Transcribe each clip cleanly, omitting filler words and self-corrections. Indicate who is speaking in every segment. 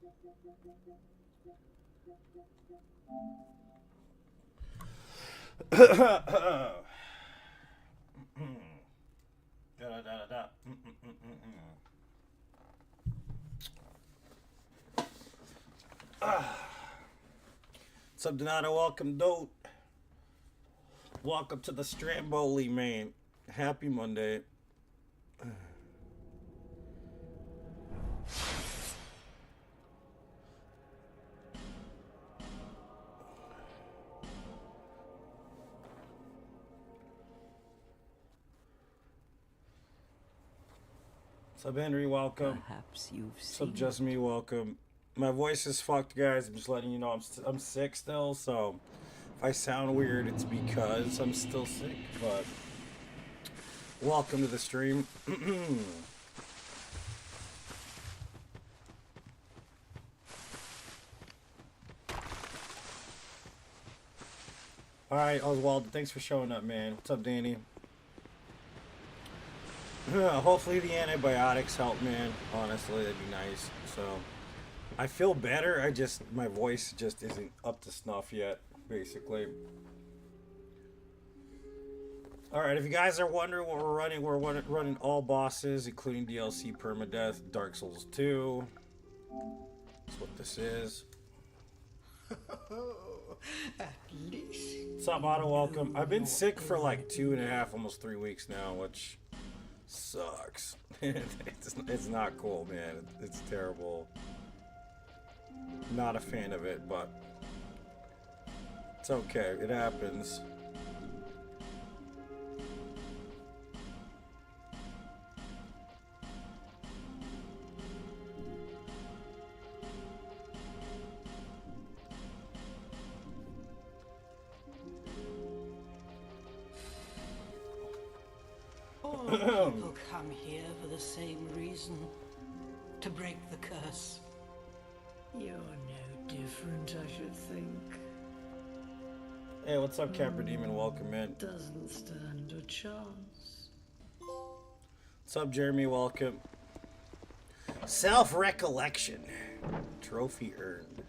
Speaker 1: What's up, Donato? Welcome, Dote. Welcome to the Stramboli, man. Happy Monday. What's up, Henry? Welcome.
Speaker 2: Perhaps you've
Speaker 1: What's up,
Speaker 2: seen
Speaker 1: Just Me? Welcome. My voice is fucked, guys. I'm just letting you know I'm sick still, so if I sound weird, it's because I'm still sick. But welcome to the stream. All right, Oswald. Thanks for showing up, man. What's up, Danny? Hopefully the antibiotics help, man. Honestly, that'd be nice. So I feel better. My voice just isn't up to snuff yet, basically. All right, if you guys are wondering what we're running all bosses, including DLC permadeath, Dark Souls 2. That's what this is.
Speaker 2: at least.
Speaker 1: What's up, Otto? Welcome. I've been sick for like 2.5, almost 3 weeks now, which sucks. It's not cool, man. It's terrible. Not a fan of it, but it's okay. It happens.
Speaker 2: All people come here for the same reason. To break the curse. You're no different, I should think.
Speaker 1: Hey, what's up, Capra Demon? Welcome in.
Speaker 2: Doesn't stand a chance.
Speaker 1: What's up, Jeremy? Welcome. Self-recollection. Trophy earned.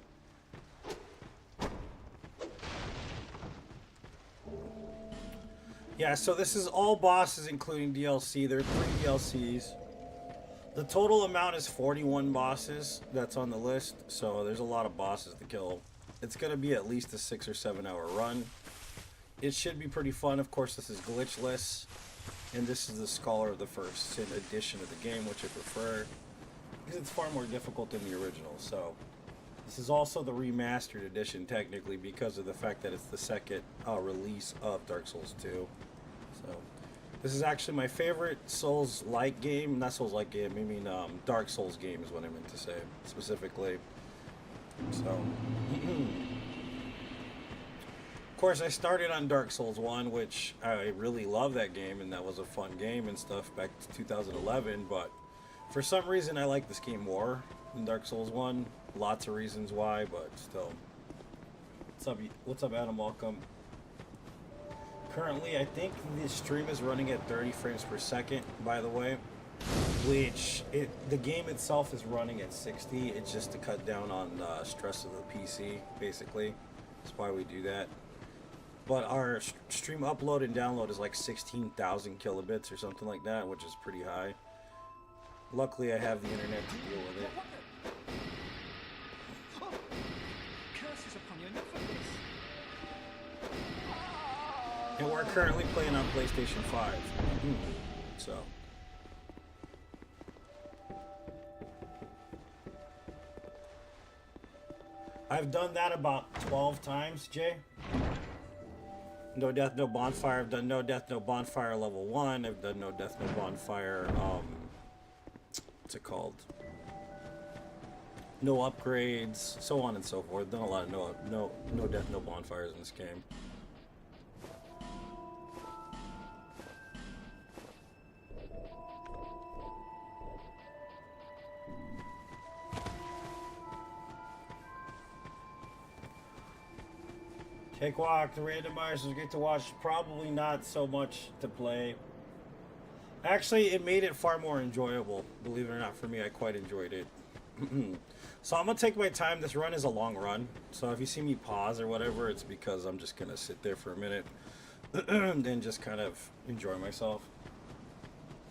Speaker 1: Yeah, so this is all bosses, including DLC. There are 3 DLCs. The total amount is 41 bosses that's on the list, so there's a lot of bosses to kill. It's going to be at least a 6 or 7 hour run. It should be pretty fun. Of course, this is glitchless, and this is the Scholar of the First Sin edition of the game, which I prefer, because it's far more difficult than the original. So this is also the remastered edition, technically, because of the fact that it's the second release of Dark Souls 2. So this is actually my favorite Souls-like game. Not Souls-like game, I mean Dark Souls game is what I meant to say, specifically. So, of course, I started on Dark Souls 1, which I really love that game, and that was a fun game and stuff back to 2011, but for some reason I like this game more than Dark Souls 1. Lots of reasons why, but still. What's up, Adam? Welcome. Currently, I think the stream is running at 30 frames per second, by the way, which the game itself is running at 60. It's just to cut down on stress of the PC, basically. That's why we do that. But our stream upload and download is like 16,000 kilobits or something like that, which is pretty high. Luckily, I have the internet to deal with it. And we're currently playing on PlayStation 5. So. I've done that about 12 times, Jay. No Death, No Bonfire. I've done No Death, No Bonfire level 1. I've done No Death, No Bonfire, what's it called? No upgrades, so on and so forth. Done a lot of no Death, No Bonfires in this game. Cakewalk, the randomizers was good to watch. Probably not so much to play. Actually, it made it far more enjoyable. Believe it or not, for me, I quite enjoyed it. So I'm gonna take my time. This run is a long run, so if you see me pause or whatever, it's because I'm just gonna sit there for a minute and then just kind of enjoy myself.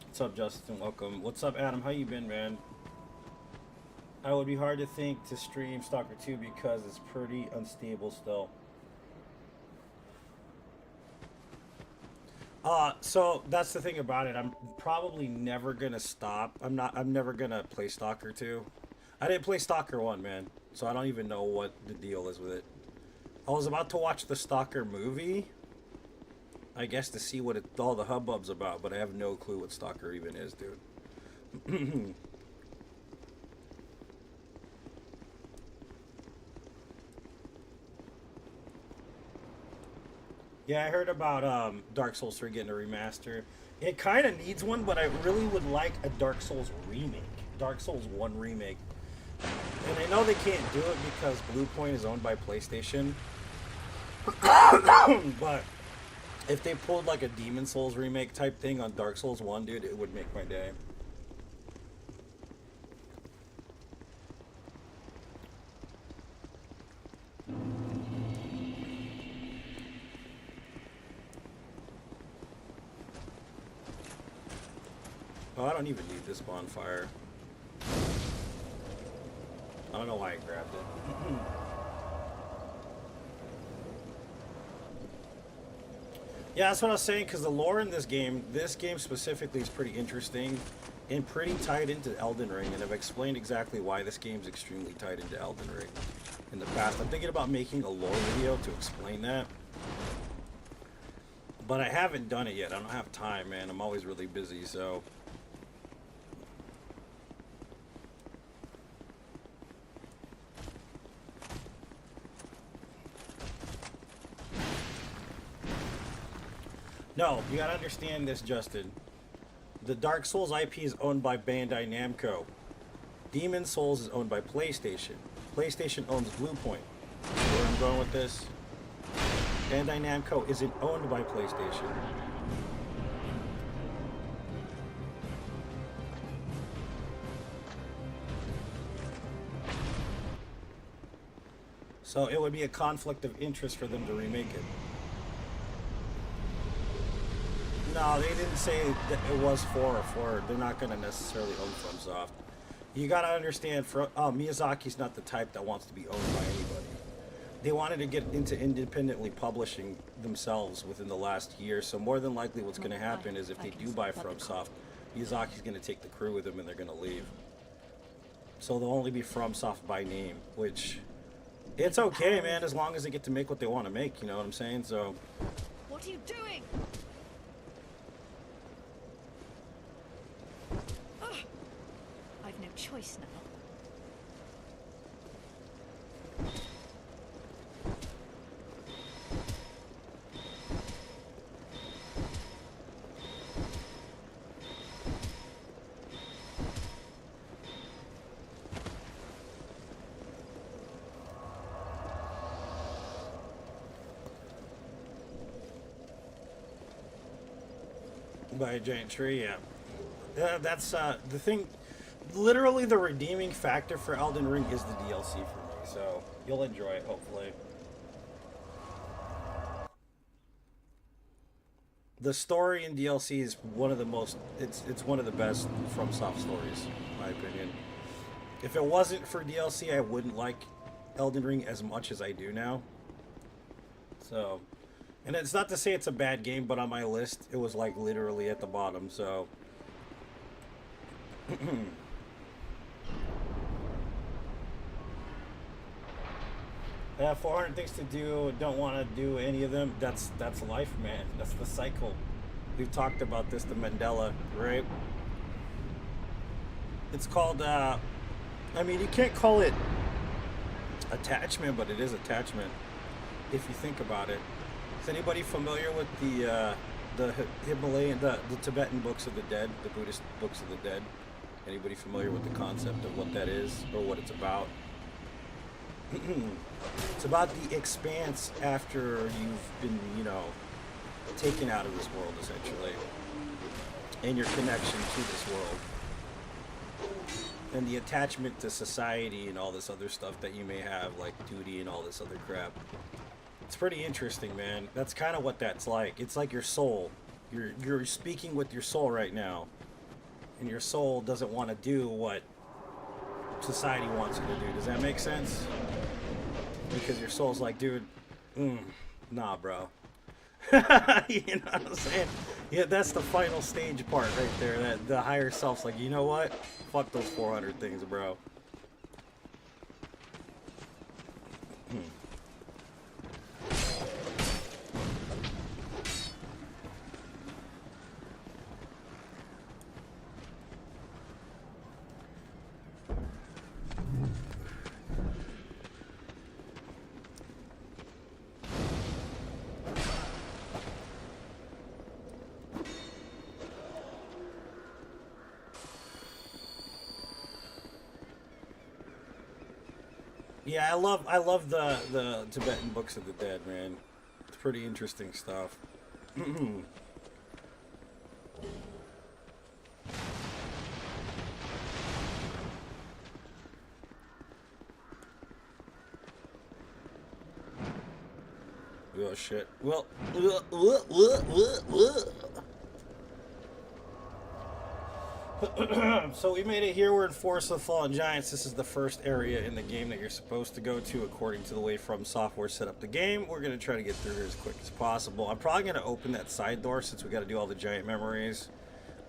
Speaker 1: What's up, Justin? Welcome. What's up, Adam? How you been, man? I would be hard to think to stream Stalker 2 because it's pretty unstable still. So that's the thing about it. I'm probably never gonna stop. I'm never gonna play Stalker 2. I didn't play Stalker 1, man, so I don't even know what the deal is with it. I was about to watch the Stalker movie, I guess, to see what all the hubbub's about, but I have no clue what Stalker even is, dude. Yeah, I heard about Dark Souls 3 getting a remaster. It kind of needs one, but I really would like a Dark Souls remake. Dark Souls 1 remake. And I know they can't do it because Bluepoint is owned by PlayStation. But if they pulled like a Demon Souls remake type thing on Dark Souls 1, dude, it would make my day. Oh, I don't even need this bonfire. I don't know why I grabbed it. Yeah, that's what I was saying, because the lore in this game specifically is pretty interesting and pretty tied into Elden Ring, and I've explained exactly why this game's extremely tied into Elden Ring in the past. I'm thinking about making a lore video to explain that, but I haven't done it yet. I don't have time, man. I'm always really busy, so... No, you gotta understand this, Justin. The Dark Souls IP is owned by Bandai Namco. Demon Souls is owned by PlayStation. PlayStation owns Bluepoint. Where I'm going with this? Bandai Namco isn't owned by PlayStation. So it would be a conflict of interest for them to remake it. No, they didn't say that it was for. They're not going to necessarily own FromSoft. You got to understand, Miyazaki's not the type that wants to be owned by anybody. They wanted to get into independently publishing themselves within the last year, so more than likely what's going to happen is if they do buy FromSoft, Miyazaki's going to take the crew with him and they're going to leave. So they'll only be FromSoft by name, which, it's okay, man, as long as they get to make what they want to make, you know what I'm saying? So...
Speaker 3: What are you doing? I've no choice now.
Speaker 1: By a giant tree, yeah. That's the thing. Literally, the redeeming factor for Elden Ring is the DLC for me, so you'll enjoy it, hopefully. The story in DLC is one of the most, it's one of the best FromSoft stories, in my opinion. If it wasn't for DLC, I wouldn't like Elden Ring as much as I do now. So, and it's not to say it's a bad game, but on my list, it was like literally at the bottom, so... I have 400 things to do, don't want to do any of them. That's life, man. That's the cycle. We've talked about this, the Mandela, right? It's called, I mean, you can't call it attachment, but it is attachment, if you think about it. Is anybody familiar with the Himalayan, the Tibetan books of the dead, the Buddhist books of the dead? Anybody familiar with the concept of what that is, or what it's about? It's about the expanse after you've been, you know, taken out of this world, essentially, and your connection to this world. and the attachment to society and all this other stuff that you may have, like duty and all this other crap. It's pretty interesting, man. That's kind of what that's like. It's like your soul. You're speaking with your soul right now, and your soul doesn't want to do what society wants you to do. Does that make sense? Because your soul's like, dude, nah, bro. You know what I'm saying? Yeah, that's the final stage part right there. That the higher self's like, you know what? Fuck those 400 things, bro. Yeah, I love the Tibetan Books of the Dead, man. It's pretty interesting stuff. Oh shit. Well, so we made it here. We're in Forest of the Fallen Giants. This is the first area in the game that you're supposed to go to according to the way From Software set up the game. We're going to try to get through here as quick as possible. I'm probably going to open that side door since we got to do all the giant memories.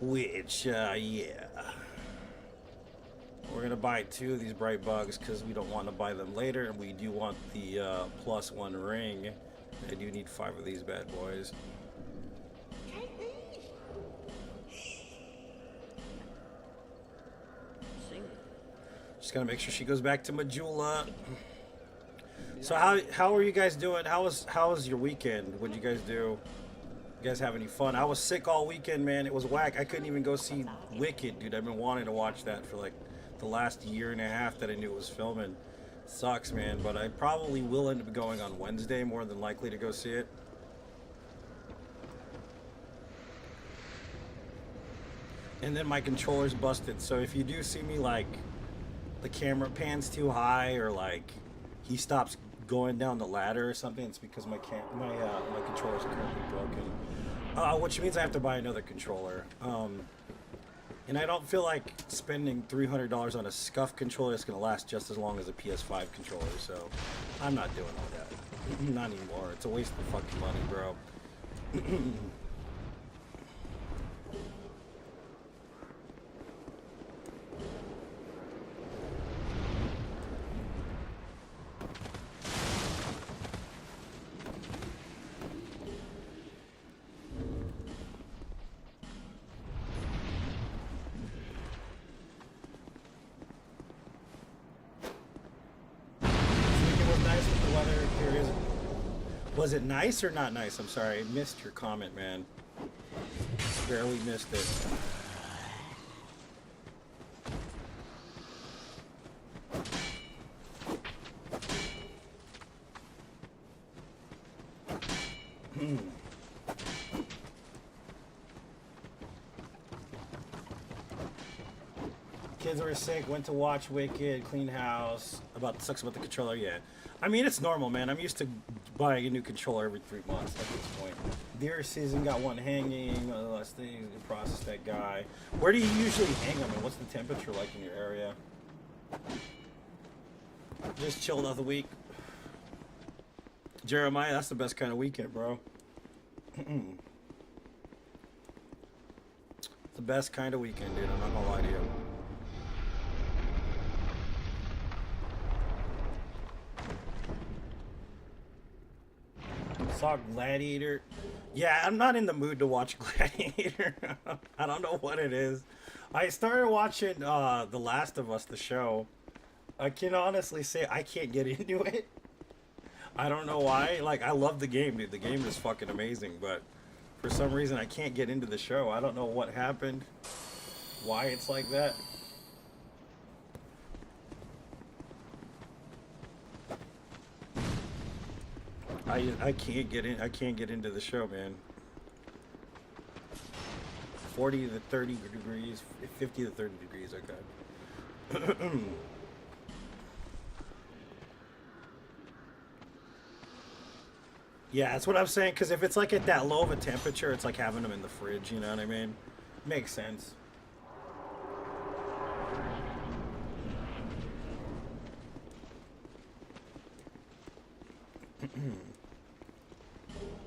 Speaker 1: Which, yeah. We're going to buy 2 of these bright bugs because we don't want to buy them later. And we do want the +1 ring. I do need 5 of these bad boys. Just gotta make sure she goes back to Majula. So how are you guys doing? How was your weekend? What'd you guys do? You guys have any fun? I was sick all weekend, man. It was whack. I couldn't even go see Wicked, dude. I've been wanting to watch that for like the last year and a half that I knew it was filming. Sucks, man, but I probably will end up going on Wednesday, more than likely, to go see it. And then my controller's busted, so if you do see me, like, the camera pans too high, or like he stops going down the ladder or something, it's because my controller's currently broken. Which means I have to buy another controller. And I don't feel like spending $300 on a scuff controller that's gonna last just as long as a PS5 controller, so I'm not doing all that. Not anymore. It's a waste of fucking money, bro. Was it nice or not nice? I'm sorry, I missed your comment, man. Barely missed it. Kids were sick, went to watch Wicked, clean house. Sucks about the controller, yeah. I mean, it's normal, man. I'm used to buying a new controller every 3 months at this point. Deer season got one hanging, one of the last things to process that guy. Where do you usually hang them, and what's the temperature like in your area? Just chilled out the week. Jeremiah, that's the best kind of weekend, bro. It's the best kind of weekend, dude. I'm not gonna lie to you. Saw Gladiator. Yeah, I'm not in the mood to watch Gladiator. I don't know what it is. I started watching The Last of Us, the show. I can honestly say I can't get into it. I don't know why. Like, I love the game, dude. The game is fucking amazing, but for some reason I can't get into the show. I don't know what happened, why it's like that. I can't get in. I can't get into the show, man. 40 to 30 degrees, 50 to 30 degrees. Okay. Yeah, that's what I'm saying. Because if it's like at that low of a temperature, it's like having them in the fridge. You know what I mean? Makes sense.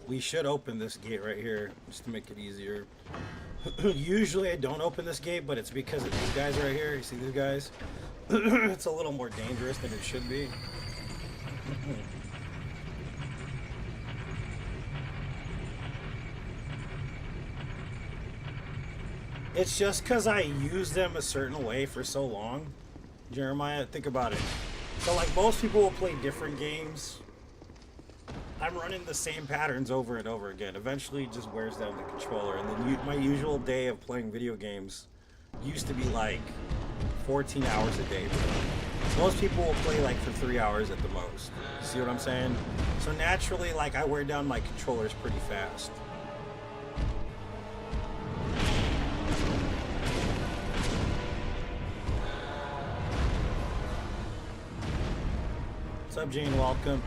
Speaker 1: We should open this gate right here just to make it easier. Usually I don't open this gate, but it's because of these guys right here. You see these guys? It's a little more dangerous than it should be. It's just because I use them a certain way for so long. Jeremiah, think about it. So like most people will play different games. I'm running the same patterns over and over again. Eventually it just wears down the controller. And then my usual day of playing video games used to be like 14 hours a day. Most people will play like for 3 hours at the most. You see what I'm saying? So naturally, like I wear down my controllers pretty fast. What's up, Jane? Welcome.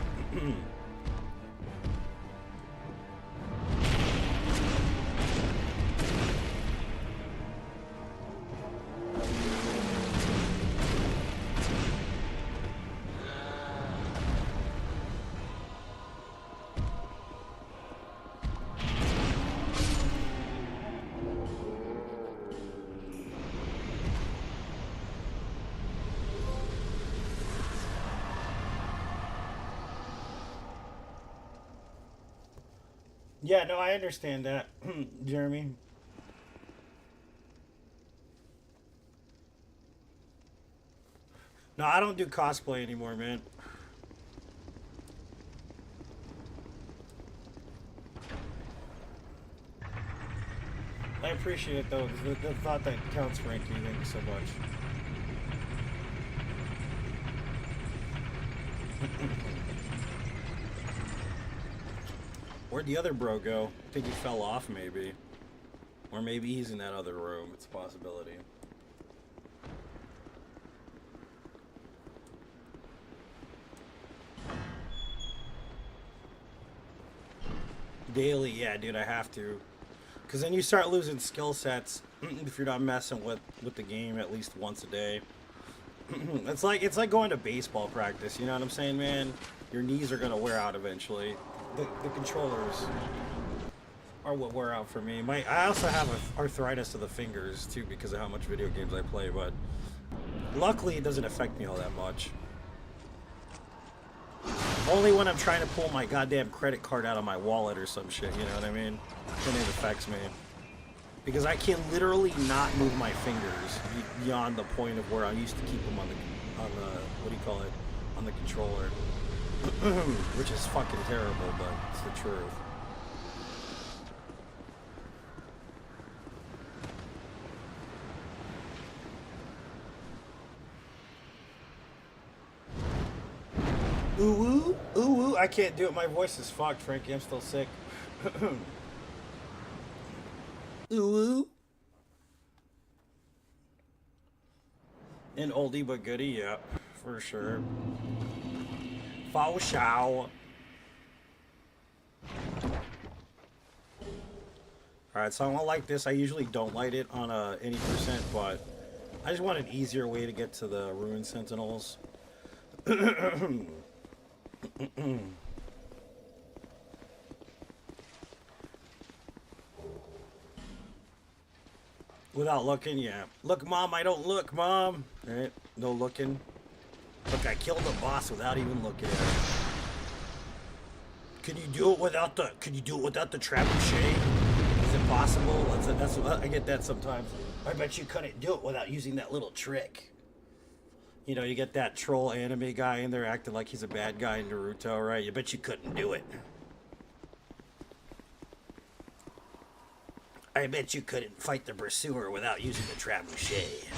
Speaker 1: Yeah, no, I understand that, Jeremy. No, I don't do cosplay anymore, man. I appreciate it, though. The thought that counts, Frankie. Thank you so much. Where'd the other bro go? I think he fell off, maybe. Or maybe he's in that other room. It's a possibility. Daily, yeah, dude, I have to. Because then you start losing skill sets if you're not messing with the game at least once a day. It's like going to baseball practice, you know what I'm saying, man? Your knees are going to wear out eventually. The controllers are what wear out for me. I also have arthritis of the fingers too because of how much video games I play, but luckily it doesn't affect me all that much. Only when I'm trying to pull my goddamn credit card out of my wallet or some shit, you know what I mean? Then it affects me. Because I can literally not move my fingers beyond the point of where I used to keep them on the what do you call it? On the controller. Which is fucking terrible, but it's the truth. Ooh, ooh, ooh, I can't do it. My voice is fucked, Frankie. I'm still sick. Ooh, ooh. An oldie but goodie, yeah, for sure. Fao Shao. Alright, so I won't like this. I usually don't light it on any percent, but I just want an easier way to get to the Ruined Sentinels. Without looking, yeah. Look, Mom, I don't look, Mom. Alright, no looking. Look, I killed the boss without even looking at it. Can you do it without the trebuchet? Is it possible? That's I get that sometimes. I bet you couldn't do it without using that little trick. You know, you get that troll anime guy in there acting like he's a bad guy in Naruto, right? You bet you couldn't do it. I bet you couldn't fight the pursuer without using the trebuchet.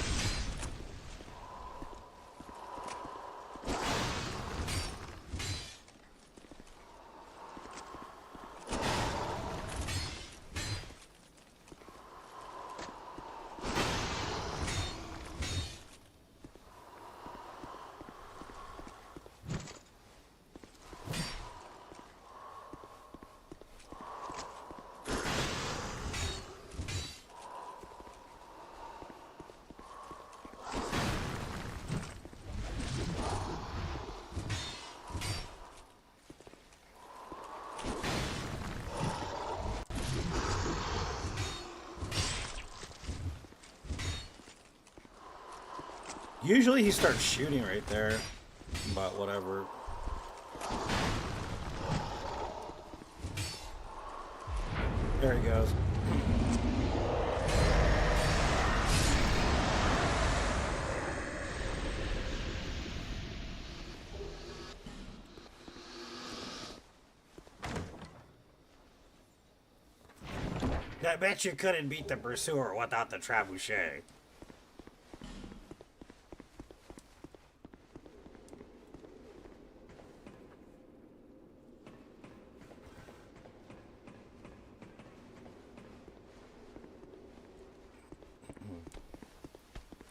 Speaker 1: Usually he starts shooting right there, but whatever. There he goes. I bet you couldn't beat the Pursuer without the Trebuchet.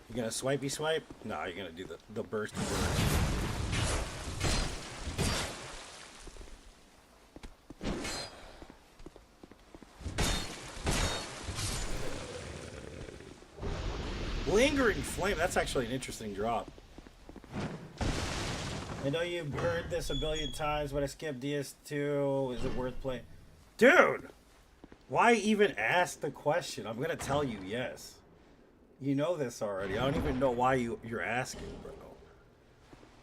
Speaker 1: You gonna swipey swipe? No, you're gonna do the bursty burst. Lingering Flame, that's actually an interesting drop. I know you've heard this a billion times, but I skipped DS2. Is it worth playing? Dude! Why even ask the question? I'm gonna tell you yes. You know this already. I don't even know why you're asking, bro.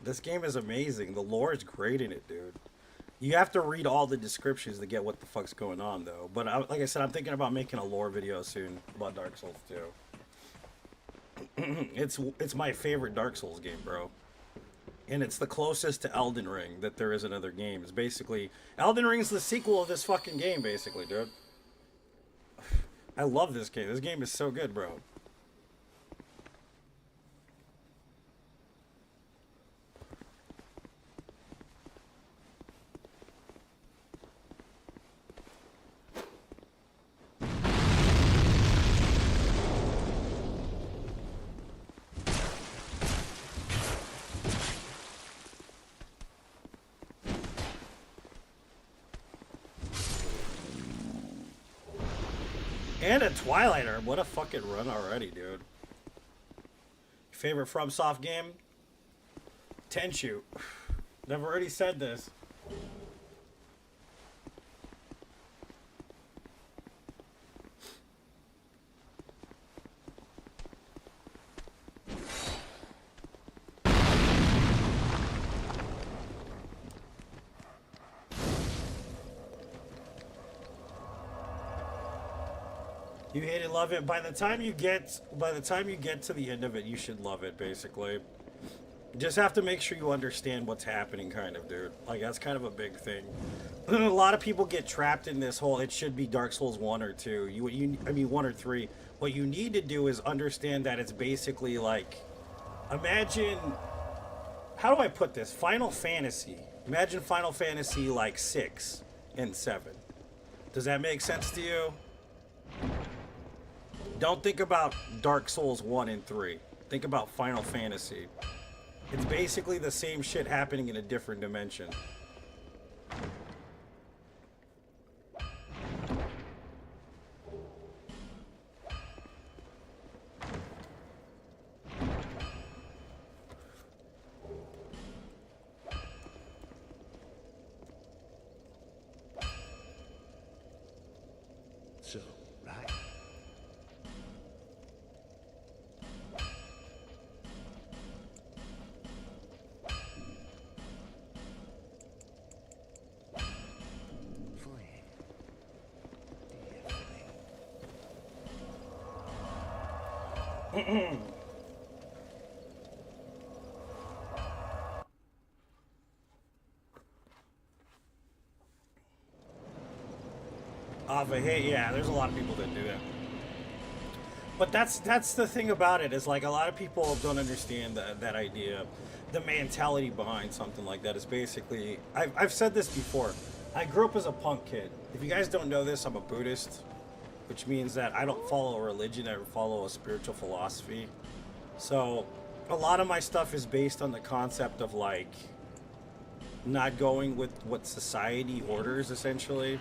Speaker 1: This game is amazing. The lore is great in it, dude. You have to read all the descriptions to get what the fuck's going on, though. But like I said, I'm thinking about making a lore video soon about Dark Souls 2. It's my favorite Dark Souls game, bro. And it's the closest to Elden Ring that there is in other games. Basically, Elden Ring is the sequel of this fucking game, basically, dude. I love this game. This game is so good, bro. And a Twilight Herb. What a fucking run already, dude. Favorite FromSoft game? Tenchu. I've already said this. You hate it, love it. By the time you get to the end of it, you should love it, basically. You just have to make sure you understand what's happening, kind of, dude. Like, that's kind of a big thing. A lot of people get trapped in this whole, it should be Dark Souls 1 or 2. I mean, 1 or 3. What you need to do is understand that it's basically like, imagine, how do I put this? Final Fantasy. Imagine Final Fantasy, like, 6 and 7. Does that make sense to you? Don't think about Dark Souls 1 and 3. Think about Final Fantasy. It's basically the same shit happening in a different dimension.
Speaker 4: So, right?
Speaker 1: Off a hit, yeah, there's a lot of people that do that. But that's the thing about it, is like a lot of people don't understand that idea. The mentality behind something like that is basically, I've said this before. I grew up as a punk kid. If you guys don't know this, I'm a Buddhist, which means that I don't follow a religion, I follow a spiritual philosophy. So a lot of my stuff is based on the concept of like not going with what society orders, essentially,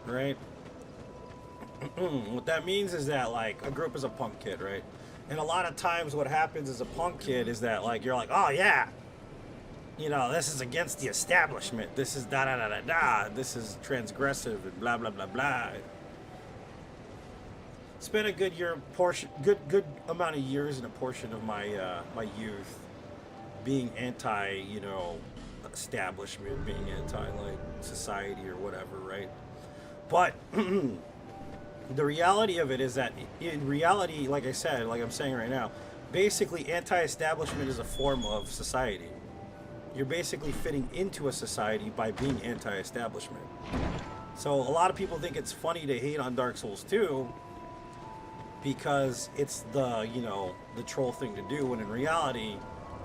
Speaker 1: right? What that means is that, like, I grew up as a punk kid, right? And a lot of times what happens as a punk kid is that, like, you're like, oh yeah, you know, this is against the establishment, this is da da da da da, this is transgressive and blah blah blah blah. spent a good amount of years and a portion of my my youth being anti, establishment, being anti like society or whatever, right? But the reality of it is that in reality, like I said, like I'm saying right now, basically anti-establishment is a form of society. You're basically fitting into a society by being anti-establishment. So a lot of people think it's funny to hate on Dark Souls 2 because it's the troll thing to do, when in reality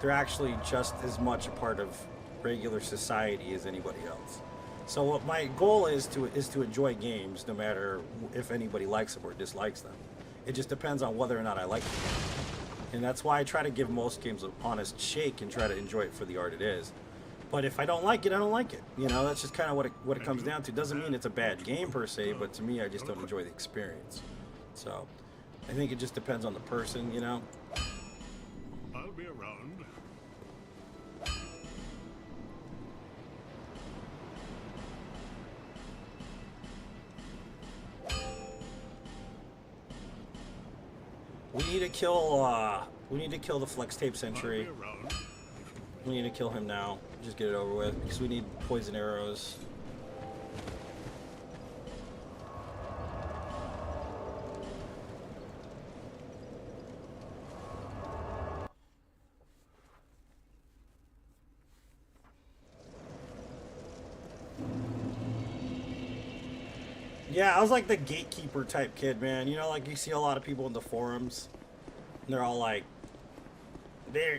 Speaker 1: they're actually just as much a part of regular society as anybody else. So what my goal is to enjoy games no matter if anybody likes them or dislikes them. It just depends on whether or not I like them. And that's why I try to give most games an honest shake and try to enjoy it for the art it is. But if I don't like it, I don't like it. That's just kind of what it comes down to. Doesn't mean it's a bad game per se, but to me, I just don't enjoy the experience. So I think it just depends on the person.
Speaker 4: I'll be around.
Speaker 1: We need to kill the Flex Tape Sentry. We need to kill him now. Just get it over with, because we need poison arrows. Yeah, I was like the gatekeeper type kid, man. Like you see a lot of people in the forums, and they're all like,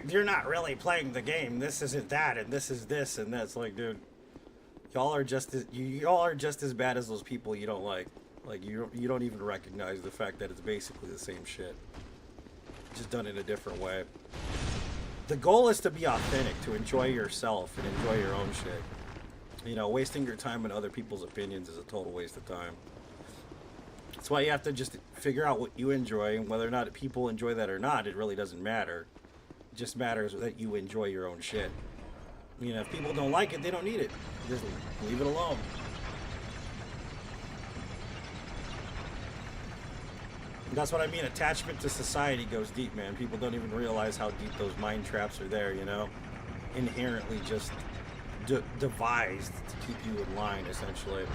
Speaker 1: you're not really playing the game. This isn't that, and this is this, and that's like, dude, y'all are just as bad as those people you don't like. Like you don't even recognize the fact that it's basically the same shit, just done in a different way. The goal is to be authentic, to enjoy yourself and enjoy your own shit. Wasting your time on other people's opinions is a total waste of time. That's why you have to just figure out what you enjoy, and whether or not people enjoy that or not, it really doesn't matter. It just matters that you enjoy your own shit. If people don't like it, they don't need it. Just leave it alone. That's what I mean. Attachment to society goes deep, man. People don't even realize how deep those mind traps are there, Inherently just devised to keep you in line, essentially.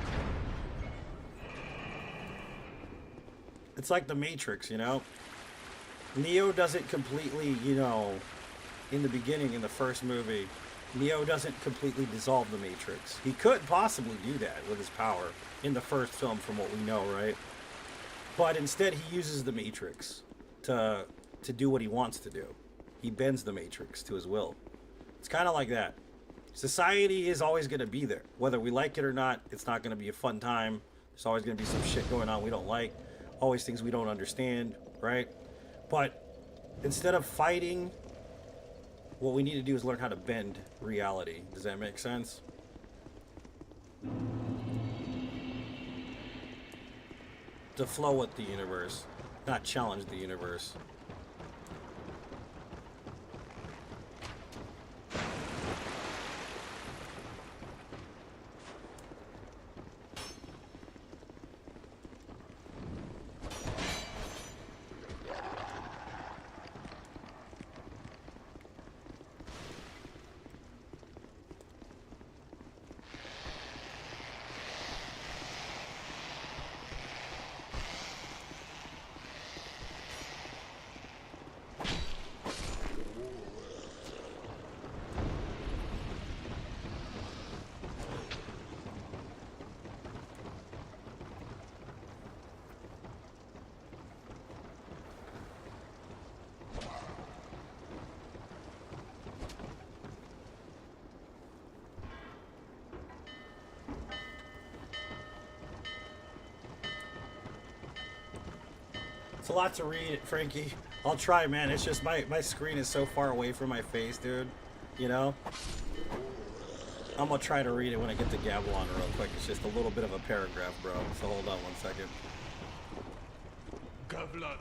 Speaker 1: It's like the Matrix, Neo doesn't completely, in the beginning, in the first movie, Neo doesn't completely dissolve the Matrix. He could possibly do that with his power in the first film, from what we know, right? But instead, he uses the Matrix to do what he wants to do. He bends the Matrix to his will. It's kind of like that. Society is always going to be there. Whether we like it or not, it's not going to be a fun time. There's always going to be some shit going on we don't like. Always things we don't understand, right? But instead of fighting, what we need to do is learn how to bend reality. Does that make sense? To flow with the universe, not challenge the universe. It's a lot to read, Frankie. I'll try, man. It's just my screen is so far away from my face, dude. I'm gonna try to read it when I get the gavel on real quick. It's just a little bit of a paragraph, bro. So hold on 1 second.
Speaker 4: Gavlan.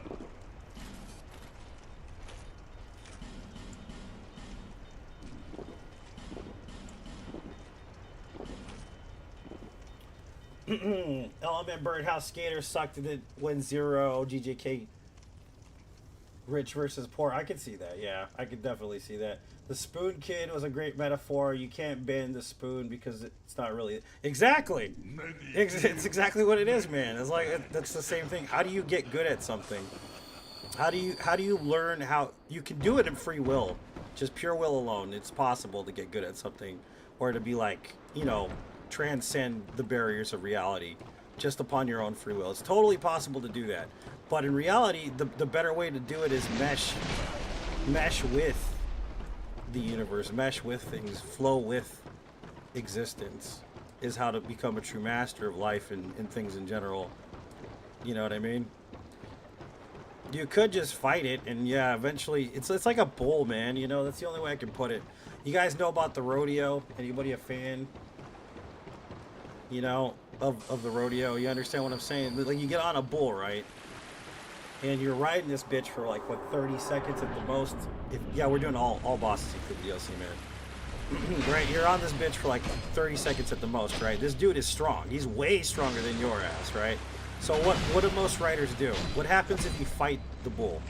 Speaker 1: Element Birdhouse Skater sucked it when Zero GJK rich versus poor. I could see that. Yeah, I could definitely see that. The Spoon Kid was a great metaphor. You can't bend the spoon because it's not really exactly. It's exactly what it is, man. It's like that's the same thing. How do you get good at something? How do you learn how you can do it in free will, just pure will alone? It's possible to get good at something, or to be like, you know, transcend the barriers of reality just upon your own free will. It's totally possible to do that. But in reality, the better way to do it is mesh with the universe, mesh with things, flow with existence, is how to become a true master of life and things in general. You know what I mean? You could just fight it, and yeah, eventually, it's like a bull, man. You know, that's the only way I can put it. You guys know about the rodeo? Anybody a fan? You know, of the rodeo? You understand what I'm saying? Like, you get on a bull, right? And you're riding this bitch for like, what, 30 seconds at the most? Yeah, we're doing all bosses including DLC, man. Right, you're on this bitch for like 30 seconds at the most, right? This dude is strong. He's way stronger than your ass, right? So what do most riders do? What happens if you fight the bull?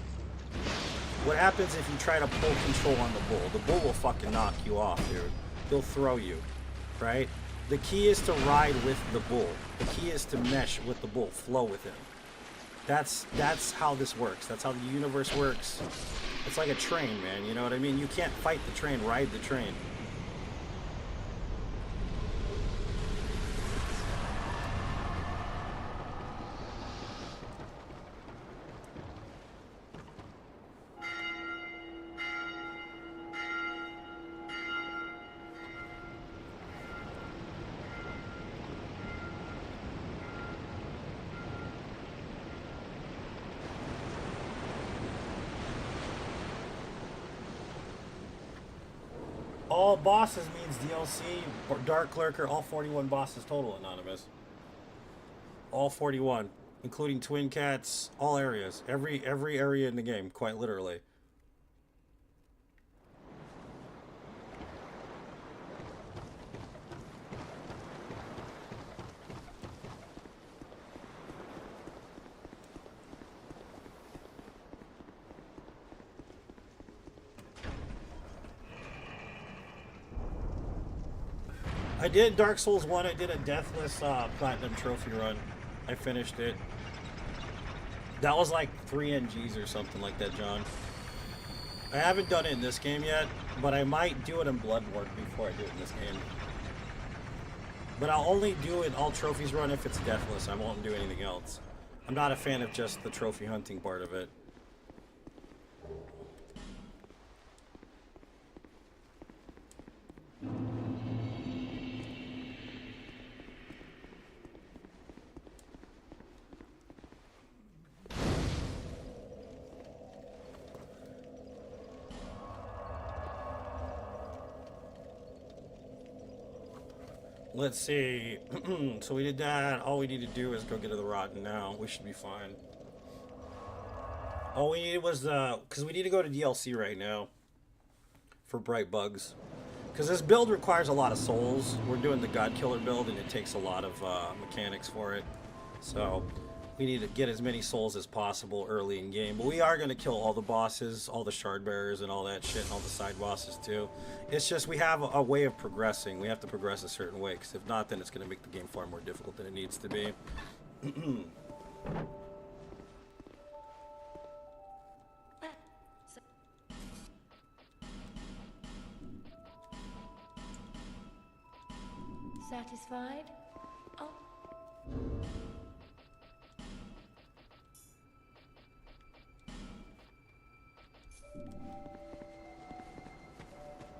Speaker 1: What happens if you try to pull control on the bull? The bull will fucking knock you off, dude. He'll throw you, right? The key is to ride with the bull. The key is to mesh with the bull, flow with him. That's how this works. That's how the universe works. It's like a train, man. You know what I mean? You can't fight the train, ride the train. All bosses means DLC, or Dark Lurker, all 41 bosses total, Anonymous. All 41, including Twin Cats, all areas. Every area in the game, quite literally. I did Dark Souls 1, I did a Deathless Platinum Trophy run. I finished it. That was like 3 NGs or something like that, John. I haven't done it in this game yet, but I might do it in Bloodborne before I do it in this game. But I'll only do an all trophies run if it's Deathless. I won't do anything else. I'm not a fan of just the trophy hunting part of it. Let's see. So we did that. All we need to do is go get to the Rotten now. We should be fine. All we needed was because we need to go to DLC right now for Bright Bugs. Because this build requires a lot of souls. We're doing the God Killer build, and it takes a lot of mechanics for it. So we need to get as many souls as possible early in game. But we are going to kill all the bosses, all the shard bearers, and all that shit, and all the side bosses too. It's just we have a way of progressing. We have to progress a certain way, because if not, then it's going to make the game far more difficult than it needs to be.
Speaker 5: Satisfied? Oh.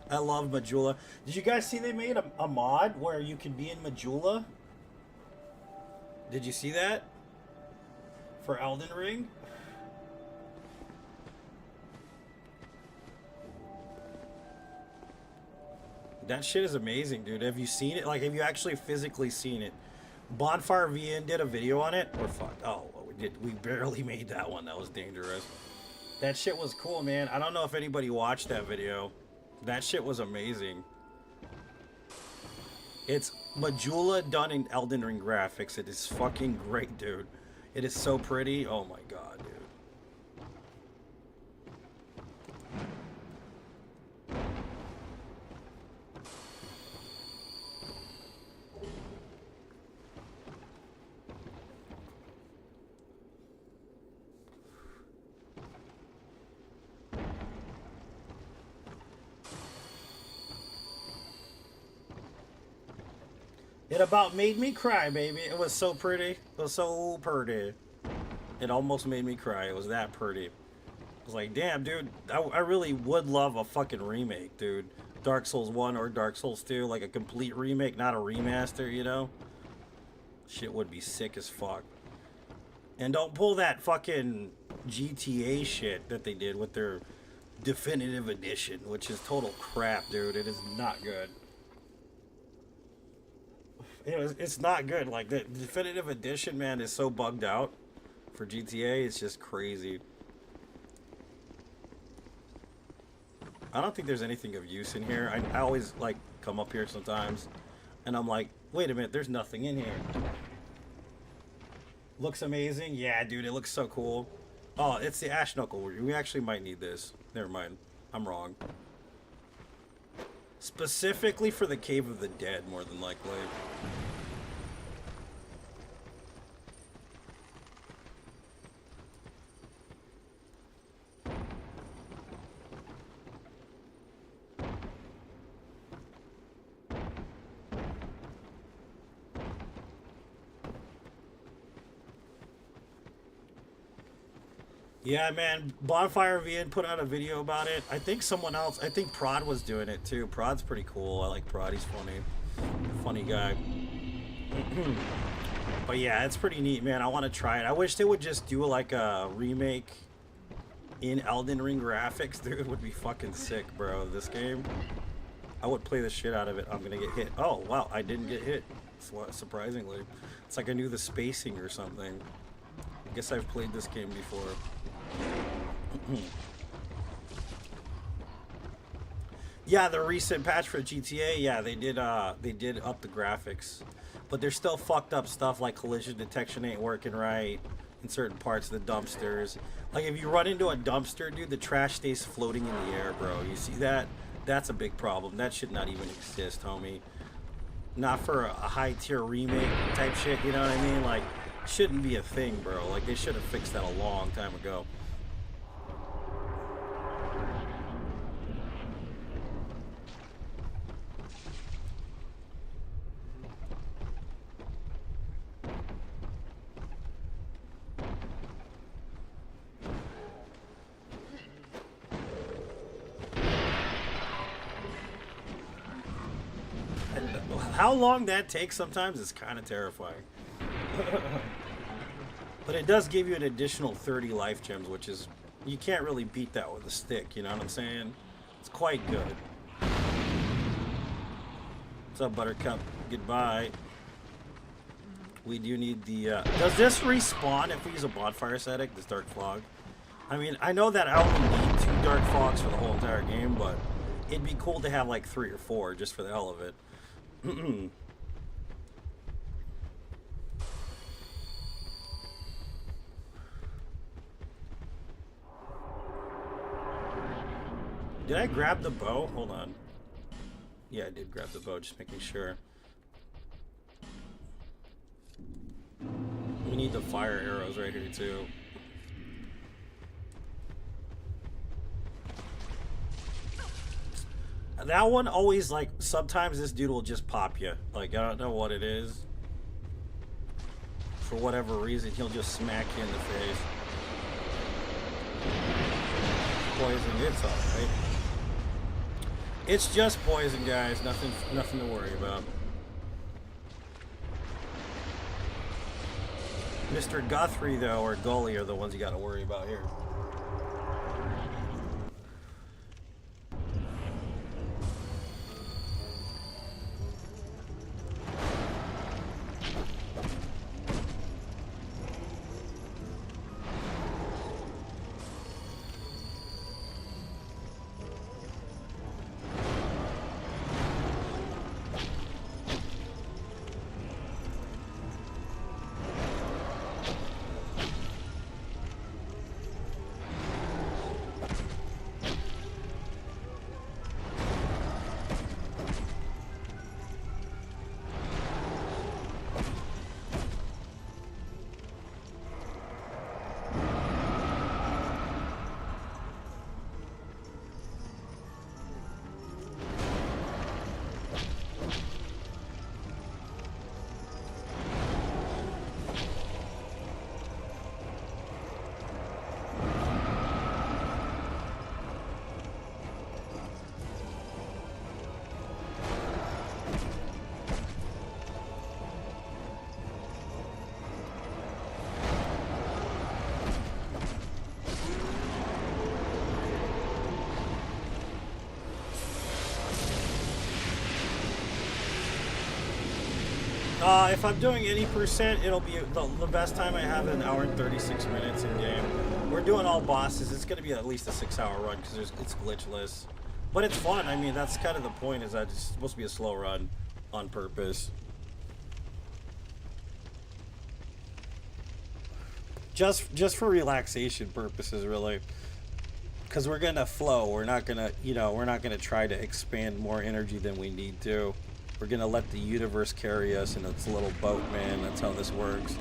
Speaker 1: I love Majula. Did you guys see they made a mod where you can be in Majula? Did you see that? For Elden Ring? That shit is amazing, dude. Have you seen it? Like, have you actually physically seen it? Bonfire VN did a video on it. Or fuck. Oh, we barely made that one. That was dangerous. That shit was cool, man. I don't know if anybody watched that video. That shit was amazing. It's Majula done in Elden Ring graphics. It is fucking great, dude. It is so pretty. Oh my god, dude. It about made me cry, baby. It was so pretty. It was so pretty. It almost made me cry. It was that pretty. I was like, damn, dude. I really would love a fucking remake, dude. Dark Souls 1 or Dark Souls 2. Like a complete remake, not a remaster, you know? Shit would be sick as fuck. And don't pull that fucking GTA shit that they did with their definitive edition, which is total crap, dude. It is not good. It's not good. Like, the definitive edition, man, is so bugged out for GTA. It's just crazy. I don't think there's anything of use in here. I always, like, come up here sometimes, and I'm like, wait a minute, there's nothing in here. Looks amazing. Yeah, dude, it looks so cool. Oh, it's the Ash Knuckle. We actually might need this. Never mind. I'm wrong. Specifically for the Cave of the Dead, more than likely. Yeah, man, Bonfire VN put out a video about it. I think someone else, I think Prod was doing it too. Prod's pretty cool. I like Prod. He's funny. Funny guy. But yeah, it's pretty neat, man. I want to try it. I wish they would just do like a remake in Elden Ring graphics. Dude, it would be fucking sick, bro. This game. I would play the shit out of it. I'm going to get hit. Oh, wow. I didn't get hit. Surprisingly. It's like I knew the spacing or something. I guess I've played this game before. Yeah, the recent patch for GTA, yeah, they did up the graphics, but there's still fucked up stuff like collision detection ain't working right in certain parts of the dumpsters. Like if you run into a dumpster, dude, the trash stays floating in the air, bro. You see that? That's a big problem. That should not even exist, homie. Not for a high tier remake type shit, you know what I mean? Like, shouldn't be a thing, bro. Like they should have fixed that a long time ago. How long that takes sometimes is kind of terrifying. But it does give you an additional 30 life gems, which is, you can't really beat that with a stick, you know what I'm saying? It's quite good. What's up, Buttercup? Goodbye. We do need the, does this respawn if we use a bonfire aesthetic, this Dark Fog? I mean, I know that I only need 2 Dark Fogs for the whole entire game, but it'd be cool to have like 3 or 4 just for the hell of it. Did I grab the bow? Hold on. Yeah, I did grab the bow, just making sure. We need the fire arrows right here too. That one always, like, sometimes this dude will just pop you. Like, I don't know what it is. For whatever reason, he'll just smack you in the face. Poison, it's alright. It's just poison, guys. Nothing to worry about. Mr. Guthrie, though, or Gully are the ones you gotta worry about here. If I'm doing any percent, it'll be the best time I have an hour and 36 minutes in game. We're doing all bosses. It's going to be at least a 6-hour run because it's glitchless. But it's fun. I mean, that's kind of the point, is that it's supposed to be a slow run on purpose. Just for relaxation purposes, really. Because we're going to flow. We're not going to, we're not going to try to expand more energy than we need to. We're going to let the universe carry us in its little boat, man. That's how this works.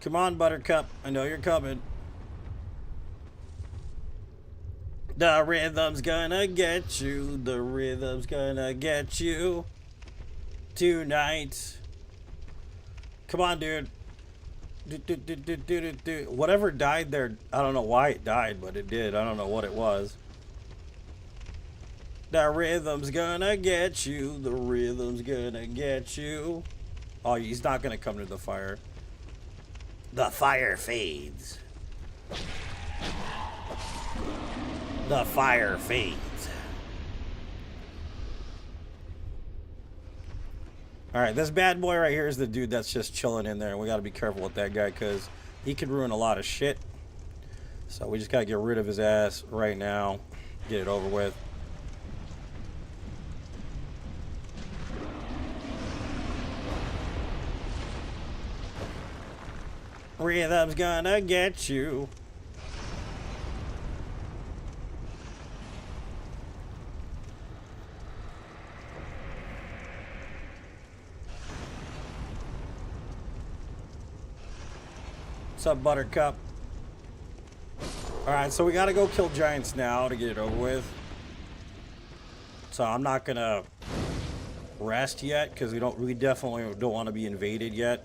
Speaker 1: Come on, Buttercup. I know you're coming. The rhythm's gonna get you. The rhythm's gonna get you tonight. Come on, dude. Whatever died there, I don't know why it died, but it did. I don't know what it was. The rhythm's gonna get you. The rhythm's gonna get you. Oh, he's not gonna come to the fire. The fire fades. The fire fades. Alright, this bad boy right here is the dude that's just chilling in there. We gotta be careful with that guy because he can ruin a lot of shit. So we just gotta get rid of his ass right now. Get it over with. Rhythm's gonna get you. What's up, Buttercup? Alright, so we gotta go kill giants now to get it over with. So I'm not gonna rest yet because we definitely don't want to be invaded yet.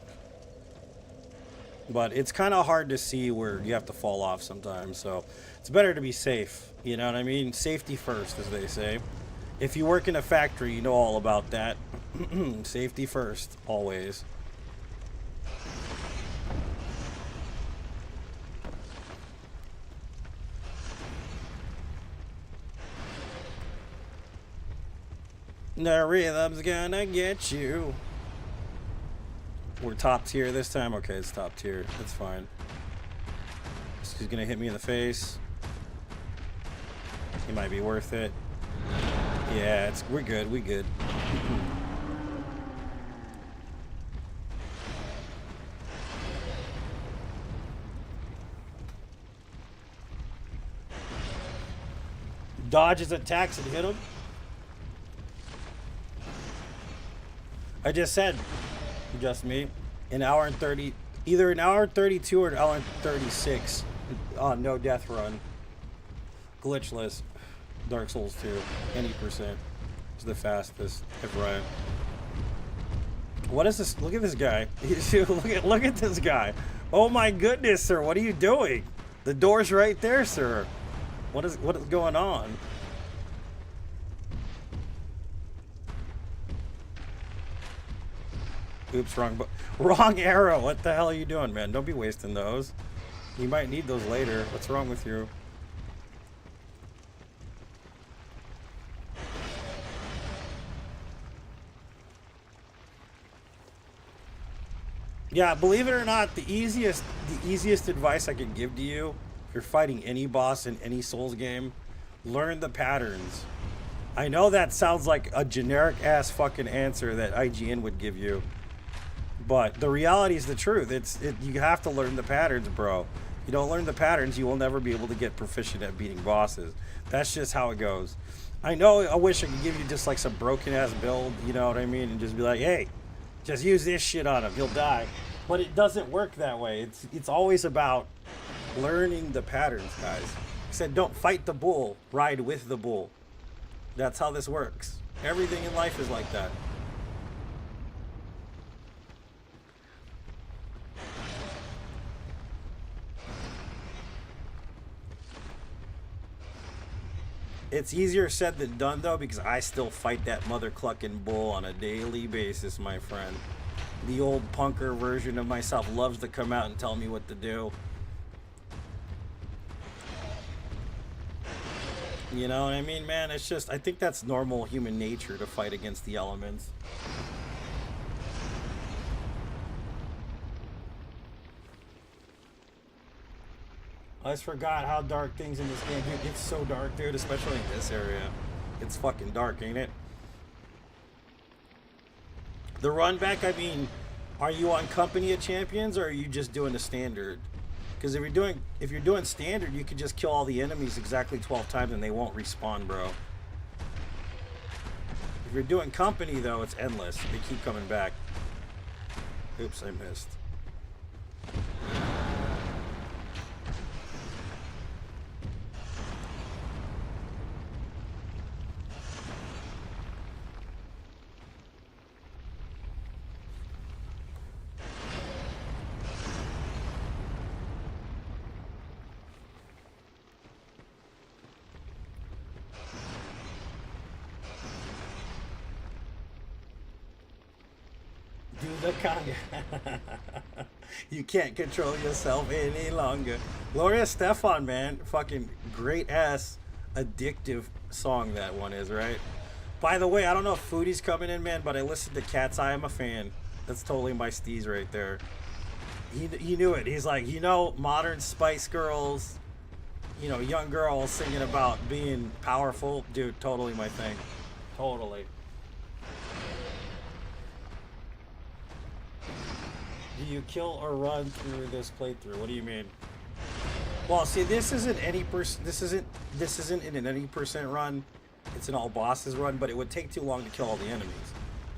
Speaker 1: But it's kind of hard to see where you have to fall off sometimes, so it's better to be safe. You know what I mean? Safety first, as they say. If you work in a factory, you know all about that. Safety first, always. The rhythm's gonna get you. We're top tier this time? Okay, it's top tier. That's fine. He's gonna hit me in the face. He might be worth it. Yeah, we're good, we good. Dodge his attacks and hit him. I just said, just me, an hour and 30, either an hour and 32 or an hour and 36 on no death run. Glitchless. Dark Souls 2, any percent. It's the fastest I've run. What is this? Look at this guy. look at this guy. Oh my goodness, sir. What are you doing? The door's right there, sir. What is going on? Oops, wrong arrow. What the hell are you doing, man? Don't be wasting those. You might need those later. What's wrong with you? Yeah, believe it or not, the easiest advice I can give to you, if you're fighting any boss in any Souls game, learn the patterns. I know that sounds like a generic ass fucking answer that IGN would give you. But the reality is the truth. You have to learn the patterns, bro. You don't learn the patterns, you will never be able to get proficient at beating bosses. That's just how it goes. I know I wish I could give you just like some broken ass build, you know what I mean? And just be like, hey, just use this shit on him, he'll die. But it doesn't work that way. It's always about learning the patterns, guys. I said don't fight the bull, ride with the bull. That's how this works. Everything in life is like that. It's easier said than done, though, because I still fight that mother clucking bull on a daily basis, my friend. The old punker version of myself loves to come out and tell me what to do. You know what I mean, man? It's just, I think that's normal human nature to fight against the elements. I just forgot how dark things in this game, dude. It's so dark, dude, especially in this area. It's fucking dark, ain't it? The run back, I mean, are you on Company of Champions or are you just doing the standard? Because if you're doing standard, you could just kill all the enemies exactly 12 times and they won't respawn, bro. If you're doing Company, though, it's endless. They keep coming back. Oops, I missed. Do the conga. You can't control yourself any longer. Gloria Stefan, man. Fucking great ass addictive song that one is, right? By the way, I don't know if Foodie's coming in, man, but I listened to Cat's Eye. I'm a fan. That's totally my steez right there. He knew it. He's like, you know, modern Spice Girls, you know, young girls singing about being powerful. Dude, totally my thing. Totally. Do you kill or run through this playthrough? What do you mean? Well, see, this isn't an any percent run. It's an all bosses run, but it would take too long to kill all the enemies.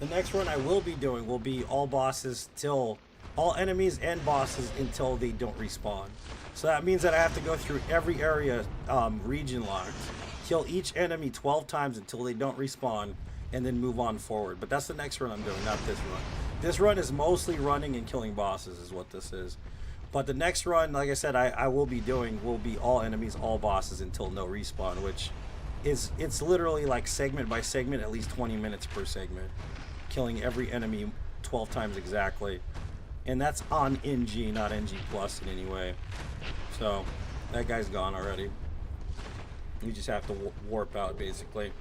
Speaker 1: The next run I will be doing will be all bosses till all enemies and bosses until they don't respawn. So that means that I have to go through every area region locked, kill each enemy 12 times until they don't respawn, and then move on forward. But that's the next run I'm doing, not this run. This run is mostly running and killing bosses is what this is. But the next run, like I said, I will be doing will be all enemies, all bosses until no respawn, which is, it's literally like segment by segment, at least 20 minutes per segment. Killing every enemy 12 times exactly. And that's on NG, not NG Plus in any way. So, that guy's gone already. You just have to warp out, basically.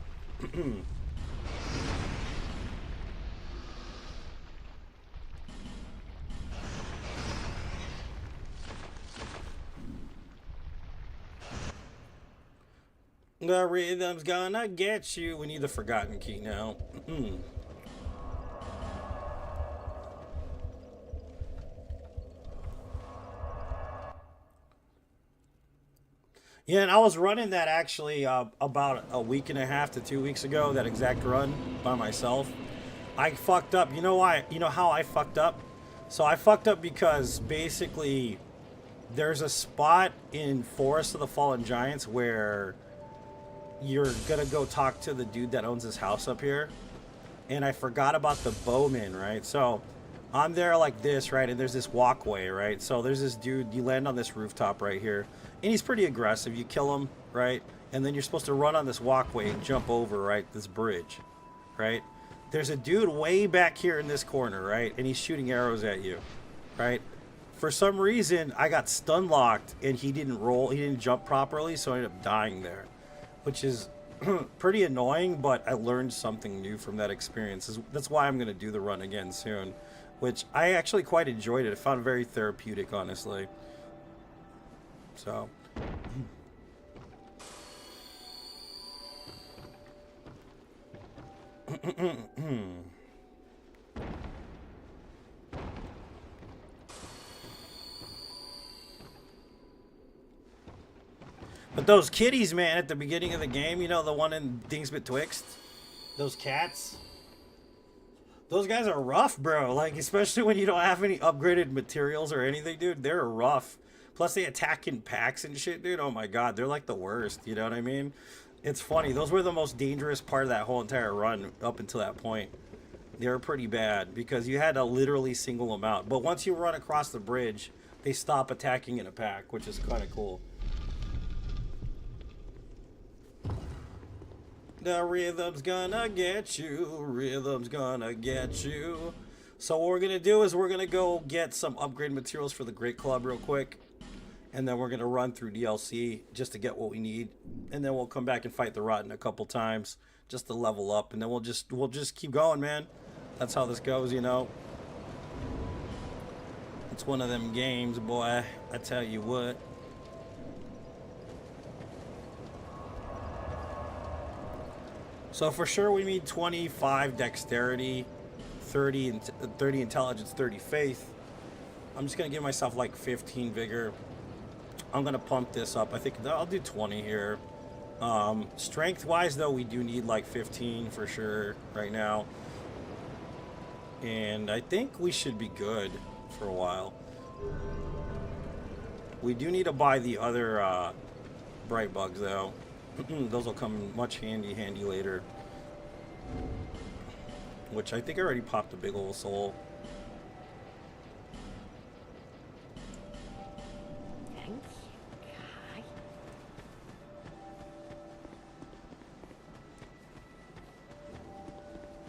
Speaker 1: The rhythm's gonna get you. We need the Forgotten Key now. Yeah, and I was running that actually about a week and a half to 2 weeks ago, that exact run by myself. I fucked up. You know why? You know how I fucked up? So I fucked up because basically there's a spot in Forest of the Fallen Giants where you're gonna go talk to the dude that owns his house up here. And I forgot about the bowman, right? So I'm there like this, right? And there's this walkway, right? So there's this dude, you land on this rooftop right here. And he's pretty aggressive. You kill him, right? And then you're supposed to run on this walkway and jump over, right? This bridge, right? There's a dude way back here in this corner, right? And he's shooting arrows at you, right? For some reason, I got stun locked and he didn't roll. He didn't jump properly, so I ended up dying there, which is pretty annoying, but I learned something new from that experience. That's why I'm going to do the run again soon, which I actually quite enjoyed it. I found it very therapeutic, honestly. So, but those kitties, man, at the beginning of the game, you know, the one in Things Betwixt, those cats, those guys are rough, bro. Like, especially when you don't have any upgraded materials or anything, dude, they're rough. Plus, they attack in packs and shit, dude. Oh my god, they're like the worst. You know what I mean? It's funny. Those were the most dangerous part of that whole entire run up until that point. They were pretty bad because you had to literally single them out. But once you run across the bridge, they stop attacking in a pack, which is kind of cool. The rhythm's gonna get you. Rhythm's gonna get you. So what we're gonna do is we're gonna go get some upgrade materials for the Great Club real quick. And then we're gonna run through DLC just to get what we need. And then we'll come back and fight the Rotten a couple times just to level up. And then we'll just keep going, man. That's how this goes, you know. It's one of them games, boy. I tell you what. So for sure we need 25 dexterity, 30 intelligence, 30 faith. I'm just gonna give myself like 15 vigor. I'm gonna pump this up. I think I'll do 20 here. Strength wise though, we do need like 15 for sure right now. And I think we should be good for a while. We do need to buy the other bright bugs though. Those will come much handy later. Which I think I already popped a big old soul.
Speaker 5: Thanks,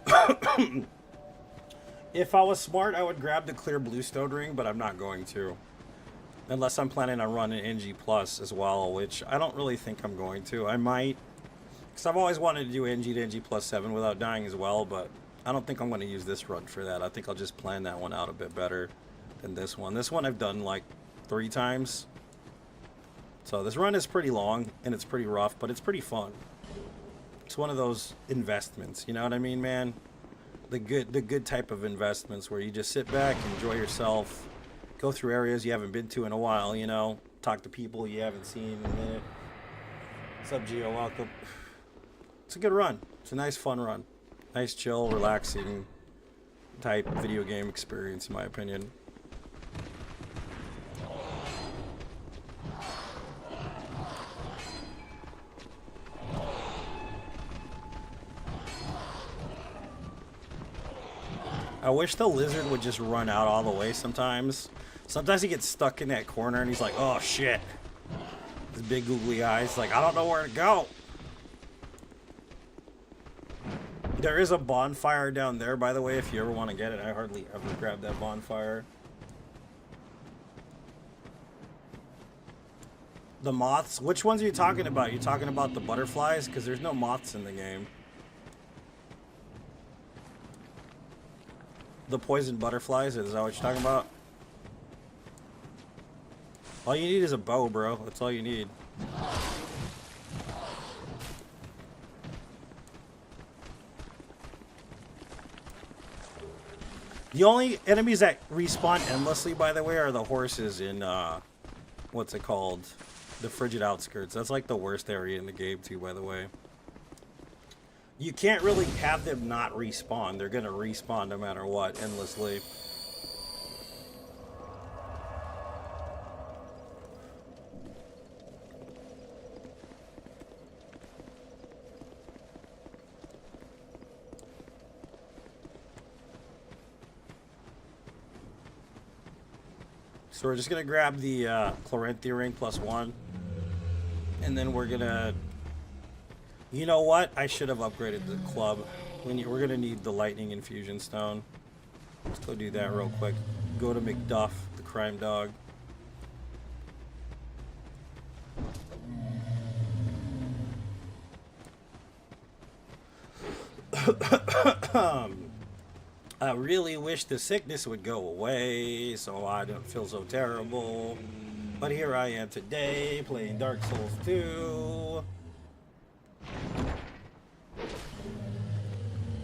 Speaker 5: Kai.
Speaker 1: If I was smart, I would grab the clear bluestone ring, but I'm not going to. Unless I'm planning on running NG Plus as well, which I don't really think I'm going to. I might. Because I've always wanted to do NG to NG Plus 7 without dying as well, but I don't think I'm going to use this run for that. I think I'll just plan that one out a bit better than this one. This one I've done like 3 times. So this run is pretty long, and it's pretty rough, but it's pretty fun. It's one of those investments, you know what I mean, man? The good type of investments where you just sit back, enjoy yourself, go through areas you haven't been to in a while, you know, talk to people you haven't seen in a minute. What's up, Gio? Welcome. It's a good run. It's a nice, fun run. Nice, chill, relaxing type video game experience, in my opinion. I wish the lizard would just run out all the way sometimes. Sometimes he gets stuck in that corner and he's like, oh shit. His big googly eyes, like, I don't know where to go. There is a bonfire down there, by the way, if you ever want to get it. I hardly ever grab that bonfire. The moths? Which ones are you talking about? You talking about the butterflies? Because there's no moths in the game. The poison butterflies, is that what you're talking about? All you need is a bow, bro. That's all you need. The only enemies that respawn endlessly, by the way, are the horses in, what's it called? The Frigid Outskirts. That's like the worst area in the game, too, by the way. You can't really have them not respawn. They're gonna respawn no matter what, endlessly. So we're just gonna grab the Chloranthy ring +1, and then we're gonna. You know what? I should have upgraded the club. We're gonna need the lightning infusion stone. Let's go do that real quick. Go to McDuff, the crime dog. I really wish the sickness would go away so I don't feel so terrible. But here I am today playing Dark Souls 2.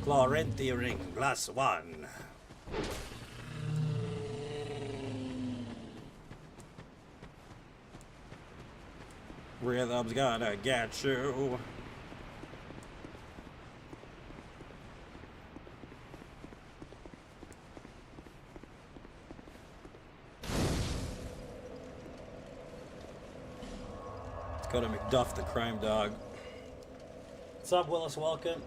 Speaker 1: Chloranthy ring +1. Rhythm's gonna get you. Let's go to McDuff, the crime dog. What's up, Willis? Welcome.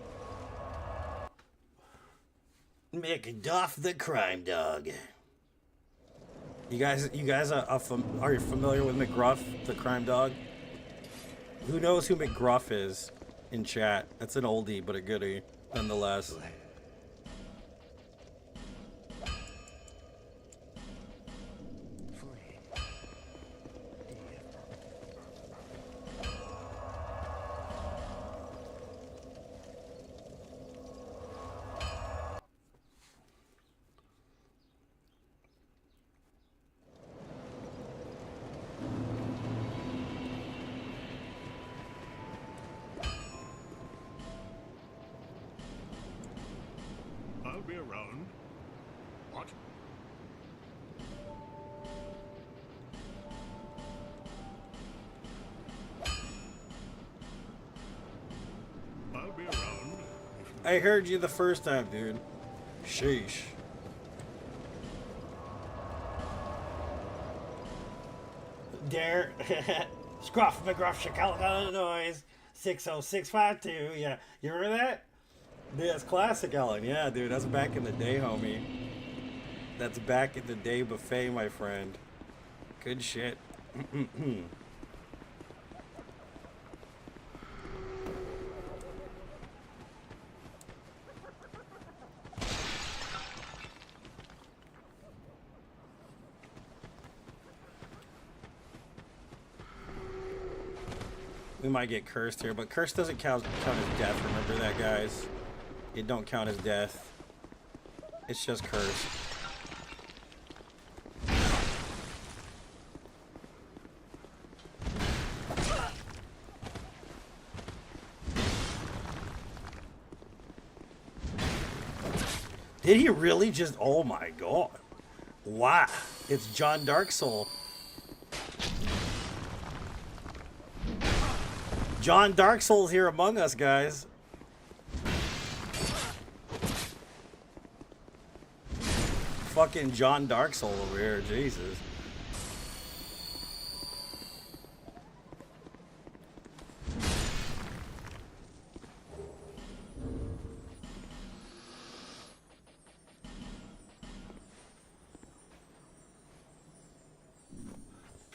Speaker 1: McDuff, the crime dog. You guys are you familiar with McGruff, the crime dog? Who knows who McGruff is? in chat. That's an oldie, but a goodie, nonetheless.
Speaker 4: I'll be around. What? I'll be around.
Speaker 1: I heard you the first time, dude. Sheesh. Dare. Scruff McGruff Chicago, Illinois. 60652. Yeah. You remember that? Dude, that's classic, Ellen. Yeah, dude. That's back in the day, homie. That's back in the day buffet, my friend. Good shit. We might get cursed here, but curse doesn't count as death. Remember that, guys? It don't count as death. It's just curse. Did he really just... Oh my god. Wow. It's John Darksoul. John Darksoul's here among us, guys. Fucking John Darksoul over here, Jesus.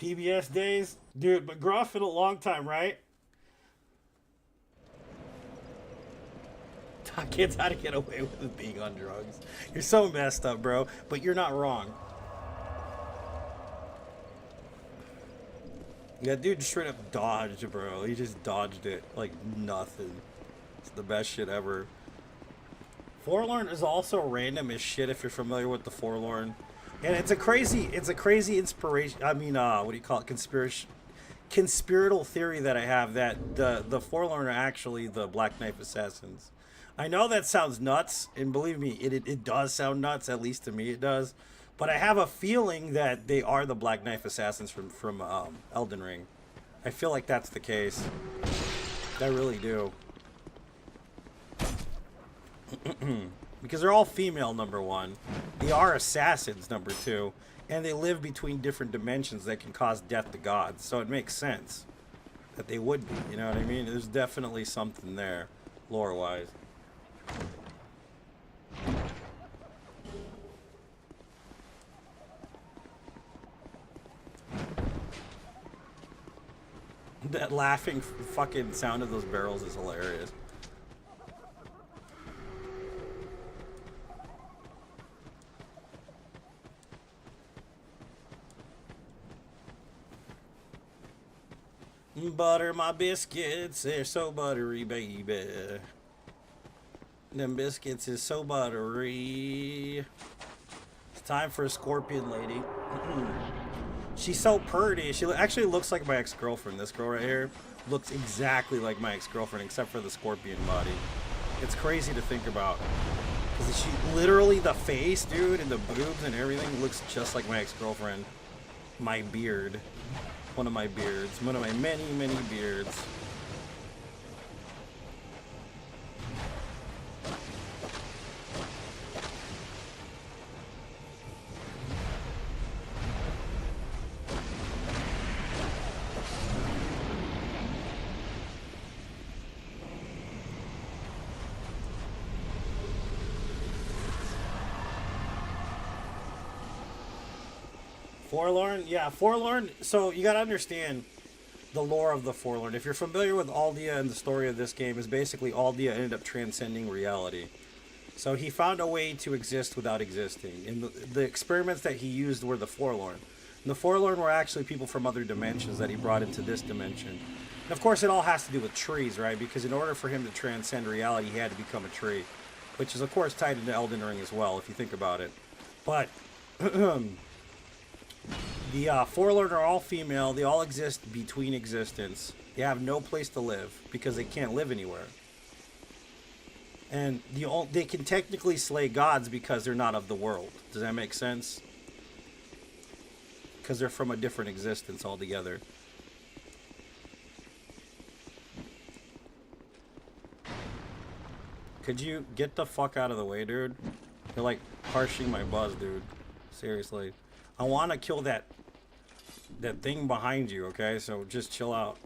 Speaker 1: PBS days? Dude, McGruff in a long time, right? Taught kids how to get away with it being on drugs. You're so messed up, bro. But you're not wrong. That dude straight up dodged, bro. He just dodged it like nothing. It's the best shit ever. Forlorn is also random as shit if you're familiar with the Forlorn. And it's a crazy inspiration. I mean, what do you call it? Conspiratorial theory that I have that the Forlorn are actually the Black Knife Assassins. I know that sounds nuts, and believe me, it does sound nuts. At least to me, it does. But I have a feeling that they are the Black Knife Assassins from Elden Ring. I feel like that's the case. I really do. Because they're all female, number one. They are assassins, number two. And they live between different dimensions that can cause death to gods. So it makes sense that they would be, you know what I mean? There's definitely something there, lore-wise. That laughing fucking sound of those barrels is hilarious. Butter my biscuits, they're so buttery, baby. Them biscuits is so buttery. It's time for a scorpion lady. She's so pretty. She actually looks like my ex-girlfriend. This girl right here looks exactly like my ex-girlfriend, except for the scorpion body. It's crazy to think about. Because she literally, the face, dude, and the boobs and everything looks just like my ex-girlfriend. My beard. One of my beards. One of my many, many beards. Forlorn? Yeah, Forlorn. So you gotta understand, the lore of the Forlorn. If you're familiar with Aldia and the story of this game, is basically Aldia ended up transcending reality. So he found a way to exist without existing. And the experiments that he used were the Forlorn. And the Forlorn were actually people from other dimensions that he brought into this dimension. And of course, it all has to do with trees, right? Because in order for him to transcend reality, he had to become a tree. Which is, of course, tied into Elden Ring as well, if you think about it. But the Forlorn are all female. They all exist between existence. They have no place to live because they can't live anywhere. And they can technically slay gods because they're not of the world. Does that make sense? Because they're from a different existence altogether. Could you get the fuck out of the way, dude? You're like harshing my buzz, dude. Seriously. I want to kill that thing behind you, okay? So just chill out.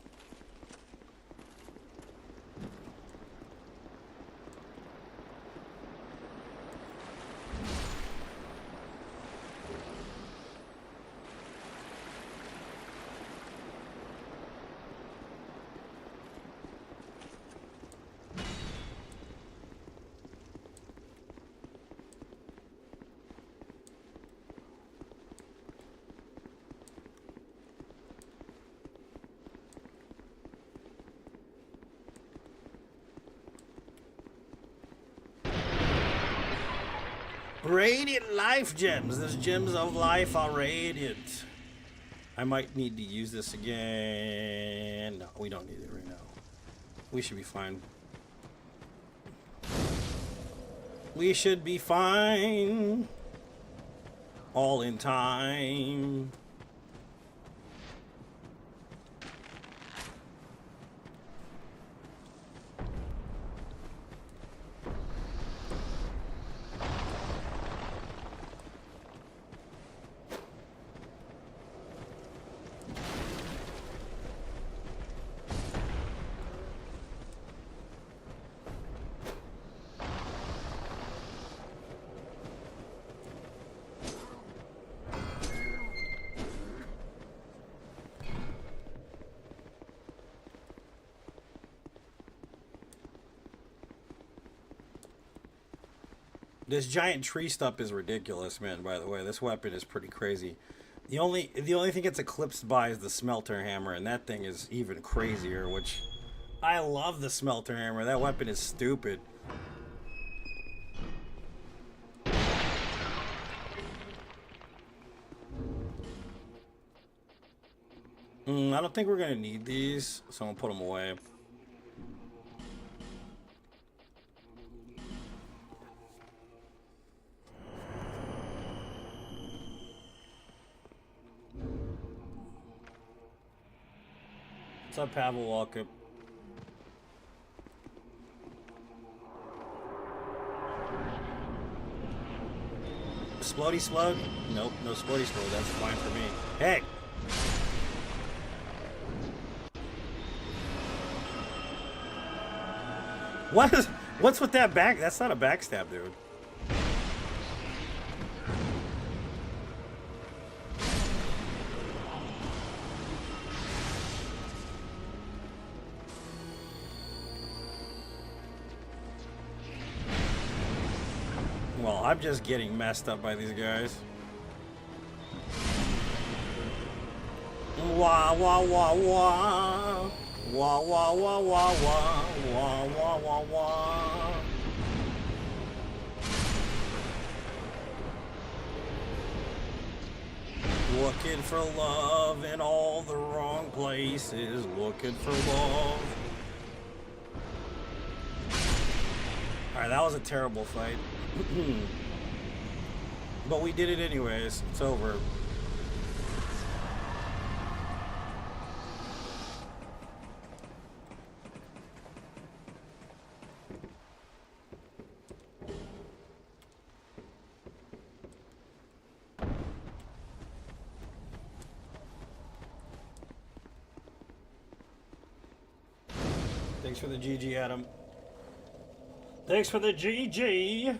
Speaker 1: Radiant life gems. Those gems of life are radiant. I might need to use this again. No, we don't need it right now. We should be fine. We should be fine. All in time. This giant tree stump is ridiculous, man, by the way. This weapon is pretty crazy. The only thing it's eclipsed by is the smelter hammer, and that thing is even crazier, which I love the smelter hammer. That weapon is stupid. I don't think we're gonna need these, so I'm gonna put them away. What's up, Pavel Walker? Splody Slug? Nope, no Splody Slug. That's fine for me. Hey! What's with that back? That's not a backstab, dude. Well, I'm just getting messed up by these guys. Wah wah wah wah. Wah wah wah wah wah. Wah wah wah wah. Looking for love in all the wrong places. Looking for love. Alright, that was a terrible fight. But we did it anyways. It's over. Thanks for the GG, Adam. Thanks for the GG.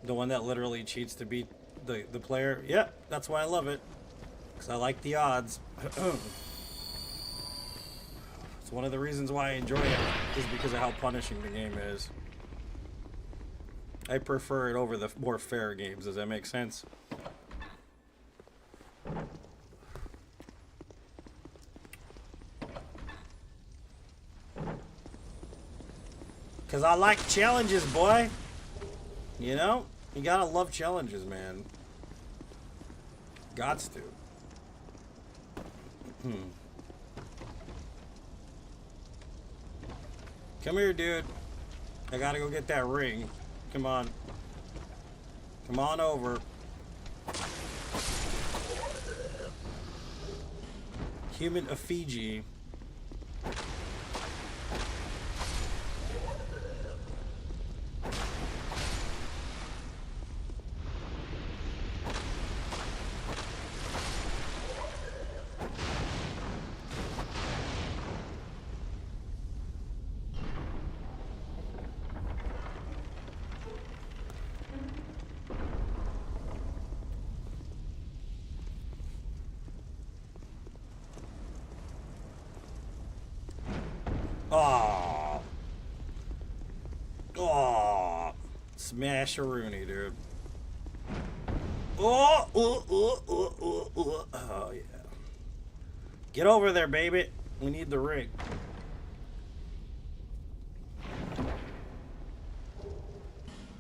Speaker 1: The one that literally cheats to beat the player. Yeah, that's why I love it. Because I like the odds. It's one of the reasons why I enjoy it, is because of how punishing the game is. I prefer it over the more fair games. Does that make sense? Because I like challenges, boy. You know? You gotta love challenges, man. Gots to. Come here, dude. I gotta go get that ring. Come on. Come on over. Human effigy. Oh. Oh. Smash-a-rooney, dude. Oh. Oh, yeah. Get over there, baby. We need the ring.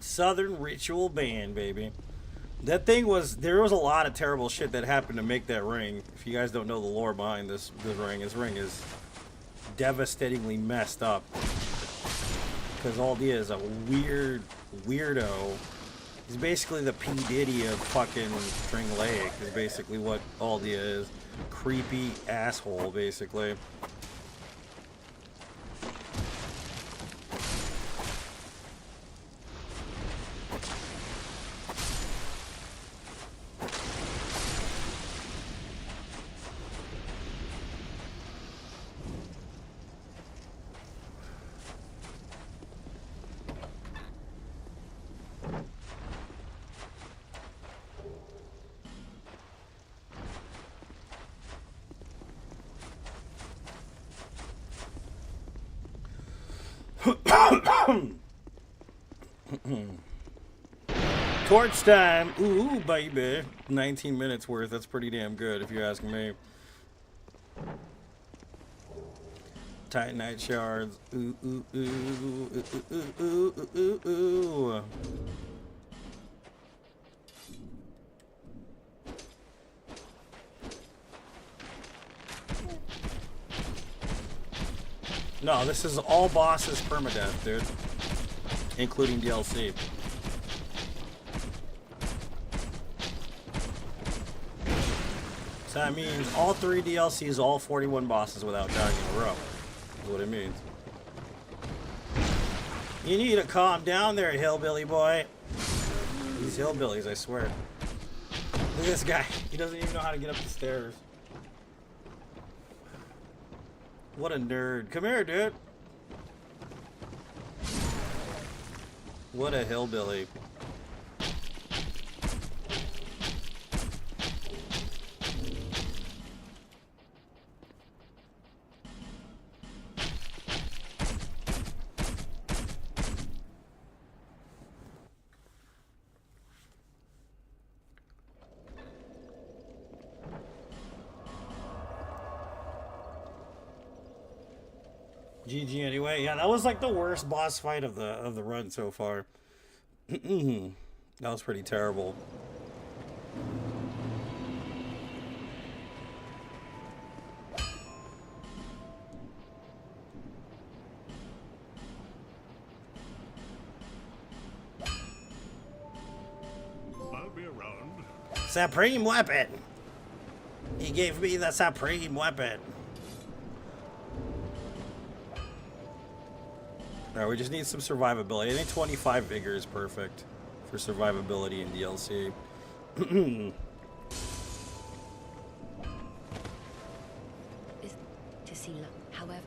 Speaker 1: Southern Ritual Band, baby. That thing was... There was a lot of terrible shit that happened to make that ring. If you guys don't know the lore behind this ring is devastatingly messed up. Because Aldia is a weirdo. He's basically the P. Diddy of fucking String Lake, is basically what Aldia is. Creepy asshole, basically. Torch time. Ooh, baby. 19 minutes worth. That's pretty damn good, if you ask me. Titanite shards. Ooh, ooh, ooh, ooh, ooh, ooh, ooh, ooh, ooh. No, this is all bosses permadeath, dude. Including DLC. So that means all 3 DLCs, all 41 bosses without dying in a row. Is what it means. You need to calm down there, hillbilly boy. These hillbillies, I swear. Look at this guy. He doesn't even know how to get up the stairs. What a nerd. Come here, dude. What a hillbilly. GG anyway. Yeah, that was like the worst boss fight of the run so far. That was pretty terrible.
Speaker 4: I'll be around.
Speaker 1: Supreme weapon. He gave me the supreme weapon. Alright, we just need some survivability. I think 25 vigor is perfect for survivability in DLC.
Speaker 5: Is to see luck, however.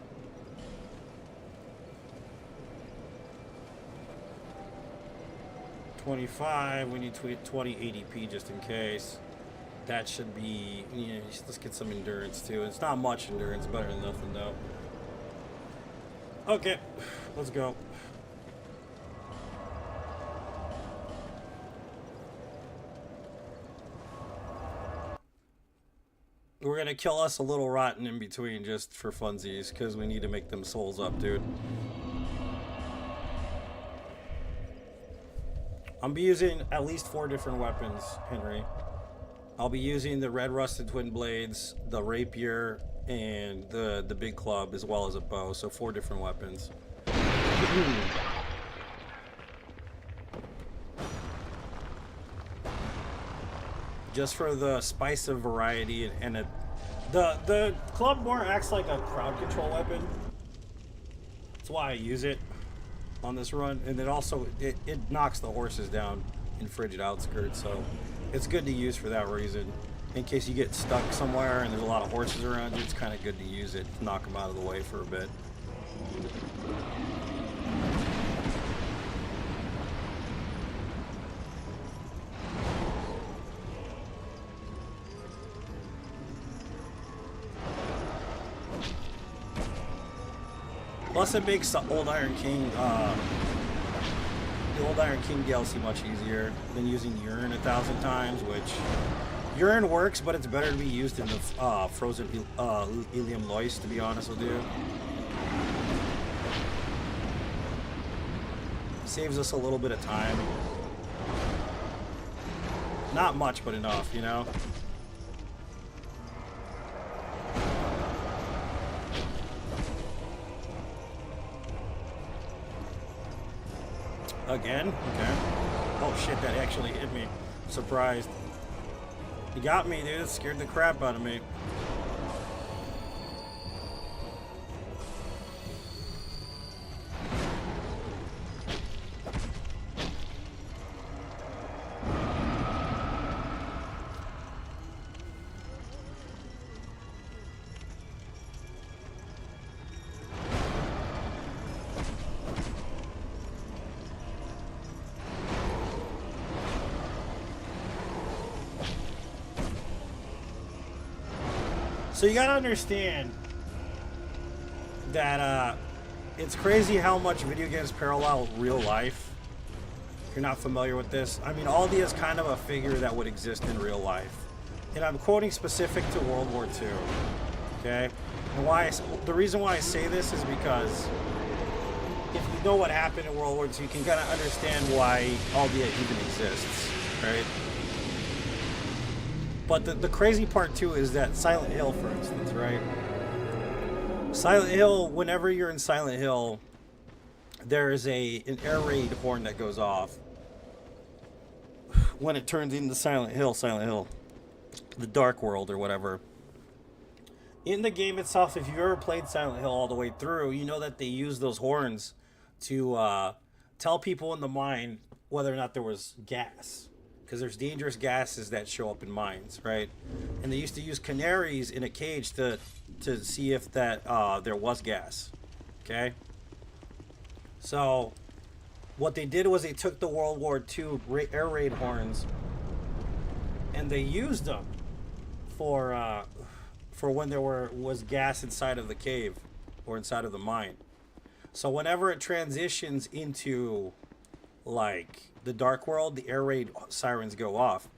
Speaker 1: 25. We need 20 ADP just in case. That should be, you know, let's get some endurance too. It's not much endurance, better than nothing though. Okay, let's go. We're gonna kill us a little rotten in between just for funsies, because we need to make them souls up, dude. I'm be using at least 4 different weapons, Henry. I'll be using the red rusted twin blades, the rapier, and the big club, as well as a bow. So 4 different weapons. Just for the spice of variety, and the club more acts like a crowd control weapon. That's why I use it on this run, and it also it knocks the horses down in frigid outskirts, so it's good to use for that reason. In case you get stuck somewhere and there's a lot of horses around you, it's kind of good to use it to knock them out of the way for a bit. Plus, it makes the Old Iron King, the Old Iron King DLC much easier than using Urine 1,000 times, which Urine works, but it's better to be used in the Frozen Ilium Lois, to be honest with you. Saves us a little bit of time. Not much, but enough, you know? Again? Okay. Oh shit, that actually hit me. Surprised. You got me, dude. It scared the crap out of me. So you gotta understand that it's crazy how much video games parallel real life. If you're not familiar with this, I mean, Aldi is kind of a figure that would exist in real life. And I'm quoting specific to World War II, okay? And the reason why I say this is because if you know what happened in World War II, you can kind of understand why Aldi even exists, right? But the crazy part too is that Silent Hill, for instance, right? Silent Hill, whenever you're in Silent Hill, there's an air raid horn that goes off when it turns into Silent Hill, the Dark World or whatever. In the game itself, if you've ever played Silent Hill all the way through, you know that they use those horns to tell people in the mine whether or not there was gas. Because there's dangerous gases that show up in mines, right? And they used to use canaries in a cage to see if that there was gas, okay? So what they did was they took the World War II air raid horns and they used them for when there was gas inside of the cave or inside of the mine. So whenever it transitions into like the Dark World, the air raid sirens go off.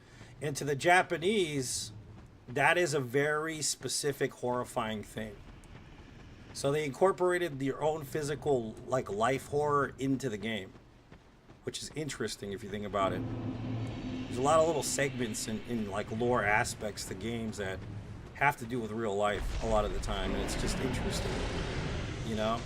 Speaker 1: And to the Japanese, that is a very specific, horrifying thing. So they incorporated their own physical, like, life horror into the game, which is interesting if you think about it. There's a lot of little segments in like lore aspects to games that have to do with real life a lot of the time, and it's just interesting, you know?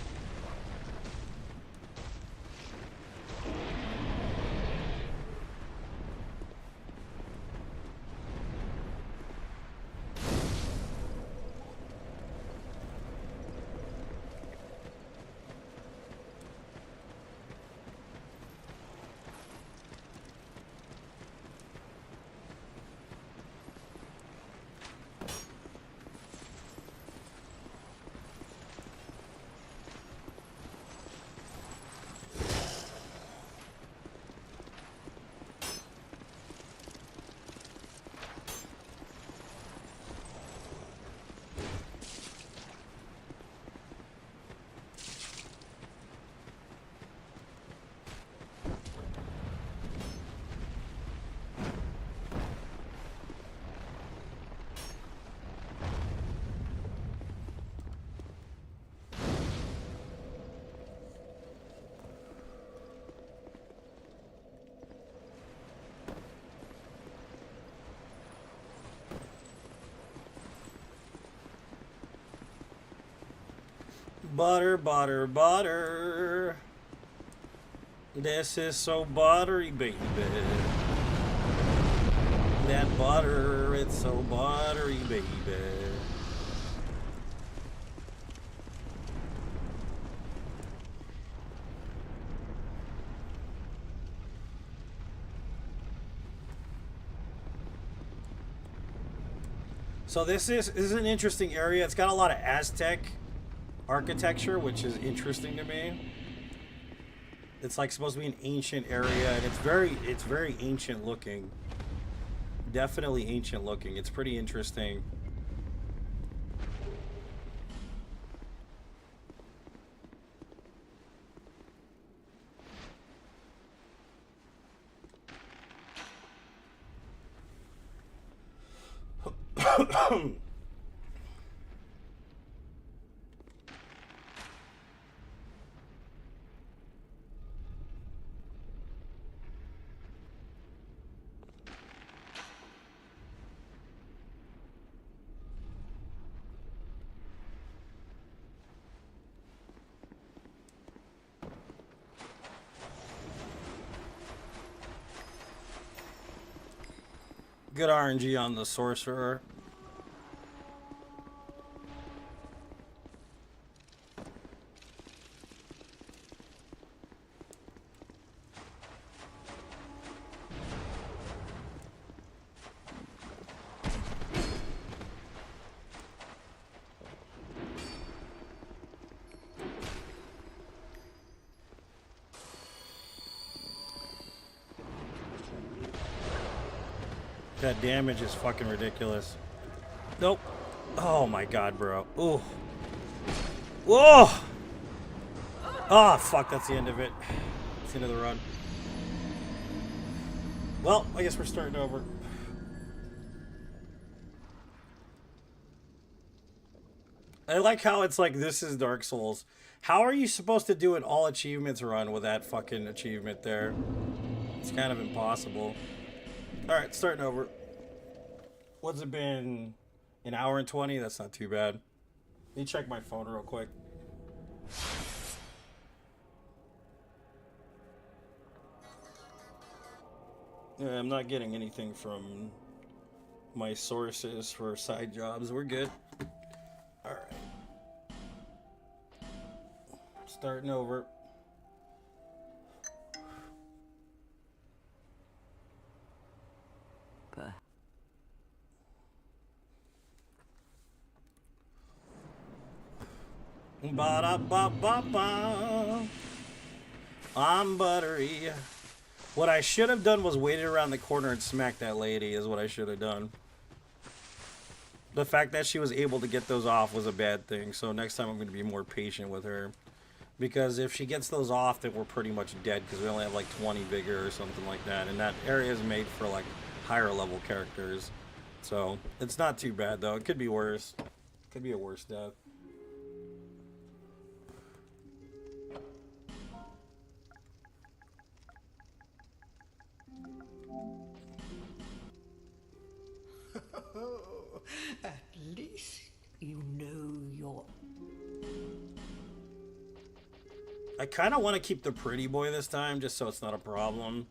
Speaker 1: Butter, butter, butter. This is so buttery, baby. That butter, it's so buttery, baby. So this is an interesting area. It's got a lot of Aztec architecture, which is interesting to me. It's like supposed to be an ancient area, and it's very ancient looking. Definitely ancient looking. It's pretty interesting. Good RNG on the sorcerer. That damage is fucking ridiculous. Nope. Oh my god, bro. Ooh. Whoa! Oh, fuck, that's the end of it. It's the end of the run. Well, I guess we're starting over. I like how it's like, this is Dark Souls. How are you supposed to do an all achievements run with that fucking achievement there? It's kind of impossible. Alright, starting over. What's it been? An hour and 20? That's not too bad. Let me check my phone real quick. Yeah, I'm not getting anything from my sources for side jobs. We're good. Alright. Starting over. Ba-da-ba-ba-ba. I'm buttery. What I should have done was waited around the corner and smack that lady is what I should have done. The fact that she was able to get those off was a bad thing, so next time I'm going to be more patient with her. Because if she gets those off, then we're pretty much dead because we only have like 20 vigor or something like that. And that area is made for like higher level characters. So it's not too bad though. It could be worse. Could be a worse death.
Speaker 2: At least you know your...
Speaker 1: I kind of want to keep the pretty boy this time, just so it's not a problem.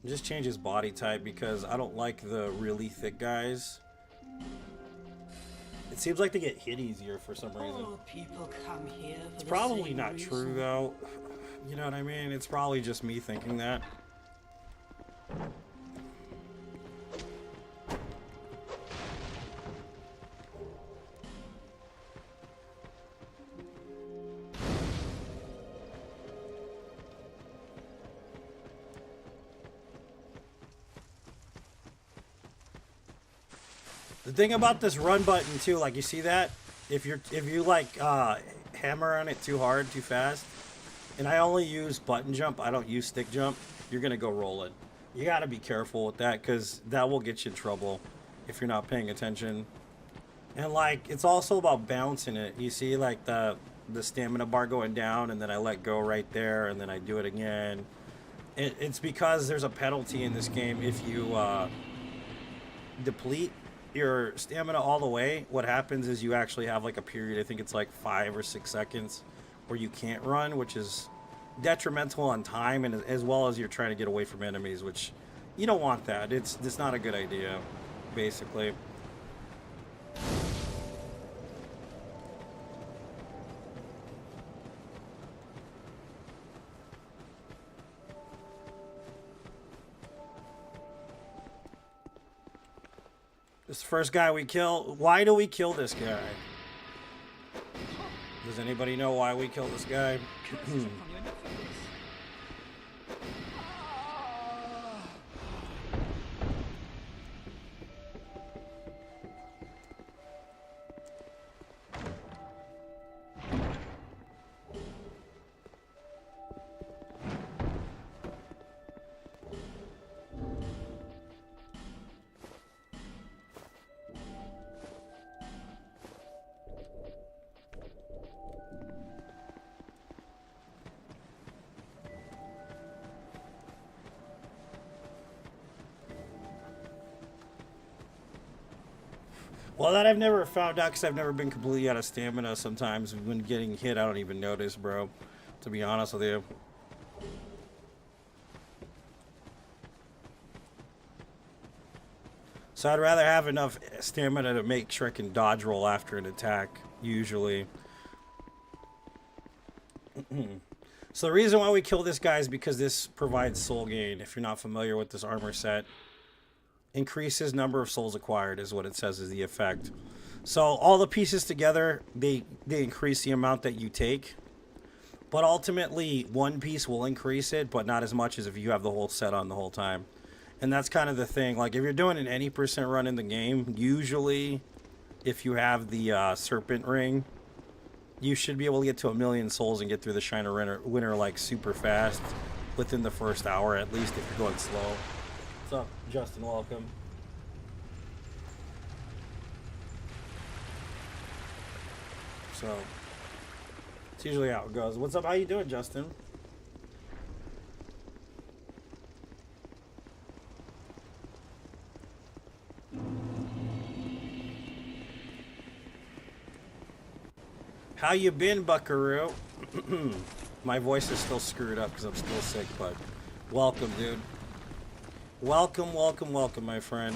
Speaker 1: Just change his body type because I don't like the really thick guys. It seems like they get hit easier for some reason.
Speaker 2: All people come here for
Speaker 1: It's
Speaker 2: the
Speaker 1: probably
Speaker 2: same
Speaker 1: not
Speaker 2: reason.
Speaker 1: true though. You know what I mean? It's probably just me thinking that. The thing about this run button too, like you see that? If you like hammer on it too hard, too fast, and I only use button jump, I don't use stick jump, you're gonna go rolling. You gotta be careful with that because that will get you in trouble if you're not paying attention. And like it's also about bouncing it. You see like the stamina bar going down and then I let go right there and then I do it again. It's because there's a penalty in this game if you deplete. your stamina all the way, what happens is you actually have like a period, I think it's like 5 or 6 seconds, where you can't run, which is detrimental on time, and as well as you're trying to get away from enemies, which you don't want that. It's not a good idea, basically. This first guy we kill. Why do we kill this guy? Does anybody know why we kill this guy? Well, that I've never found out because I've never been completely out of stamina. Sometimes when getting hit, I don't even notice, bro. To be honest with you. So I'd rather have enough stamina to make sure I can dodge roll after an attack, usually. So the reason why we kill this guy is because this provides soul gain. If you're not familiar with this armor set. Increases number of souls acquired is what it says is the effect. So all the pieces together, they increase the amount that you take. But ultimately, one piece will increase it, but not as much as if you have the whole set on the whole time. And that's kind of the thing. Like, if you're doing an any % run in the game, usually, if you have the Serpent Ring, you should be able to get to 1,000,000 souls and get through the Shiner Winter, like, super fast within the first hour, at least if you're going slow. What's up, Justin? Welcome. So, it's usually how it goes. What's up? How you doing, Justin? How you been, Buckaroo? My voice is still screwed up because I'm still sick, but welcome, dude. Welcome, welcome, welcome, my friend.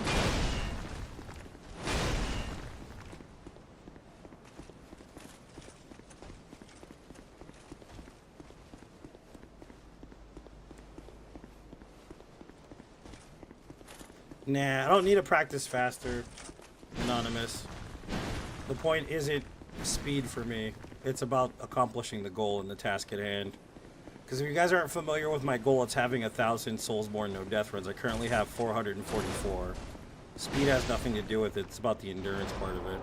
Speaker 1: Nah, I don't need to practice faster, Anonymous. The point isn't speed for me. It's about accomplishing the goal and the task at hand. Because if you guys aren't familiar with my goal, it's having 1,000 Soulsborne no death runs. I currently have 444. Speed has nothing to do with it. It's about the endurance part of it.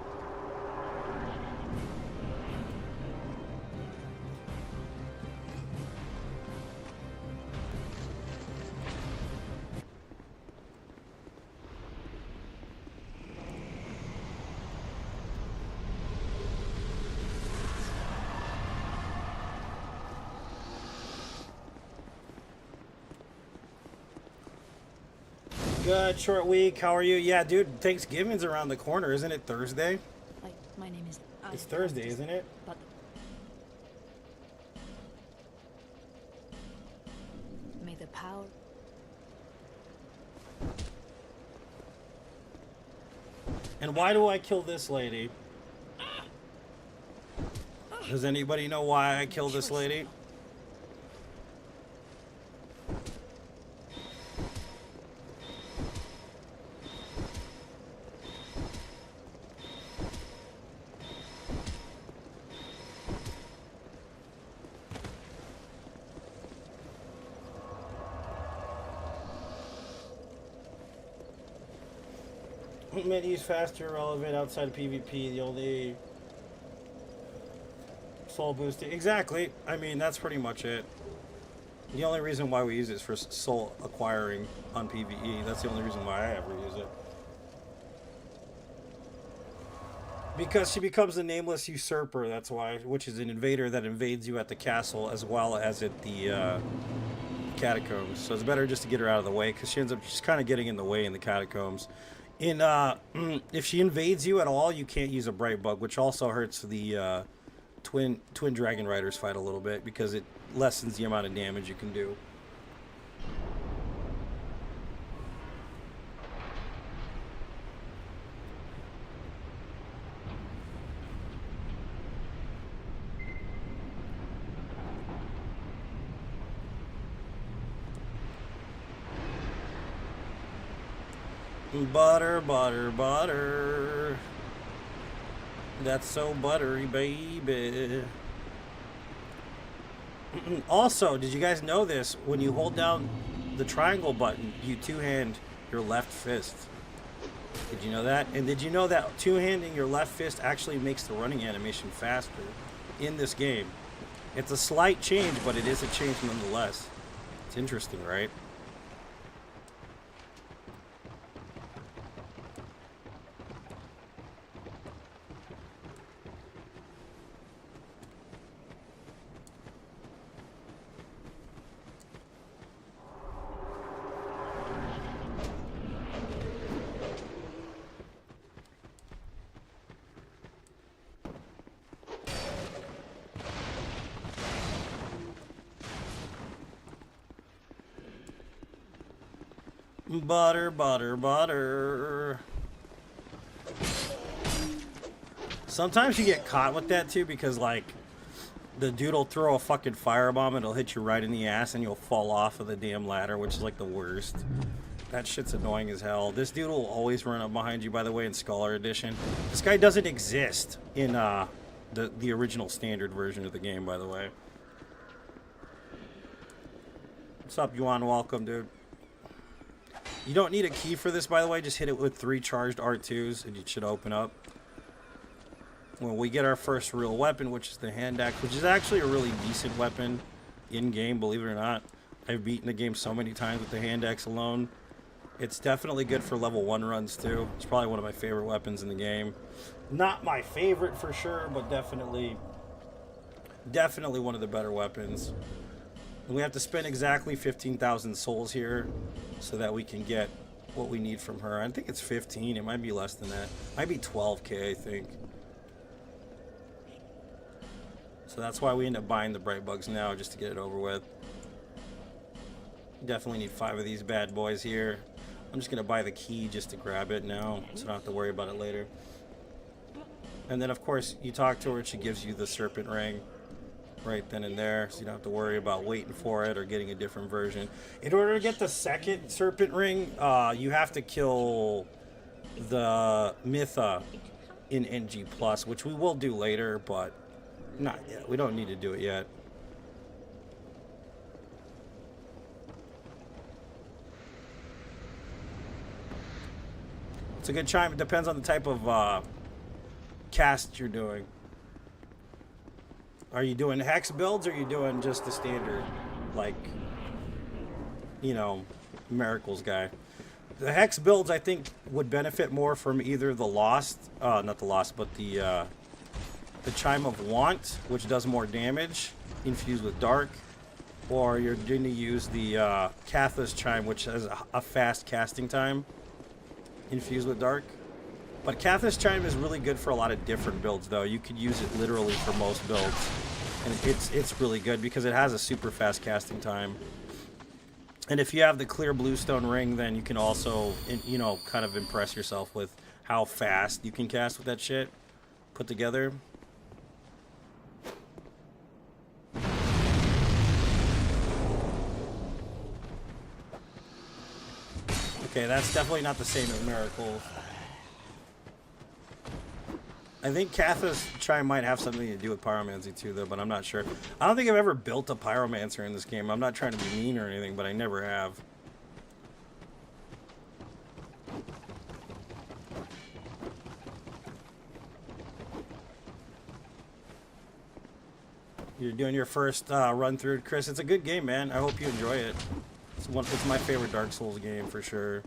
Speaker 1: Good, short week. How are you? Yeah, dude, Thanksgiving's around the corner. Isn't it Thursday?
Speaker 5: Like, my name is...
Speaker 1: It's Thursday, isn't it?
Speaker 5: But... May the power...
Speaker 1: And why do I kill this lady? Does anybody know why I killed this lady? Minis faster, relevant outside of PvP. The only soul boosting. Exactly. I mean, that's pretty much it. The only reason why we use it is for soul acquiring on PvE. That's the only reason why I ever use it. Because she becomes a nameless usurper. That's why, which is an invader that invades you at the castle as well as at the catacombs. So it's better just to get her out of the way because she ends up just kind of getting in the way in the catacombs. In if she invades you at all, you can't use a bright bug, which also hurts the twin dragon riders fight a little bit because it lessens the amount of damage you can do. Butter, butter, butter. That's so buttery, baby. Also, did you guys know this? When you hold down the triangle button, you two-hand your left fist. Did you know that? And did you know that two-handing your left fist actually makes the running animation faster in this game? It's a slight change, but it is a change nonetheless. It's interesting, right? Butter, butter, butter. Sometimes you get caught with that too because, like, the dude will throw a fucking firebomb and it'll hit you right in the ass and you'll fall off of the damn ladder, which is like the worst. That shit's annoying as hell. This dude will always run up behind you, by the way, in Scholar Edition. This guy doesn't exist in the original standard version of the game, by the way. What's up, Yuan? Welcome, dude. You don't need a key for this, by the way. Just hit it with 3 charged R2s and it should open up. When we get our first real weapon, which is the hand axe, which is actually a really decent weapon in-game, believe it or not. I've beaten the game so many times with the hand axe alone. It's definitely good for level 1 runs, too. It's probably one of my favorite weapons in the game. Not my favorite for sure, but definitely one of the better weapons. And we have to spend exactly 15,000 souls here so that we can get what we need from her. I think it's 15. It might be less than that. It might be 12k, I think. So that's why we end up buying the bright bugs now, just to get it over with. Definitely need 5 of these bad boys here. I'm just going to buy the key just to grab it now, so I don't have to worry about it later. And then, of course, you talk to her and she gives you the serpent ring right then and there, so you don't have to worry about waiting for it or getting a different version. In order to get the second serpent ring, you have to kill the Mytha in NG+, which we will do later, but not yet. We don't need to do it yet. It's a good chime. It depends on the type of cast you're doing. Are you doing hex builds or are you doing just the standard, like, you know, Miracles guy? The hex builds, I think, would benefit more from either the Lost, not the Lost, but the Chime of Want, which does more damage, infused with Dark, or you're going to use the Cathas Chime, which has a fast casting time, infused with Dark. But Cathas Chime is really good for a lot of different builds, though. You could use it literally for most builds. And it's really good because it has a super fast casting time. And if you have the clear bluestone ring, then you can also, you know, kind of impress yourself with how fast you can cast with that shit put together. Okay, that's definitely not the same as Miracles. I think Cathas Chime might have something to do with Pyromancy too, though, but I'm not sure. I don't think I've ever built a Pyromancer in this game. I'm not trying to be mean or anything, but I never have. You're doing your first run through, Chris. It's a good game, man. I hope you enjoy it. It's my favorite Dark Souls game for sure.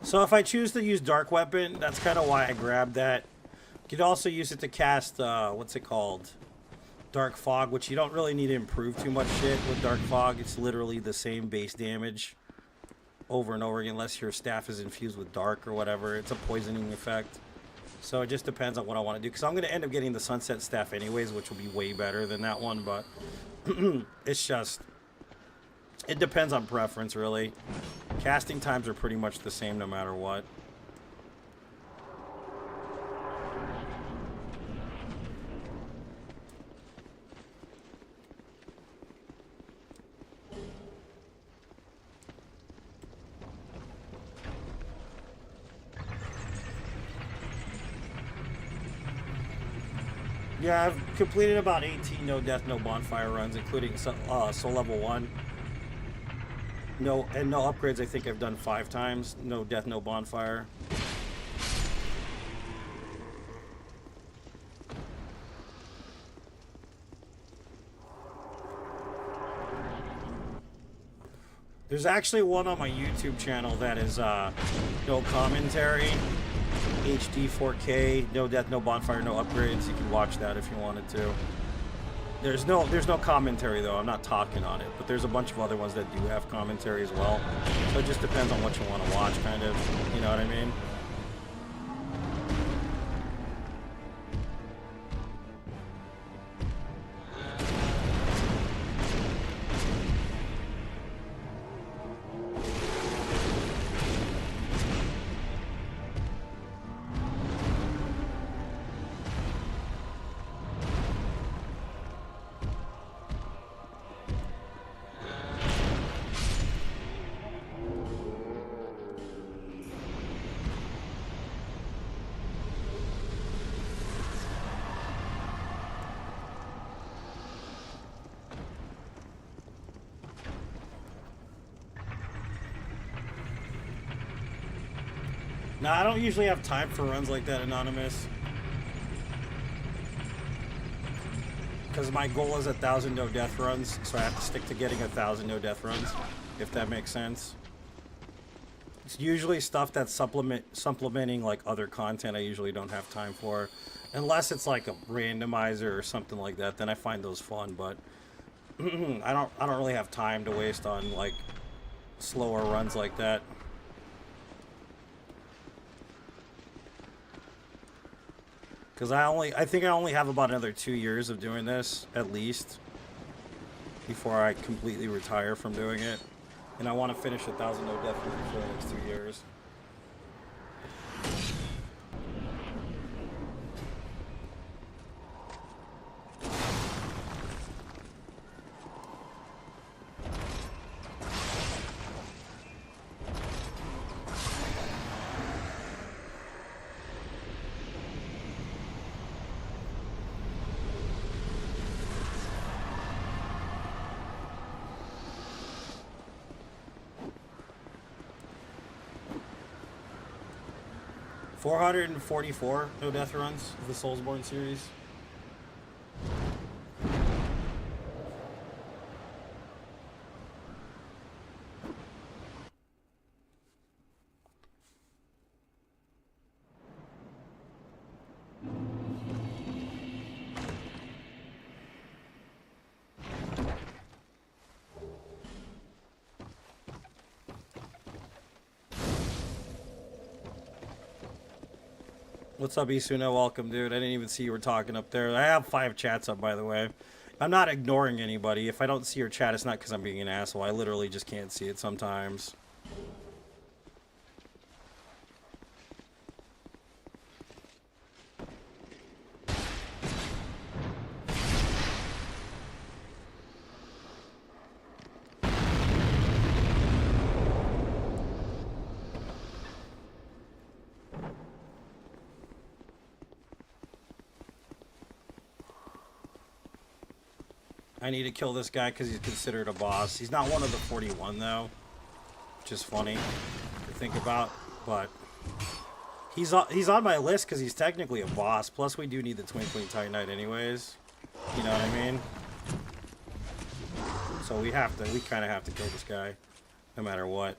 Speaker 1: So if I choose to use Dark Weapon, that's kind of why I grabbed that. You could also use it to cast, what's it called? Dark Fog, which you don't really need to improve too much shit with Dark Fog. It's literally the same base damage over and over again, unless your staff is infused with Dark or whatever. It's a poisoning effect. So it just depends on what I want to do. Because I'm going to end up getting the Sunset Staff anyways, which will be way better than that one. But it's just... it depends on preference, really. Casting times are pretty much the same no matter what. Yeah, I've completed about 18 no death, no bonfire runs, including Soul Level 1. No upgrades. I think I've done 5 times. No death, no bonfire. There's actually one on my YouTube channel that is no commentary. HD 4K, no death, no bonfire, no upgrades. You can watch that if you wanted to. There's no commentary though. I'm not talking on it, but there's a bunch of other ones that do have commentary as well. So it just depends on what you want to watch, kind of. You know what I mean? Nah, I don't usually have time for runs like that, Anonymous. Because my goal is 1,000 no death runs, so I have to stick to getting 1,000 no death runs, if that makes sense. It's usually stuff that's supplementing like other content I usually don't have time for. Unless it's like a randomizer or something like that, then I find those fun, but I don't really have time to waste on like slower runs like that. Because I think I only have about another 2 years of doing this, at least, before I completely retire from doing it. And I want to finish 1,000 no death for the next 2 years. $444 no death runs of the Soulsborne series. What's up, Isuna? Welcome, dude. I didn't even see you were talking up there. I have 5 chats up, by the way. I'm not ignoring anybody. If I don't see your chat, it's not because I'm being an asshole. I literally just can't see it sometimes. I need to kill this guy because he's considered a boss. He's not one of the 41 though, which is funny to think about. But he's on my list because he's technically a boss. Plus, we do need the Twinkling Titanite anyways. You know what I mean? So we kind of have to kill this guy, no matter what.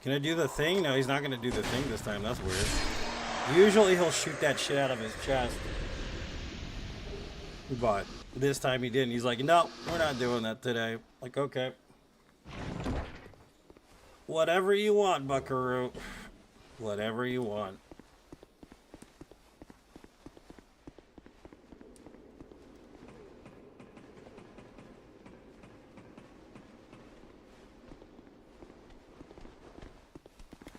Speaker 1: Gonna do the thing? No, he's not gonna do the thing this time. That's weird. Usually he'll shoot that shit out of his chest. But this time he didn't. He's like, no, we're not doing that today. Like, okay. Whatever you want, Buckaroo. Whatever you want.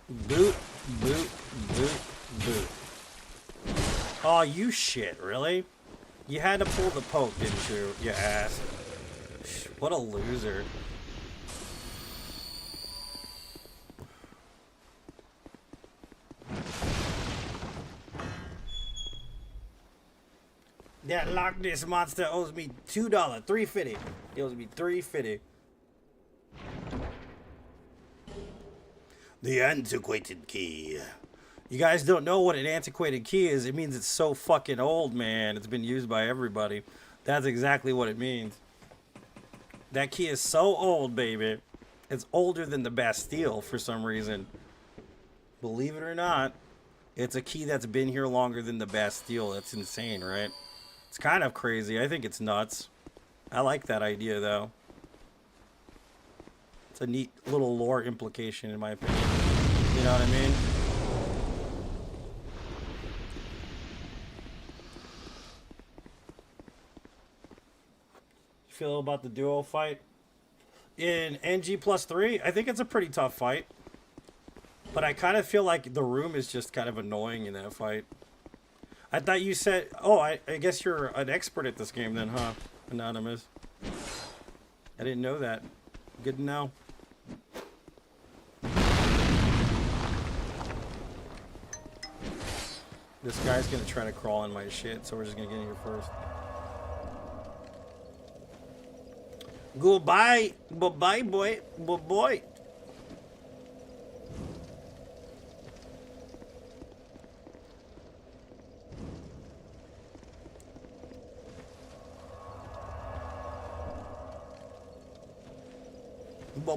Speaker 1: Boot, boot, boot, boot. Oh, you shit, really? You had to pull the poke, didn't you, you ass? What a loser. That Loch Ness monster owes me $2, $3.50. He owes me $3.50. The antiquated key. You guys don't know what an antiquated key is. It means it's so fucking old, man. It's been used by everybody. That's exactly what it means. That key is so old, baby. It's older than the Bastille for some reason. Believe it or not, it's a key that's been here longer than the Bastille. That's insane, right? It's kind of crazy. I think it's nuts. I like that idea, though. It's a neat little lore implication, in my opinion. You know what I mean? You feel about the duo fight? In NG+3, I think it's a pretty tough fight. But I kind of feel like the room is just kind of annoying in that fight. I thought you said... Oh, I guess you're an expert at this game then, huh? Anonymous. I didn't know that. Good to know. This guy's gonna try to crawl in my shit, so we're just gonna get in here first. Goodbye. Bye-bye, boy. Bye-bye.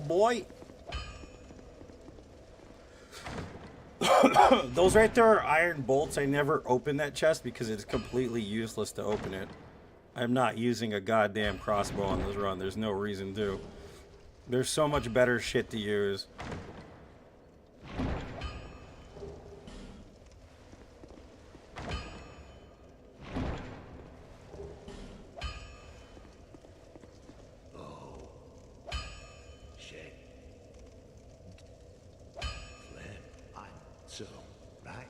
Speaker 1: Boy. Those right there are iron bolts. I never open that chest because it's completely useless to open it. I'm not using a goddamn crossbow on this run. There's no reason to. There's so much better shit to use.
Speaker 4: So, right?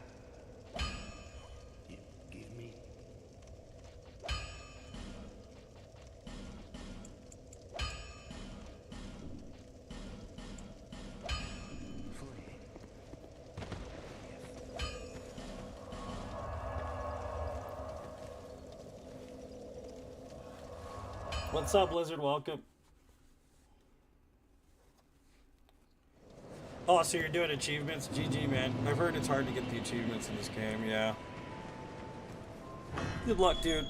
Speaker 4: You give me...
Speaker 1: What's up, Blizzard? Welcome. Oh, so you're doing achievements? GG, man. I've heard it's hard to get the achievements in this game, yeah. Good luck, dude.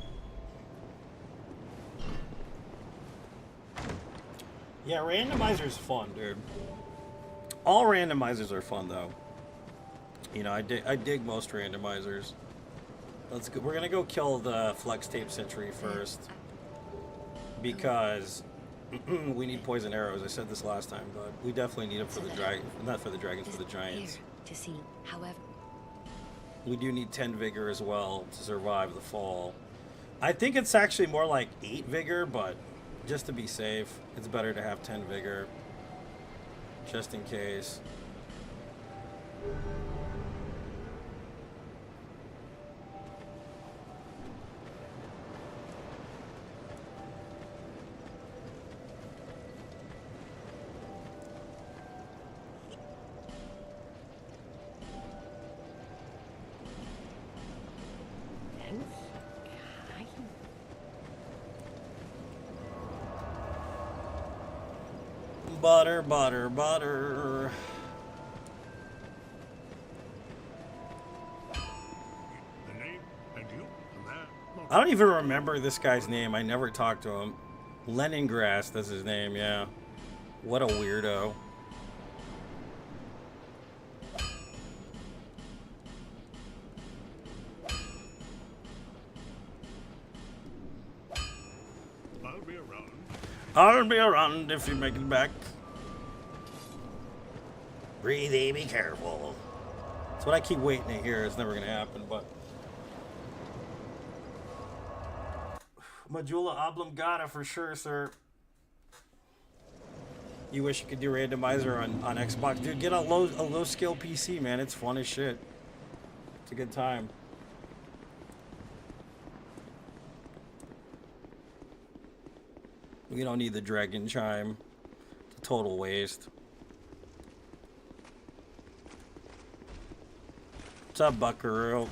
Speaker 1: Yeah, randomizer's fun, dude. All randomizers are fun, though. You know, I dig most randomizers. Let's go. We're gonna go kill the flex tape sentry first. Because... we need poison arrows. I said this last time, but we definitely need them for the dragon. Not for the dragons, for the giants.
Speaker 5: To see, however.
Speaker 1: We do need 10 vigor as well to survive the fall. I think it's actually more like 8 vigor, but just to be safe, it's better to have 10 vigor. Just in case. Butter, butter, butter.
Speaker 4: The name and you and that.
Speaker 1: I don't even remember this guy's name. I never talked to him. Leningrass, that's his name, yeah. What a weirdo. I'll be around if you make it back. Breathe, be careful. That's what I keep waiting to hear. It's never gonna happen, but. Majula oblongata for sure, sir. You wish you could do randomizer on Xbox. Dude, get a low skill PC, man. It's fun as shit. It's a good time. We don't need the dragon chime. It's a total waste. What's up, Buckaroo?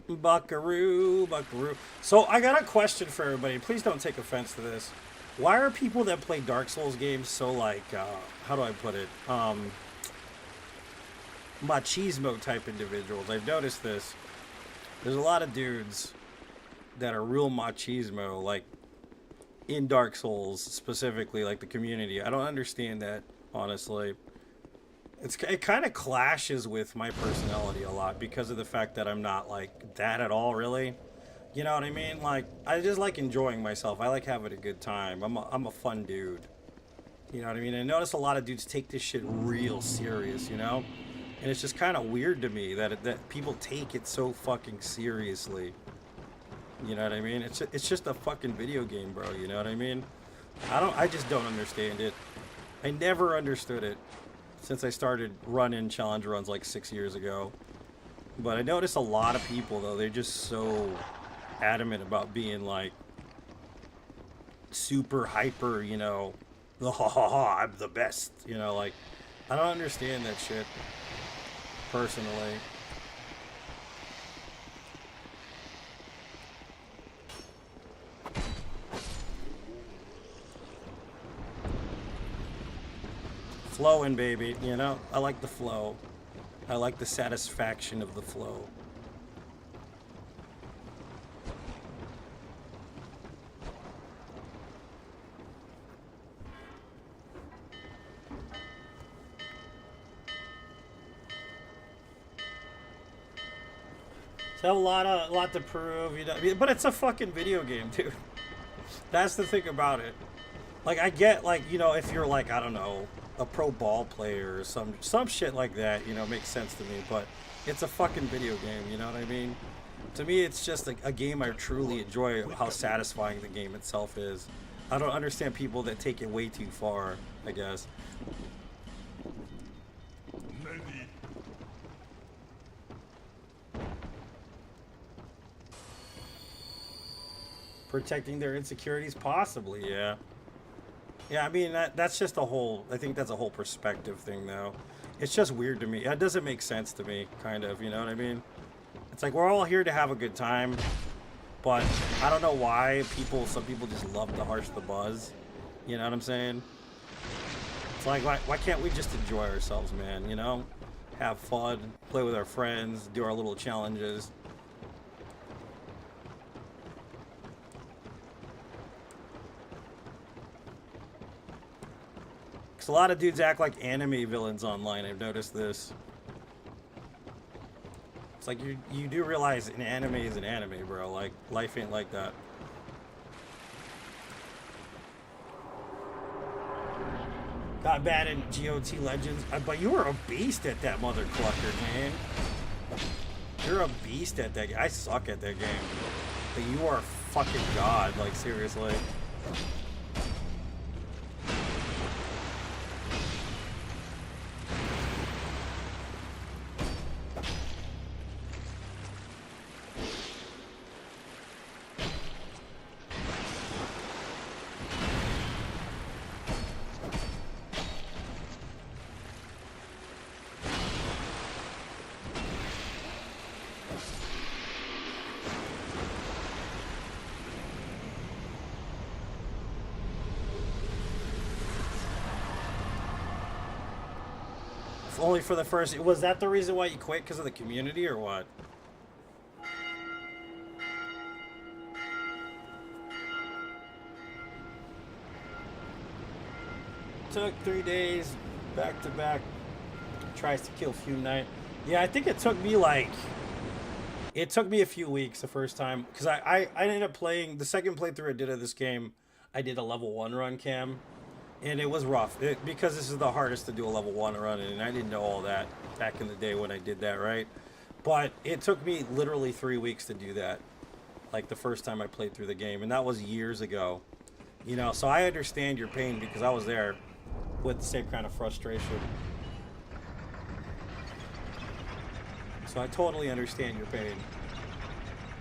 Speaker 1: Buckaroo, Buckaroo. So I got a question for everybody. Please don't take offense to this. Why are people that play Dark Souls games so like, how do I put it? Machismo type individuals. I've noticed this. There's a lot of dudes that are real machismo, like in Dark Souls specifically, like the community. I don't understand that, honestly. It kind of clashes with my personality a lot because of the fact that I'm not like that at all, really. You know what I mean? Like, I just like enjoying myself. I like having a good time. I'm a fun dude. You know what I mean? I notice a lot of dudes take this shit real serious, you know? And it's just kind of weird to me that people take it so fucking seriously. You know what I mean? It's just a fucking video game, bro. You know what I mean? I just don't understand it. I never understood it since I started running challenge runs like 6 years ago. But I notice a lot of people, though, they're just so adamant about being like super hyper, you know, I'm the best, you know, like, I don't understand that shit personally. Flowing, baby, you know? I like the flow. I like the satisfaction of the flow. So a lot to prove, you know, but it's a fucking video game, dude. That's the thing about it. Like, I get, like, you know, if you're like, I don't know, a pro ball player or some shit like that, you know, makes sense to me, but it's a fucking video game, you know what I mean? To me, it's just a game I truly enjoy how satisfying the game itself is. I don't understand people that take it way too far, I guess. Protecting their insecurities? Possibly, yeah. Yeah, I mean, that's just a whole, I think that's a whole perspective thing, though. It's just weird to me. It doesn't make sense to me, kind of, you know what I mean? It's like, we're all here to have a good time, but I don't know why some people just love to harsh the buzz. You know what I'm saying? It's like, why can't we just enjoy ourselves, man, you know? Have fun, play with our friends, do our little challenges. Because a lot of dudes act like anime villains online. I've noticed this. It's like you do realize an anime is an anime, bro. Like, life ain't like that. Got bad in GOT Legends. But you were a beast at that mother clucker, man. You're a beast at that game. I suck at that game. But you are a fucking god, like, seriously. If only for the first. Was that the reason why you quit? Because of the community or what? Took 3 days back to back. Tries to kill Fume Knight. Yeah, I think it took me like. It took me a few weeks the first time because I ended up playing the second playthrough I did of this game. I did a level 1 run, Cam, and it was rough because this is the hardest to do a level 1 run, and I didn't know all that back in the day when I did that, right? But it took me literally 3 weeks to do that, like the first time I played through the game, and that was years ago. You know, so I understand your pain because I was there with the same kind of frustration. So I totally understand your pain.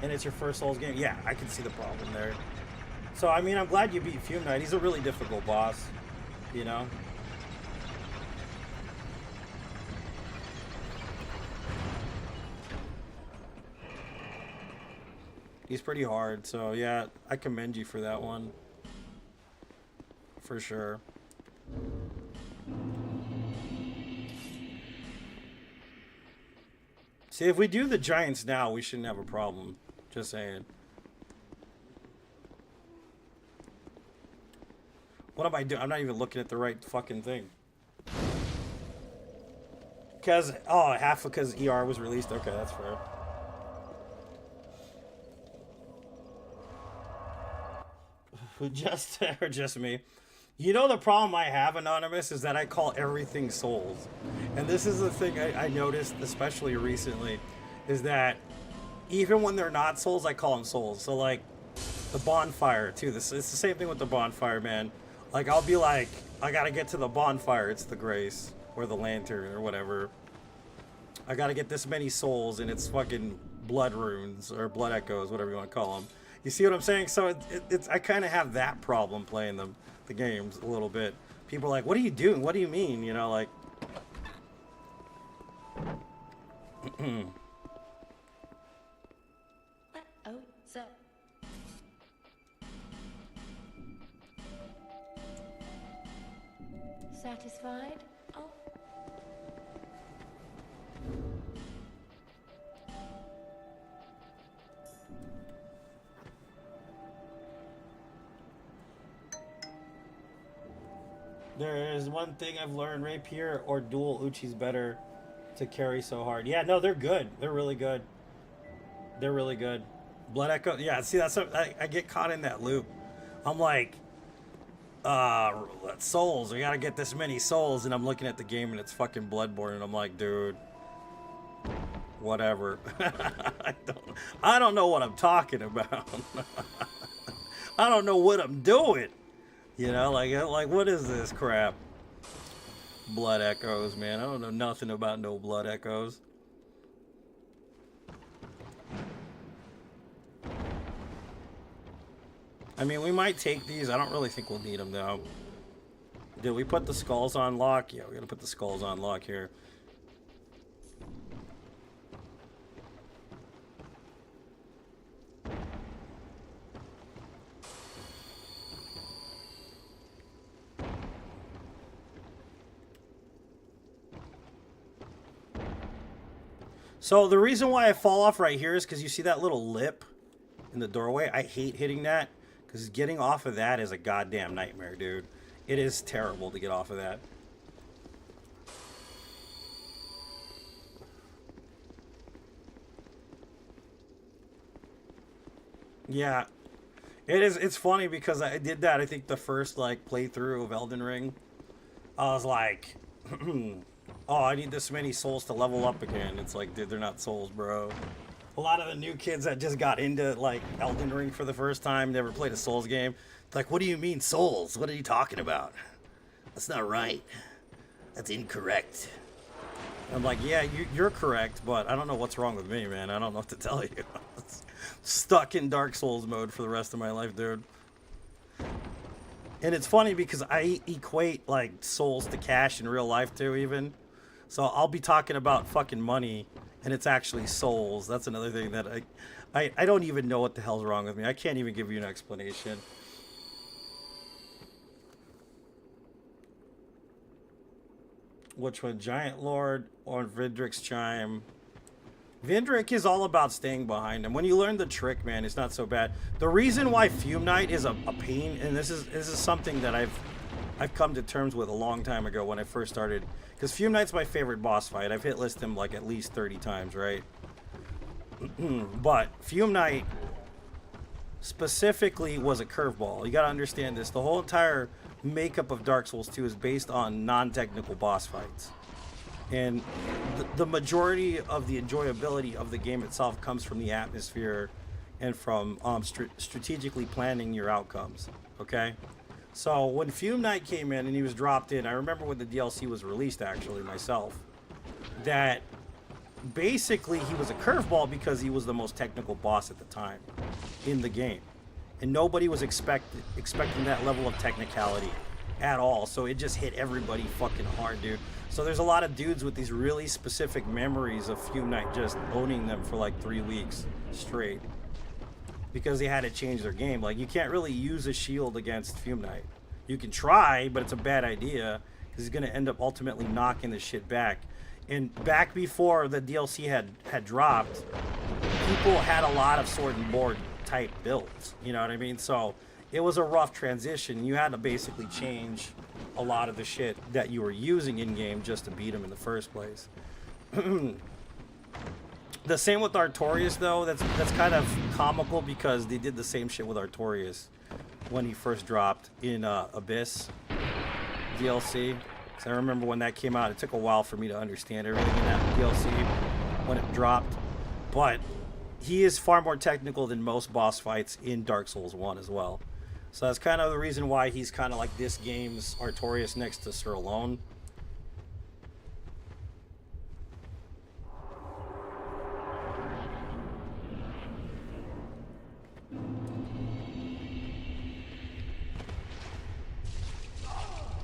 Speaker 1: And it's your first Souls game? Yeah, I can see the problem there. So, I mean, I'm glad you beat Fume Knight. He's a really difficult boss, you know? He's pretty hard, so yeah, I commend you for that one. For sure. See, if we do the Giants now, we shouldn't have a problem. Just saying. What am I doing? I'm not even looking at the right fucking thing. Because, oh, half because ER was released? Okay, that's fair. Just me. You know the problem I have, Anonymous, is that I call everything Souls. And this is the thing I noticed, especially recently, is that even when they're not Souls, I call them Souls. So, like, the bonfire, too. It's the same thing with the bonfire, man. Like, I'll be like, I gotta get to the bonfire. It's the Grace. Or the Lantern, or whatever. I gotta get this many souls, and it's fucking blood runes, or blood echoes, whatever you want to call them. You see what I'm saying? So, it's I kind of have that problem playing the games a little bit. People are like, what are you doing? What do you mean? You know, like...
Speaker 5: Oh, sir. Satisfied? Oh.
Speaker 1: There is one thing I've learned: Rapier or Dual Uchi's better to carry so hard. Yeah, no, they're good. They're really good. They're really good. Blood Echo. Yeah, see, that's what, I get caught in that loop. I'm like, souls. We gotta get this many souls, and I'm looking at the game and it's fucking Bloodborne, and I'm like, dude, whatever. I don't know what I'm talking about. I don't know what I'm doing. You know, like what is this crap? Blood Echoes, man. I don't know nothing about no Blood Echoes. I mean, we might take these. I don't really think we'll need them, though. Did we put the skulls on lock? Yeah, we're going to put the skulls on lock here. So the reason why I fall off right here is because you see that little lip in the doorway? I hate hitting that because getting off of that is a goddamn nightmare, dude. It is terrible to get off of that. Yeah. It is. It's funny because I did that, I think, the first, like, playthrough of Elden Ring. I was like... oh, I need this many souls to level up again. It's like, dude, they're not souls, bro. A lot of the new kids that just got into, like, Elden Ring for the first time, never played a Souls game. Like, what do you mean souls? What are you talking about? That's not right. That's incorrect. I'm like, yeah, you're correct, but I don't know what's wrong with me, man. I don't know what to tell you. Stuck in Dark Souls mode for the rest of my life, dude. And it's funny because I equate, like, souls to cash in real life, too, even. So I'll be talking about fucking money, and it's actually souls. That's another thing that I don't even know what the hell's wrong with me. I can't even give you an explanation. Which one? Giant Lord or Vindrik's Chime? Vindrik is all about staying behind him. When you learn the trick, man, it's not so bad. The reason why Fume Knight is a pain, and this is something that I've come to terms with a long time ago when I first started, because Fume Knight's my favorite boss fight. I've hit list him like at least 30 times, right? But Fume Knight specifically was a curveball. You gotta understand this. The whole entire makeup of Dark Souls 2 is based on non-technical boss fights. And the majority of the enjoyability of the game itself comes from the atmosphere and from strategically planning your outcomes, okay? So when Fume Knight came in and he was dropped in, I remember when the DLC was released, actually, myself, that basically he was a curveball because he was the most technical boss at the time in the game. And nobody was expecting that level of technicality at all. So it just hit everybody fucking hard, dude. So there's a lot of dudes with these really specific memories of Fume Knight just owning them for like 3 weeks straight. Because they had to change their game. Like, you can't really use a shield against Fume Knight. You can try, but it's a bad idea. Because he's going to end up ultimately knocking the shit back. And back before the DLC had dropped, people had a lot of sword and board type builds. You know what I mean? So it was a rough transition. You had to basically change a lot of the shit that you were using in game just to beat him in the first place. The same with Artorias, though. That's kind of comical because they did the same shit with Artorias when he first dropped in Abyss DLC. So I remember when that came out, it took a while for me to understand everything in that DLC when it dropped. But he is far more technical than most boss fights in Dark Souls 1 as well. So that's kind of the reason why he's kind of like this game's Artorias next to Sir Alone.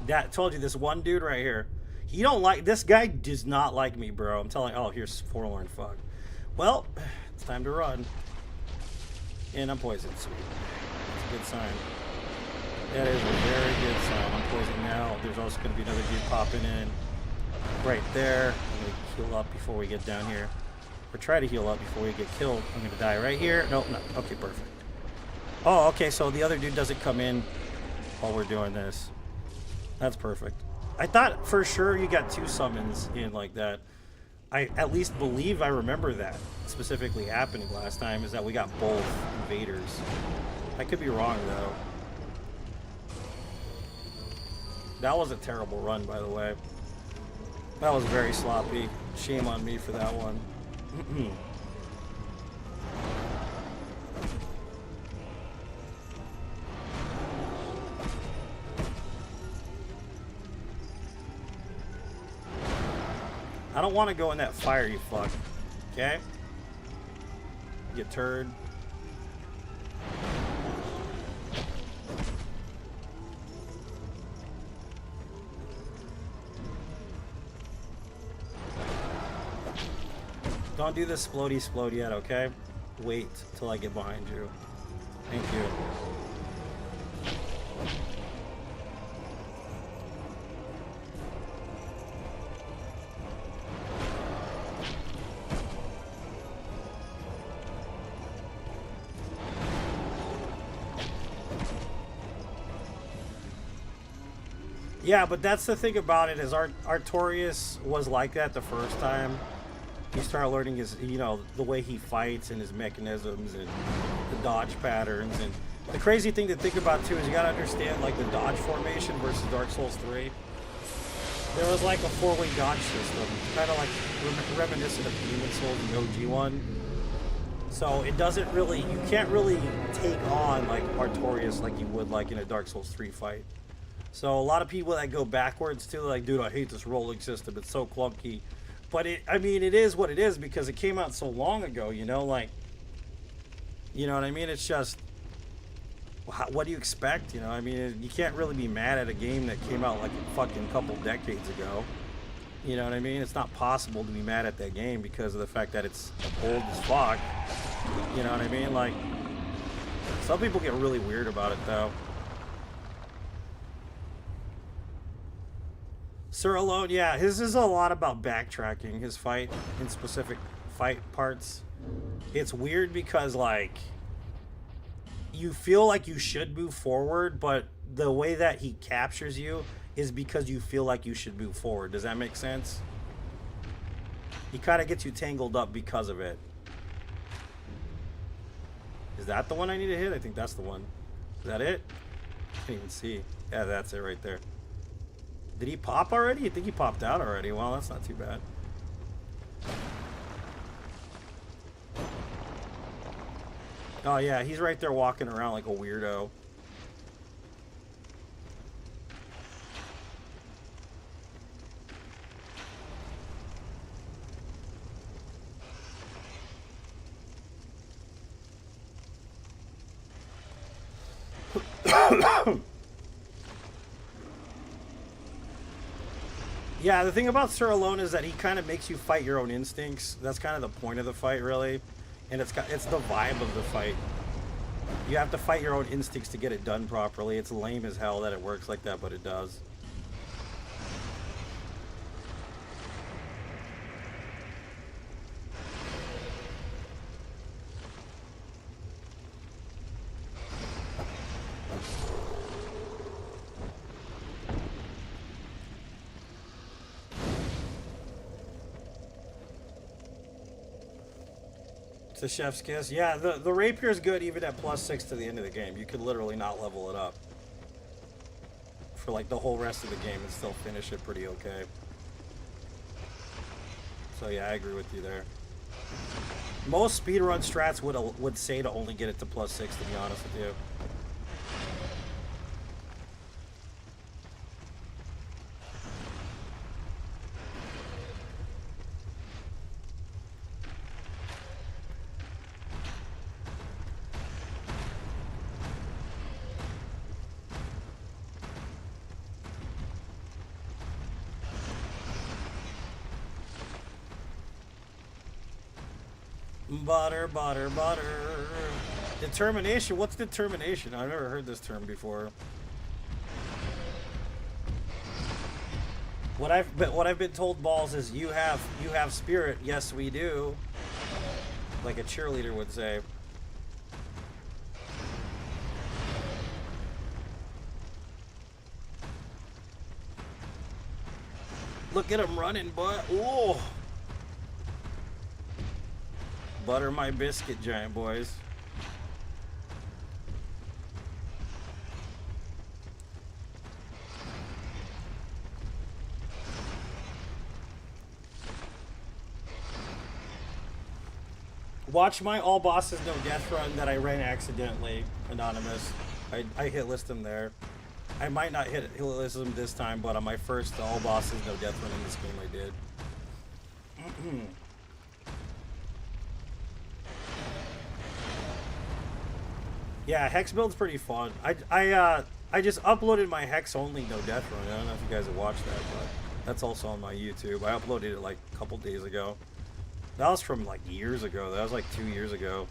Speaker 1: That told you, this one dude right here, he don't like, this guy does not like me, bro. I'm telling, oh, here's Forlorn Fuck. Well, it's time to run. And I'm poisoned. Sweet. That's a good sign. That is a very good sign. I'm poisoned now. There's also going to be another dude popping in right there. I'm going to heal up before we get down here. Or try to heal up before we get killed. I'm going to die right here. Nope, no. Okay, perfect. Oh, okay, so the other dude doesn't come in while we're doing this. That's perfect. I thought for sure you got 2 summons in like that. I at least believe I remember that specifically happening last time, is that we got both invaders. I could be wrong, though. That was a terrible run, by the way. That was very sloppy. Shame on me for that one. I don't want to go in that fire, you fuck. Okay? You turd. Don't do this splody yet, okay? Wait till I get behind you. Thank you. Yeah, but that's the thing about it, is Artorias was like that the first time. You start learning his, you know, the way he fights and his mechanisms and the dodge patterns. And the crazy thing to think about too is you gotta understand, like, the dodge formation versus Dark Souls 3. There was like a 4-way dodge system, kind of like reminiscent of Demon Souls and OG one. So it doesn't really, you can't really take on like Artorias like you would like in a Dark Souls 3 fight. So a lot of people that go backwards too, like, dude, I hate this rolling system. It's so clunky. But I mean, it is what it is because it came out so long ago, you know, like, you know what I mean? It's just, what do you expect? You know, I mean, you can't really be mad at a game that came out like a fucking couple decades ago. You know what I mean? It's not possible to be mad at that game because of the fact that it's old as fuck. You know what I mean? Like, some people get really weird about it, though. Sir Alone, yeah, his is a lot about backtracking. His fight in specific fight parts. It's weird because, like, you feel like you should move forward, but the way that he captures you is because you feel like you should move forward. Does that make sense? He kind of gets you tangled up because of it. Is that the one I need to hit? I think that's the one. Is that it? I can't even see. Yeah, that's it right there. Did he pop already? I think he popped out already. Well, that's not too bad. Oh yeah, he's right there walking around like a weirdo. Yeah, the thing about Sir Alone is that he kind of makes you fight your own instincts. That's kind of the point of the fight, really. And it's the vibe of the fight. You have to fight your own instincts to get it done properly. It's lame as hell that it works like that, but it does. It's a chef's kiss. Yeah, the rapier is good even at +6 to the end of the game. You could literally not level it up for like the whole rest of the game and still finish it pretty okay. So yeah, I agree with you there. Most speedrun strats would say to only get it to +6, to be honest with you. Butter, butter, butter. Determination? What's determination? I've never heard this term before. What I've been told, Balls, is you have spirit. Yes, we do. Like a cheerleader would say. Look at him running, but oh. Butter my biscuit, giant boys. Watch my all bosses no death run that I ran accidentally, Anonymous. I hit list them there. I might not hit list them this time, but on my first all bosses no death run in this game I did. Yeah, Hex build's pretty fun. I just uploaded my Hex only no death run. I don't know if you guys have watched that, but that's also on my YouTube. I uploaded it like a couple days ago. That was from like years ago. That was like 2 years ago.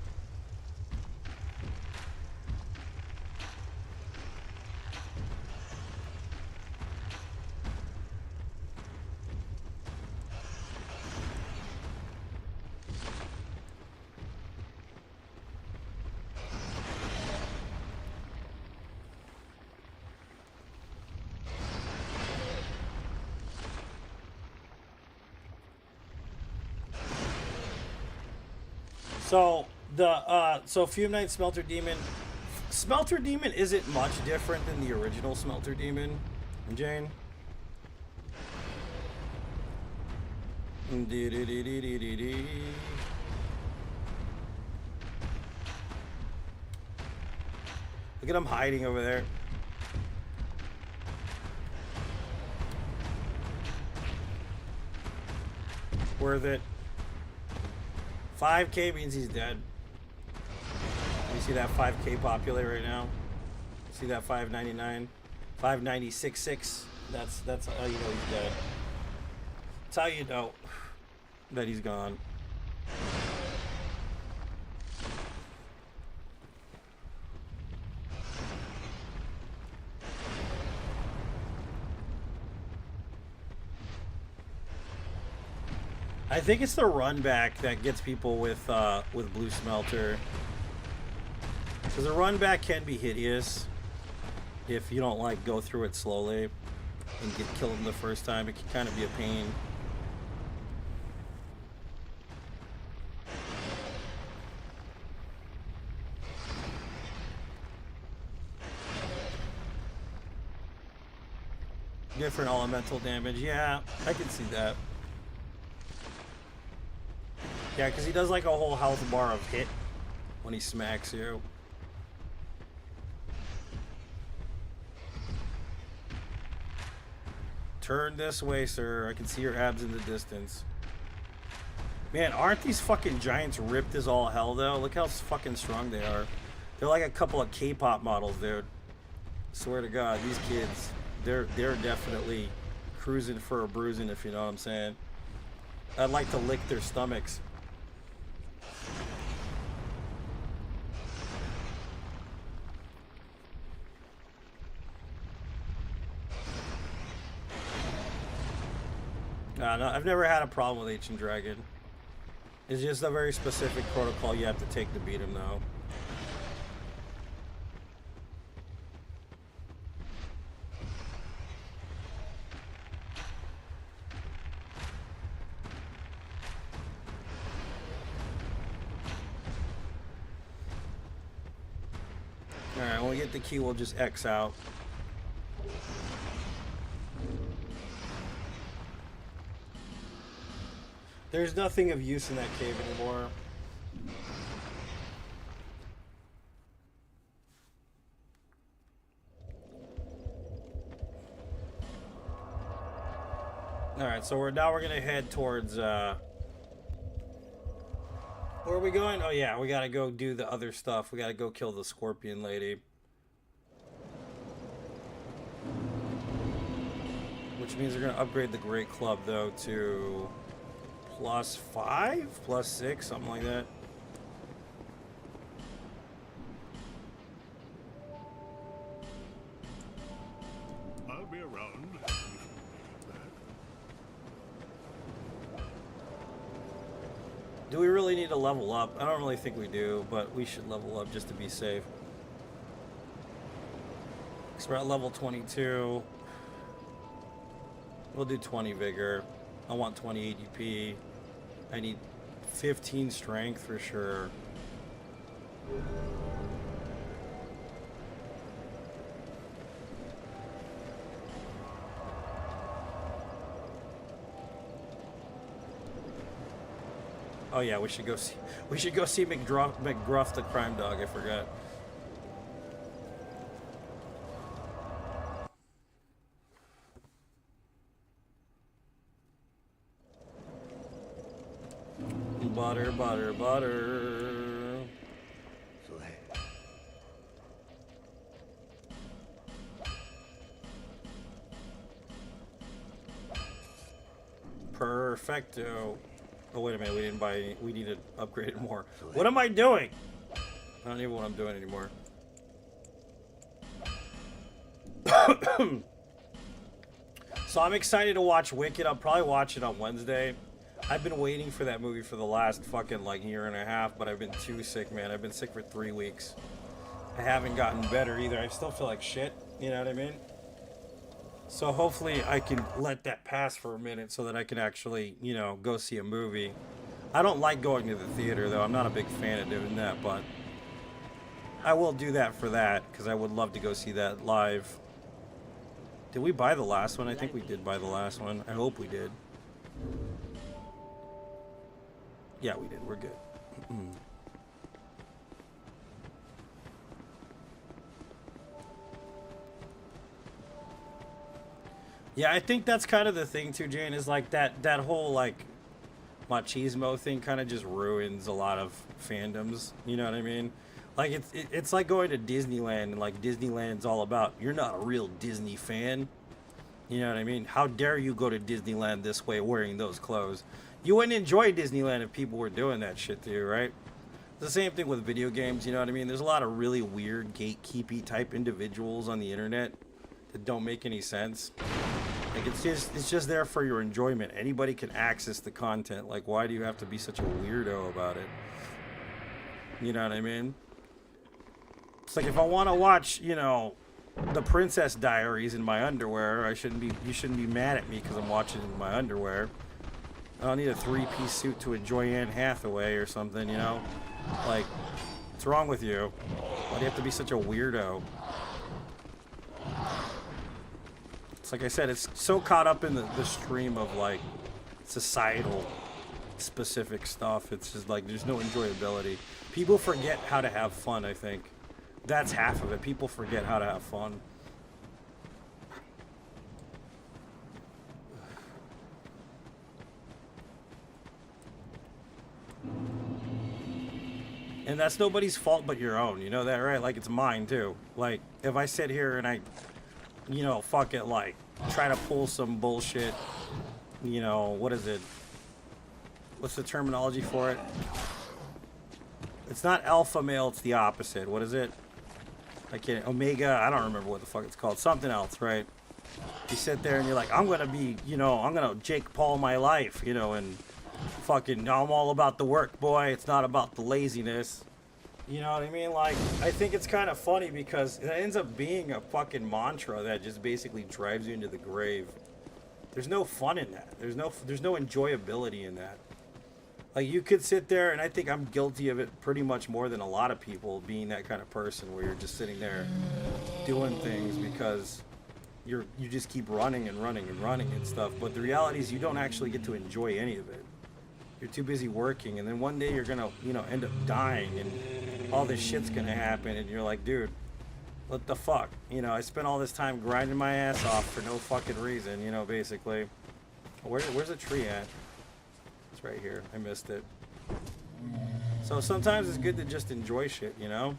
Speaker 1: So Fume Knight Smelter Demon. Smelter Demon isn't much different than the original Smelter Demon, Jane. Look at him hiding over there. Worth it. 5K means he's dead. You see that 5K populate right now? See that 599? 596.6. That's how you know he's dead. That's how you know that he's gone. I think it's the run back that gets people with Blue Smelter. Because the run back can be hideous if you don't like go through it slowly and get killed the first time. It can kind of be a pain. Different elemental damage, yeah, I can see that. Yeah, because he does like a whole health bar of hit when he smacks you. Turn this way, sir. I can see your abs in the distance. Man, aren't these fucking giants ripped as all hell, though? Look how fucking strong they are. They're like a couple of K-pop models, dude. Swear to God, these kids, they're definitely cruising for a bruising, if you know what I'm saying. I'd like to lick their stomachs. No, I've never had a problem with Ancient Dragon. It's just a very specific protocol you have to take to beat him, though. Alright, when we get the key, we'll just X out. There's nothing of use in that cave anymore. Alright, so we're gonna head towards where are we going? Oh yeah, we gotta go do the other stuff. We gotta go kill the scorpion lady. Which means we're gonna upgrade the Great Club though to +5, +6, something like that.
Speaker 4: I'll be around.
Speaker 1: Do we really need to level up? I don't really think we do, but we should level up just to be safe. So we're at level 22. We'll do 20 vigor. I want 20 ADP. I need 15 strength for sure. Oh yeah, we should go see McGruff the crime dog, I forgot. Butter, butter, butter. Perfecto. Oh wait a minute, we didn't buy any. We need to upgrade it more. What am I doing? I don't even know what I'm doing anymore. So I'm excited to watch Wicked. I'll probably watch it on Wednesday. I've been waiting for that movie for the last fucking like year and a half, but I've been too sick, man. I've been sick for 3 weeks. I haven't gotten better either. I still feel like shit, you know what I mean? So hopefully I can let that pass for a minute so that I can actually, you know, go see a movie. I don't like going to the theater though. I'm not a big fan of doing that, but I will do that for that because I would love to go see that live. Did we buy the last one? I think we did buy the last one. I hope we did. Yeah, we did. We're good. Yeah, I think that's kind of the thing too, Jane, is like that whole like machismo thing kind of just ruins a lot of fandoms. You know what I mean? Like it's like going to Disneyland and like Disneyland's all about you're not a real Disney fan. You know what I mean? How dare you go to Disneyland this way wearing those clothes? You wouldn't enjoy Disneyland if people were doing that shit to you, right? The same thing with video games, you know what I mean? There's a lot of really weird gatekeepy type individuals on the internet that don't make any sense. Like it's just there for your enjoyment. Anybody can access the content. Like why do you have to be such a weirdo about it? You know what I mean? It's like if I want to watch, you know, The Princess Diaries in my underwear, you shouldn't be mad at me because I'm watching it in my underwear. I don't need a three-piece suit to enjoy Anne Hathaway or something, you know? Like, what's wrong with you? Why do you have to be such a weirdo? It's like I said, it's so caught up in the stream of, like, societal specific stuff. It's just like, there's no enjoyability. People forget how to have fun, I think. That's half of it. People forget how to have fun. And that's nobody's fault but your own. You know that, right? Like, it's mine, too. Like, if I sit here and I, you know, fuck it, like, try to pull some bullshit, you know, what is it? What's the terminology for it? It's not alpha male, it's the opposite. What is it? I can't, Omega, I don't remember what the fuck it's called. Something else, right? You sit there and you're like, I'm gonna be, you know, I'm gonna Jake Paul my life, you know, and fucking, I'm all about the work, boy. It's not about the laziness. You know what I mean? Like, I think it's kind of funny because it ends up being a fucking mantra that just basically drives you into the grave. There's no fun in that. There's no enjoyability in that. Like, you could sit there, and I think I'm guilty of it pretty much more than a lot of people, being that kind of person where you're just sitting there doing things because you just keep running and running and running and stuff. But the reality is you don't actually get to enjoy any of it. You're too busy working, and then one day you're gonna, you know, end up dying, and all this shit's gonna happen, and you're like, dude, what the fuck? You know, I spent all this time grinding my ass off for no fucking reason, you know, basically. Where's the tree at? It's right here. I missed it. So sometimes it's good to just enjoy shit, you know?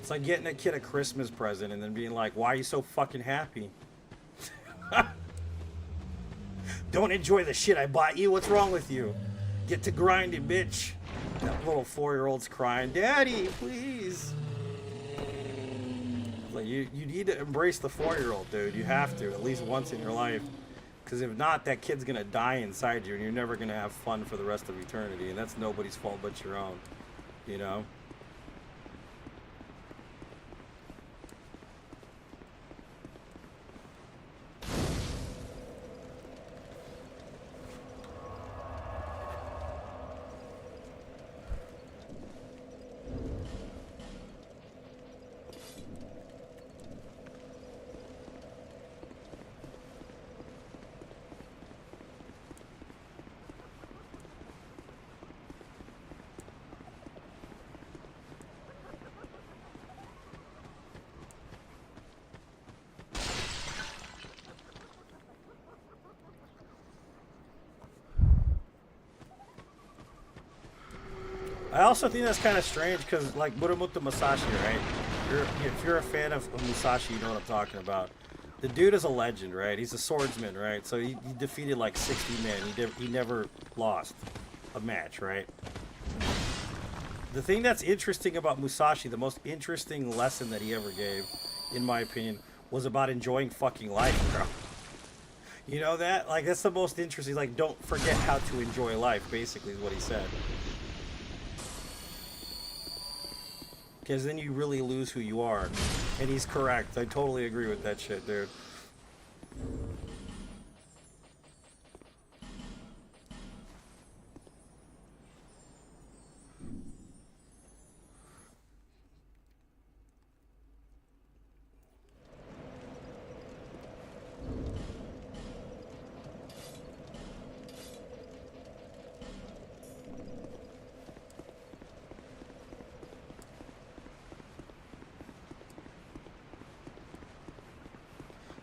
Speaker 1: It's like getting a kid a Christmas present and then being like, why are you so fucking happy? Don't enjoy the shit I bought you? What's wrong with you? Get to grinding, bitch. That little 4-year-old's crying, Daddy, please. Like, you need to embrace the 4-year-old, dude. You have to, at least once in your life. Because if not, that kid's going to die inside you, and you're never going to have fun for the rest of eternity. And that's nobody's fault but your own, you know? I also think that's kind of strange because, like, Muramoto Musashi, right? If you're a fan of Musashi, you know what I'm talking about. The dude is a legend, right? He's a swordsman, right? So he defeated like 60 men. He never lost a match, right? The thing that's interesting about Musashi, the most interesting lesson that he ever gave, in my opinion, was about enjoying fucking life, bro. You know that? Like, that's the most interesting. Like, don't forget how to enjoy life, basically, is what he said. Because then you really lose who you are. And he's correct. I totally agree with that shit, dude.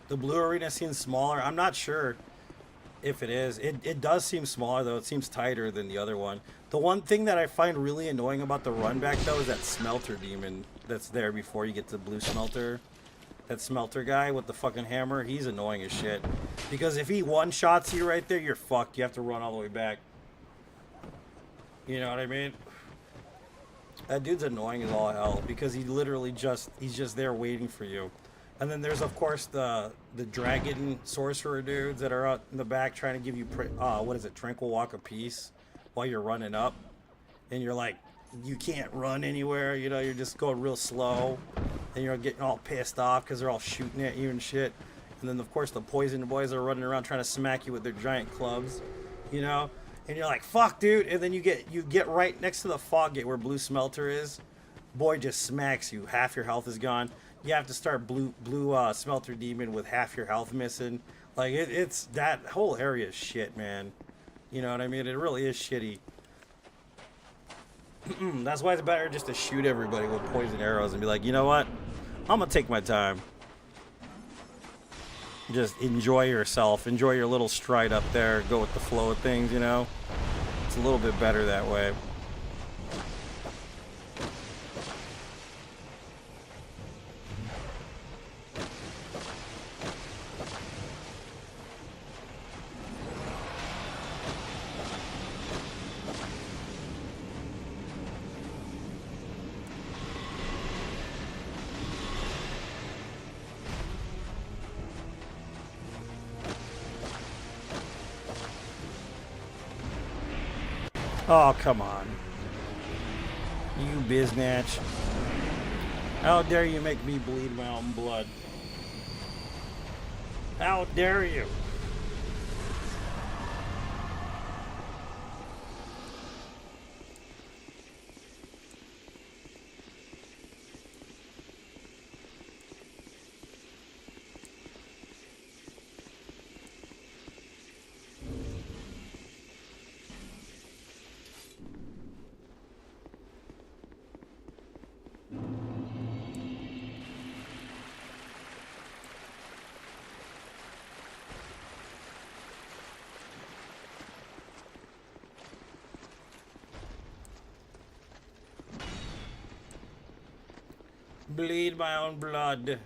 Speaker 1: The blue arena seems smaller. I'm not sure if it is. It does seem smaller, though. It seems tighter than the other one. The one thing that I find really annoying about the run back, though, is that smelter demon that's there before you get to blue smelter. That smelter guy with the fucking hammer, he's annoying as shit. Because if he one-shots you right there, you're fucked. You have to run all the way back. You know what I mean? That dude's annoying as all hell because he literally he's just there waiting for you. And then there's of course the dragon sorcerer dudes that are out in the back trying to give you what is it, tranquil walk of peace while you're running up, and you're like, you can't run anywhere, you know, you're just going real slow, and you're getting all pissed off because they're all shooting at you and shit. And then of course the poison boys are running around trying to smack you with their giant clubs, you know. And you're like, fuck, dude. And then you get right next to the fog gate where Blue Smelter is. Boy just smacks you. Half your health is gone. You have to start Blue Smelter Demon with half your health missing. Like, it's that whole area is shit, man. You know what I mean? It really is shitty. That's why it's better just to shoot everybody with poison arrows and be like, you know what? I'm going to take my time. Just enjoy yourself. Enjoy your little stride up there. Go with the flow of things, you know? It's a little bit better that way. Oh, come on. You biznatch. How dare you make me bleed my own blood? How dare you? Bleed my own blood.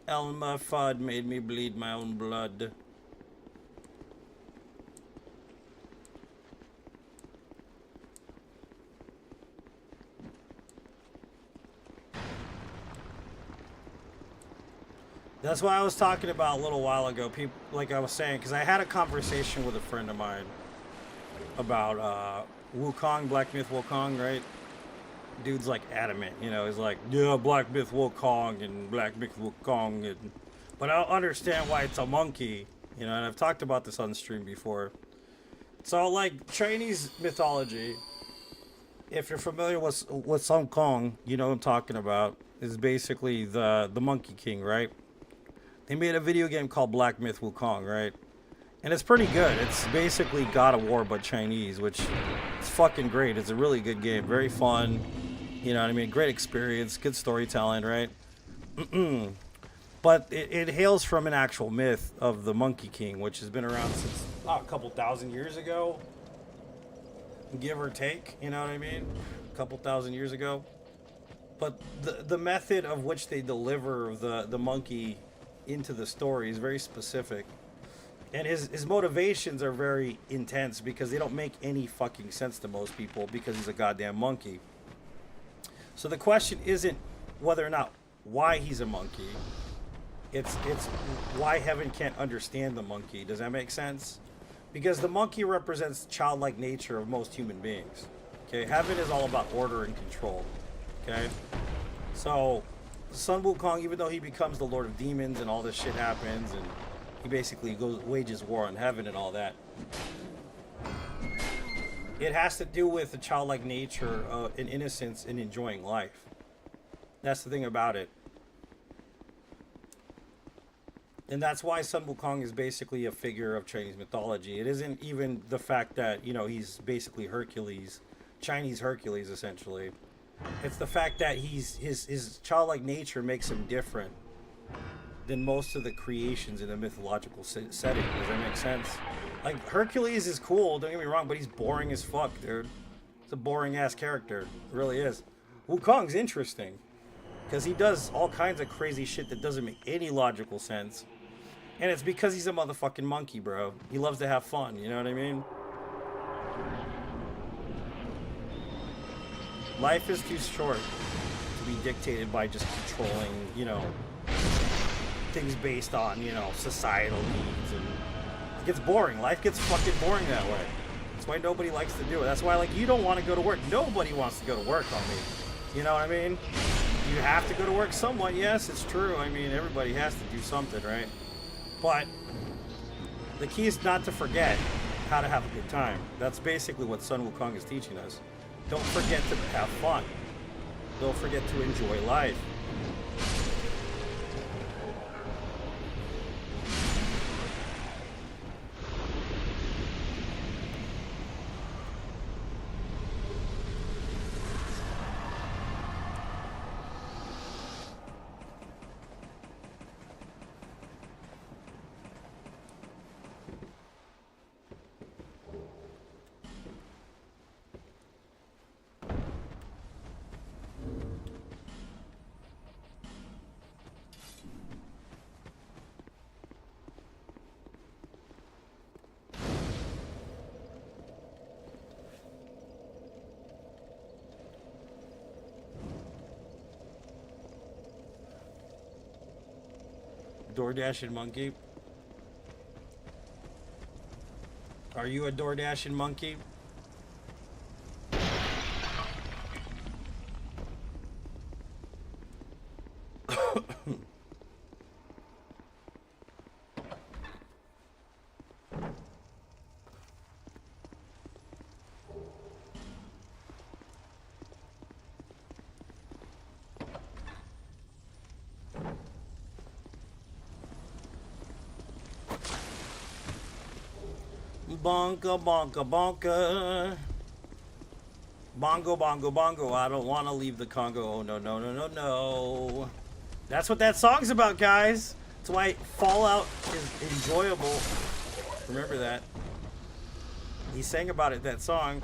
Speaker 1: Elmer Fudd made me bleed my own blood. That's what I was talking about a little while ago. People, like I was saying, because I had a conversation with a friend of mine about Wukong, Black Myth Wukong, right? Dude's like adamant, you know, he's like, yeah, Black Myth Wukong and Black Myth Wukong, and but I don't understand why it's a monkey, you know, and I've talked about this on stream before. So like Chinese mythology, if you're familiar with Sun Kong, you know what I'm talking about, is basically the Monkey King, right? They made a video game called Black Myth Wukong, right? And it's pretty good. It's basically God of War but Chinese, which is fucking great. It's a really good game, very fun. You know what I mean? Great experience, good storytelling, right? But it hails from an actual myth of the Monkey King, which has been around since a couple thousand years ago, give or take. You know what I mean? A couple thousand years ago. But the method of which they deliver the monkey into the story is very specific. And his motivations are very intense because they don't make any fucking sense to most people because he's a goddamn monkey. So the question isn't whether or not why he's a monkey. It's why heaven can't understand the monkey. Does that make sense? Because the monkey represents childlike nature of most human beings. Okay, heaven is all about order and control. Okay? So Sun Wukong, even though he becomes the Lord of Demons and all this shit happens and he basically wages war on heaven and all that, it has to do with the childlike nature and innocence in enjoying life. That's the thing about it. And that's why Sun Wukong is basically a figure of Chinese mythology. It isn't even the fact that, you know, he's basically Hercules, Chinese Hercules, essentially. It's the fact that his childlike nature makes him different than most of the creations in a mythological setting. Does that make sense? Like, Hercules is cool, don't get me wrong, but he's boring as fuck, dude. It's a boring ass character. It really is. Wukong's interesting. Because he does all kinds of crazy shit that doesn't make any logical sense. And it's because he's a motherfucking monkey, bro. He loves to have fun, you know what I mean? Life is too short to be dictated by just controlling, you know, things based on, you know, societal needs. And it gets boring. Life gets fucking boring that way. That's why nobody likes to do it. That's why, like, you don't want to go to work. Nobody wants to go to work on me. You know what I mean? You have to go to work somewhat. Yes, it's true. I mean, everybody has to do something, right? But the key is not to forget how to have a good time. That's basically what Sun Wukong is teaching us. Don't forget to have fun. Don't forget to enjoy life. DoorDashing monkey? Are you a DoorDashing monkey? Bonka, bonka, bonka. Bongo, bongo, bongo. I don't want to leave the Congo. Oh, no, no, no, no, no. That's what that song's about, guys. That's why Fallout is enjoyable. Remember that. He sang about it, that song.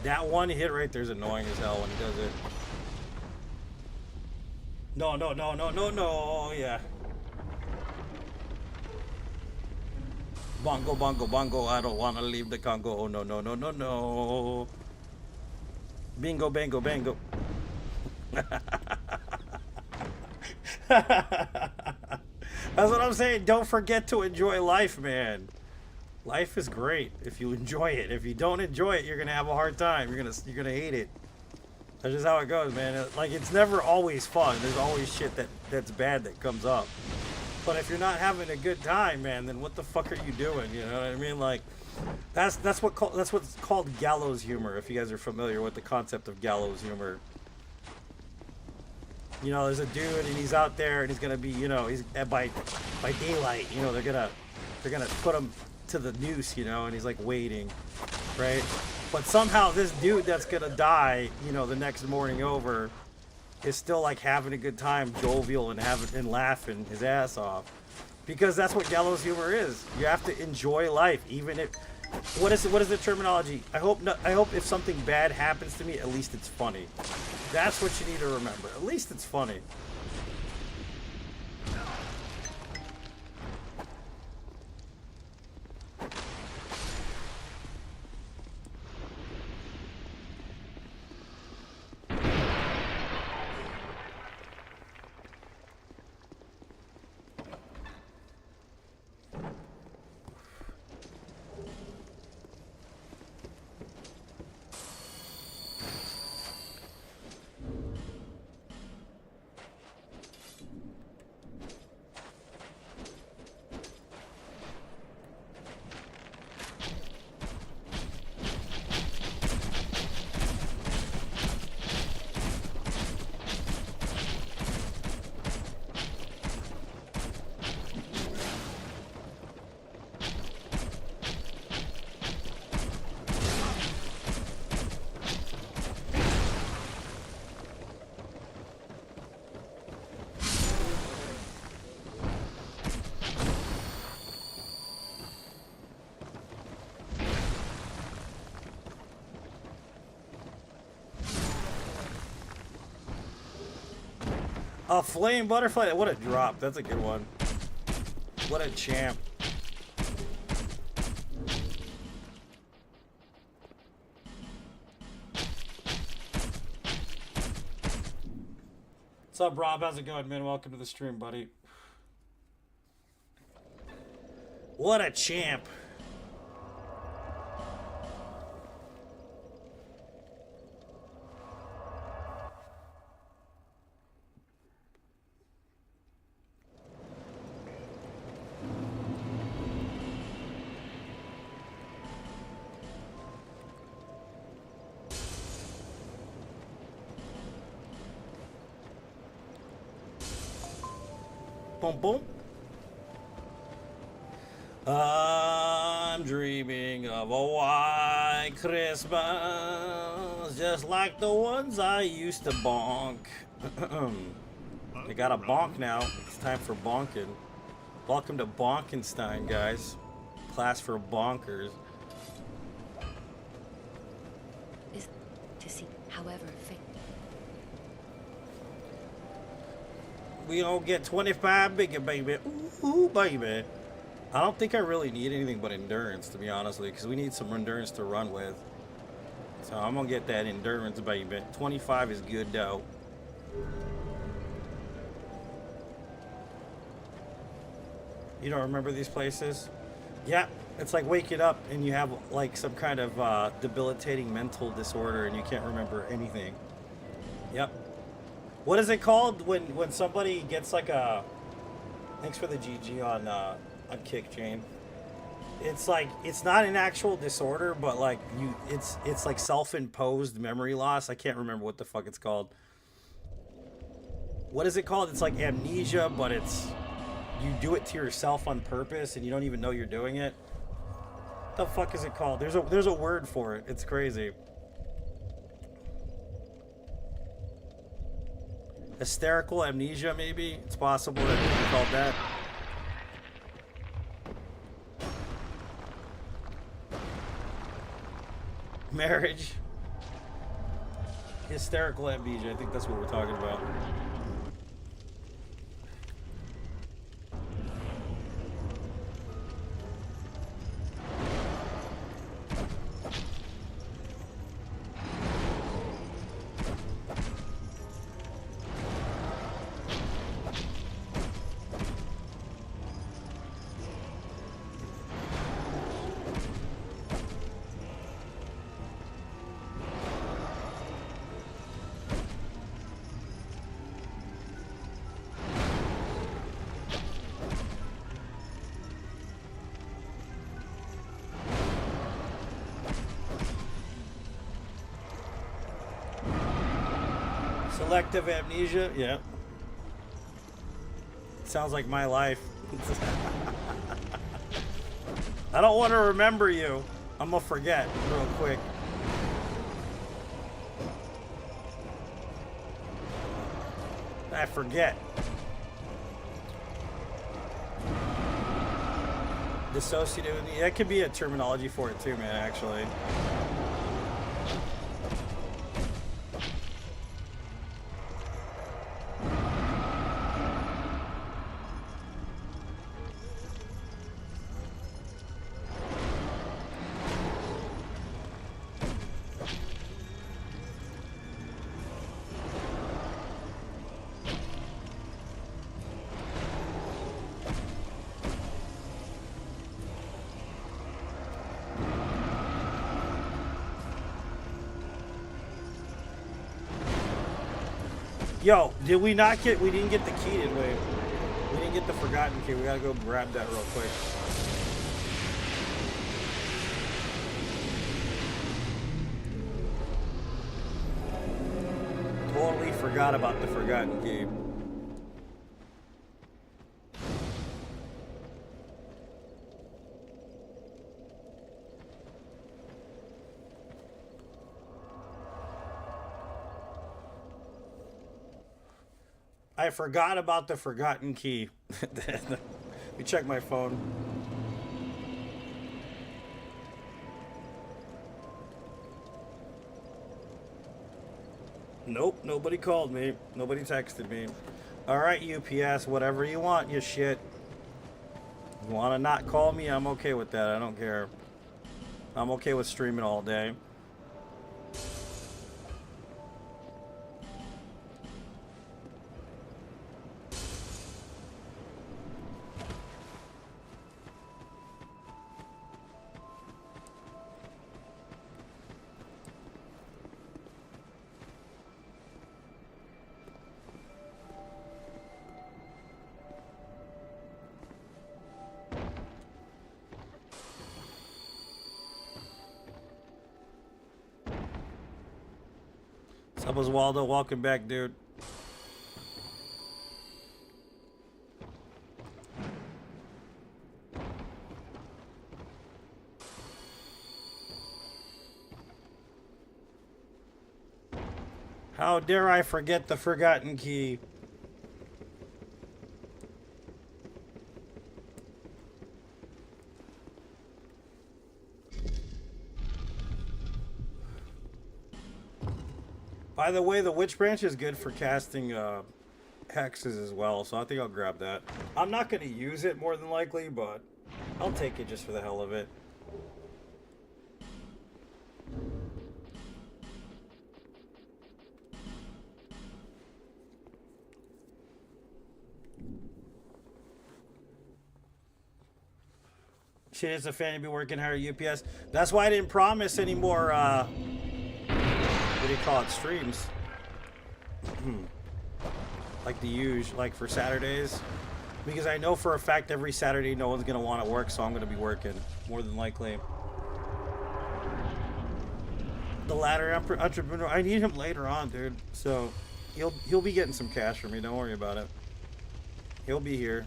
Speaker 1: That one hit right there is annoying as hell when he does it. No, no, no, no, no, no, yeah. Bongo, bongo, bongo, I don't want to leave the Congo. Oh, no, no, no, no, no. Bingo, bango, bango. That's what I'm saying. Don't forget to enjoy life, man. Life is great if you enjoy it. If you don't enjoy it, you're gonna have a hard time. You're gonna hate it. That's just how it goes, man. Like, it's never always fun. There's always shit that's bad that comes up. But if you're not having a good time, man, then what the fuck are you doing? You know what I mean? Like, that's what's called gallows humor. If you guys are familiar with the concept of gallows humor. You know, there's a dude and he's out there and he's gonna be, you know, he's by daylight. You know, they're gonna put him to the noose, you know, and he's like waiting, right? But somehow this dude that's gonna die, you know, the next morning over, is still like having a good time, jovial and laughing his ass off, because that's what gallows humor is. You have to enjoy life, even if what is the terminology? I hope if something bad happens to me, at least it's funny. That's what you need to remember. At least it's funny. A flame butterfly. What a drop. That's a good one. What a champ. What's up, Rob? How's it going, man? Welcome to the stream, buddy. What a champ. Boom, boom. I'm dreaming of a white Christmas, just like the ones I used to bonk. They got a bonk now. It's time for bonking. Welcome to Bonkenstein, guys. Class for bonkers.
Speaker 5: Is to see, however,
Speaker 1: We don't get 25 bigger, baby. Ooh, baby. I don't think I really need anything but endurance, to be honest with you, because we need some endurance to run with. So I'm going to get that endurance, baby. 25 is good, though. You don't remember these places? Yeah, it's like waking up and you have like some kind of debilitating mental disorder and you can't remember anything. Yep. What is it called when somebody gets like a... Thanks for the GG on Kick, Jane. It's like, it's not an actual disorder, but like it's like self-imposed memory loss. I can't remember what the fuck it's called. What is it called? It's like amnesia, but it's... You do it to yourself on purpose and you don't even know you're doing it. What the fuck is it called? There's a word for it. It's crazy. Hysterical amnesia, maybe? It's possible that it's called that. Marriage. Hysterical amnesia. I think that's what we're talking about. Selective amnesia, yeah. Sounds like my life. I don't want to remember you. I'm gonna forget real quick. I forget. Dissociative, that could be a terminology for it too, man, actually. Yo, did we not get, we didn't get the key, did we? We didn't get the forgotten key. We gotta go grab that real quick. Totally forgot about the forgotten key. I forgot about the forgotten key. Let me check my phone. Nope, nobody called me. Nobody texted me. Alright, UPS, whatever you want, you shit. You want to not call me? I'm okay with that. I don't care. I'm okay with streaming all day. What's up, Oswaldo? Welcome back, dude. How dare I forget the forgotten key? By the way, the Witch Branch is good for casting hexes as well, so I think I'll grab that. I'm not going to use it more than likely, but I'll take it just for the hell of it. Shit, it's a fan to be working hard at UPS. That's why I didn't promise any more, what do you call it, streams. Like the usual, like for Saturdays. Because I know for a fact every Saturday no one's going to want to work, so I'm going to be working, more than likely. The ladder entrepreneur, I need him later on, dude. So, he'll be getting some cash from me, don't worry about it. He'll be here.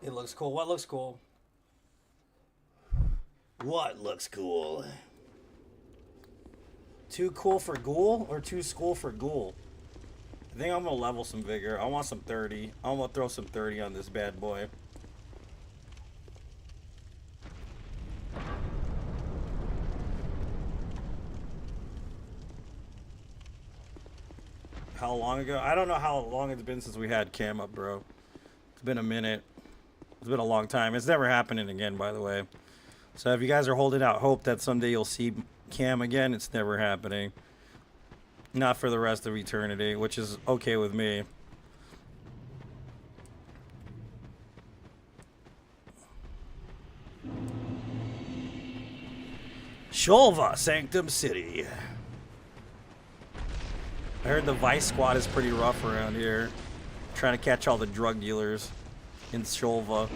Speaker 1: It looks cool. What looks cool? What looks cool? Too cool for ghoul or too school for ghoul? I think I'm gonna level some vigor. I want some 30. I'm gonna throw some 30 on this bad boy. How long ago? I don't know how long it's been since we had cam up, bro. It's been a minute. It's been a long time. It's never happening again, by the way. So if you guys are holding out hope that someday you'll see cam again, it's never happening. Not for the rest of eternity, which is okay with me. Shulva, Sanctum City. I heard the Vice Squad is pretty rough around here. Trying to catch all the drug dealers in Shulva.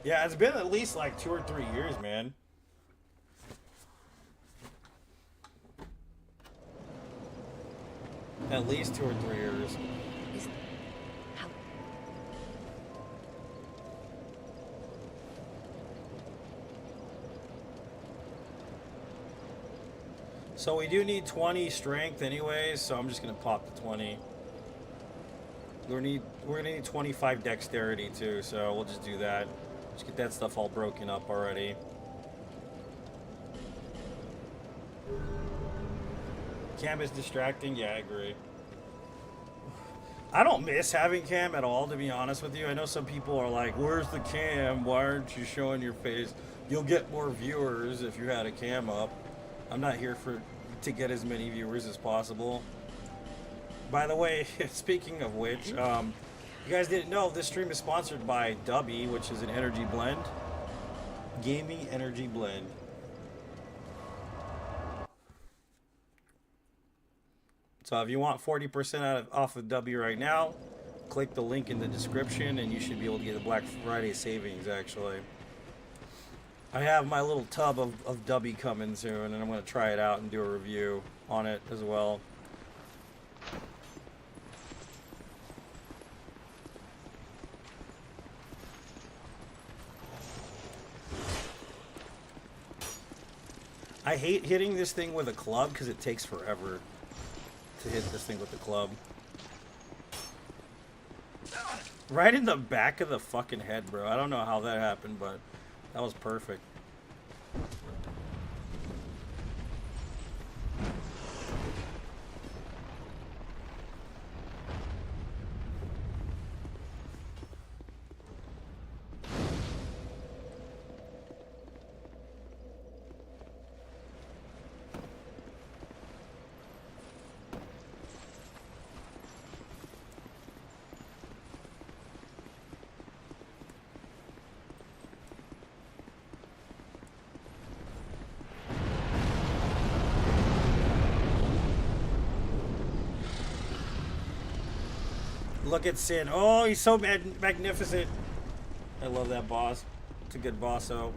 Speaker 1: Yeah, it's been at least like 2 or 3 years, man. At least 2 or 3 years. So we do need 20 strength anyways, so I'm just gonna pop the 20. We're gonna need 25 dexterity too, so we'll just do that. Just get that stuff all broken up already. Cam is distracting, yeah, I agree. I don't miss having cam at all, to be honest with you. I know some people are like, where's the cam? Why aren't you showing your face? You'll get more viewers if you had a cam up. I'm not here to get as many viewers as possible. By the way, speaking of which, you guys didn't know this stream is sponsored by Dubby, which is an energy blend. Gaming energy blend. So if you want 40% off of W right now, click the link in the description and you should be able to get the Black Friday savings, actually. I have my little tub of W coming soon, and I'm going to try it out and do a review on it as well. I hate hitting this thing with a club because it takes forever to hit this thing with the club. Right in the back of the fucking head, bro. I don't know how that happened, but that was perfect. Look at Sin. Oh, he's so magnificent. I love that boss. It's a good boss-o.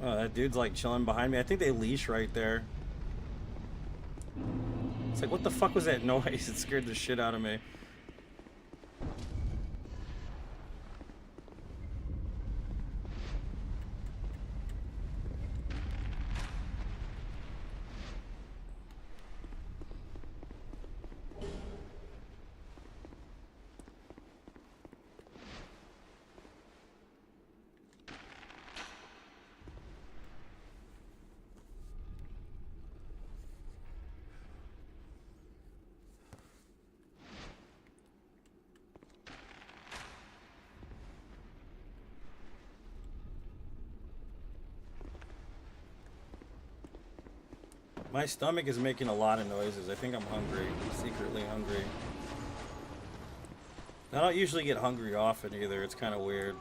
Speaker 1: Oh, that dude's like chilling behind me. I think they leash right there. It's like, what the fuck was that noise? It scared the shit out of me. My stomach is making a lot of noises. I think I'm hungry. I'm secretly hungry. I don't usually get hungry often either. It's kind of weird.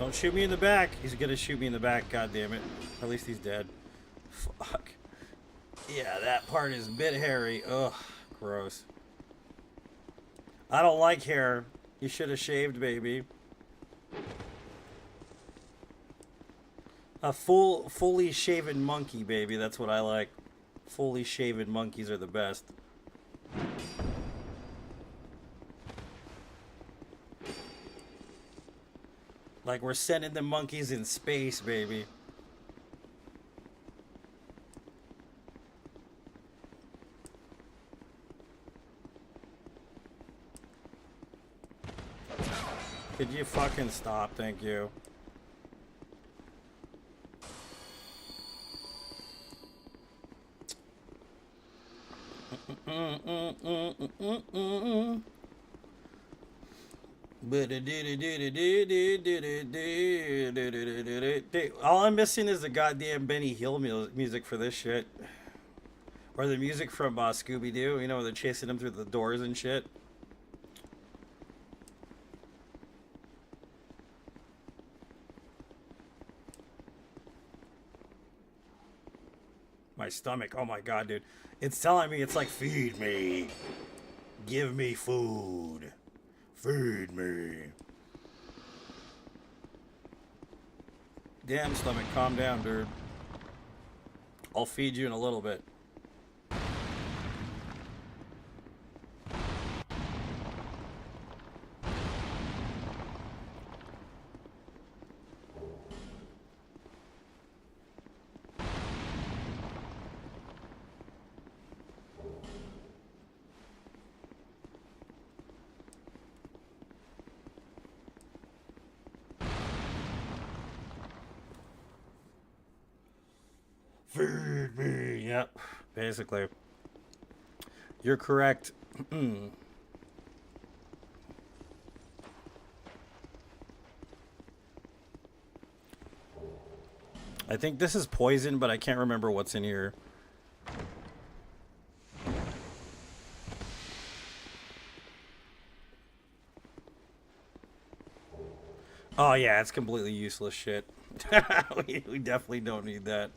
Speaker 1: Don't shoot me in the back. He's gonna shoot me in the back, god damn it. At least he's dead. Fuck. Yeah, that part is a bit hairy. Ugh, gross. I don't like hair. You should have shaved, baby. A fully shaven monkey, baby. That's what I like. Fully shaven monkeys are the best. Like we're sending the monkeys in space, baby. Could you fucking stop? Thank you. All I'm missing is the goddamn Benny Hill music for this shit. Or the music from Scooby-Doo, you know, where they're chasing him through the doors and shit. My stomach, oh my god, dude. It's telling me, it's like, feed me. Give me food. Feed me. Damn, stomach, calm down, dude. I'll feed you in a little bit. Feed me. Yep, basically. You're correct. I think this is poison, but I can't remember what's in here. Oh yeah, it's completely useless shit. we definitely don't need that.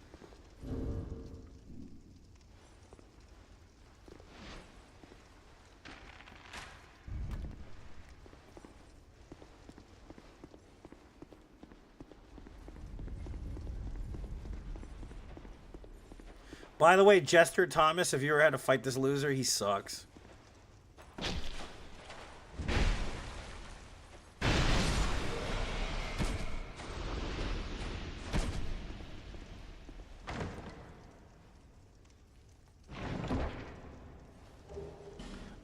Speaker 1: By the way, Jester Thomas, if you ever had to fight this loser, he sucks.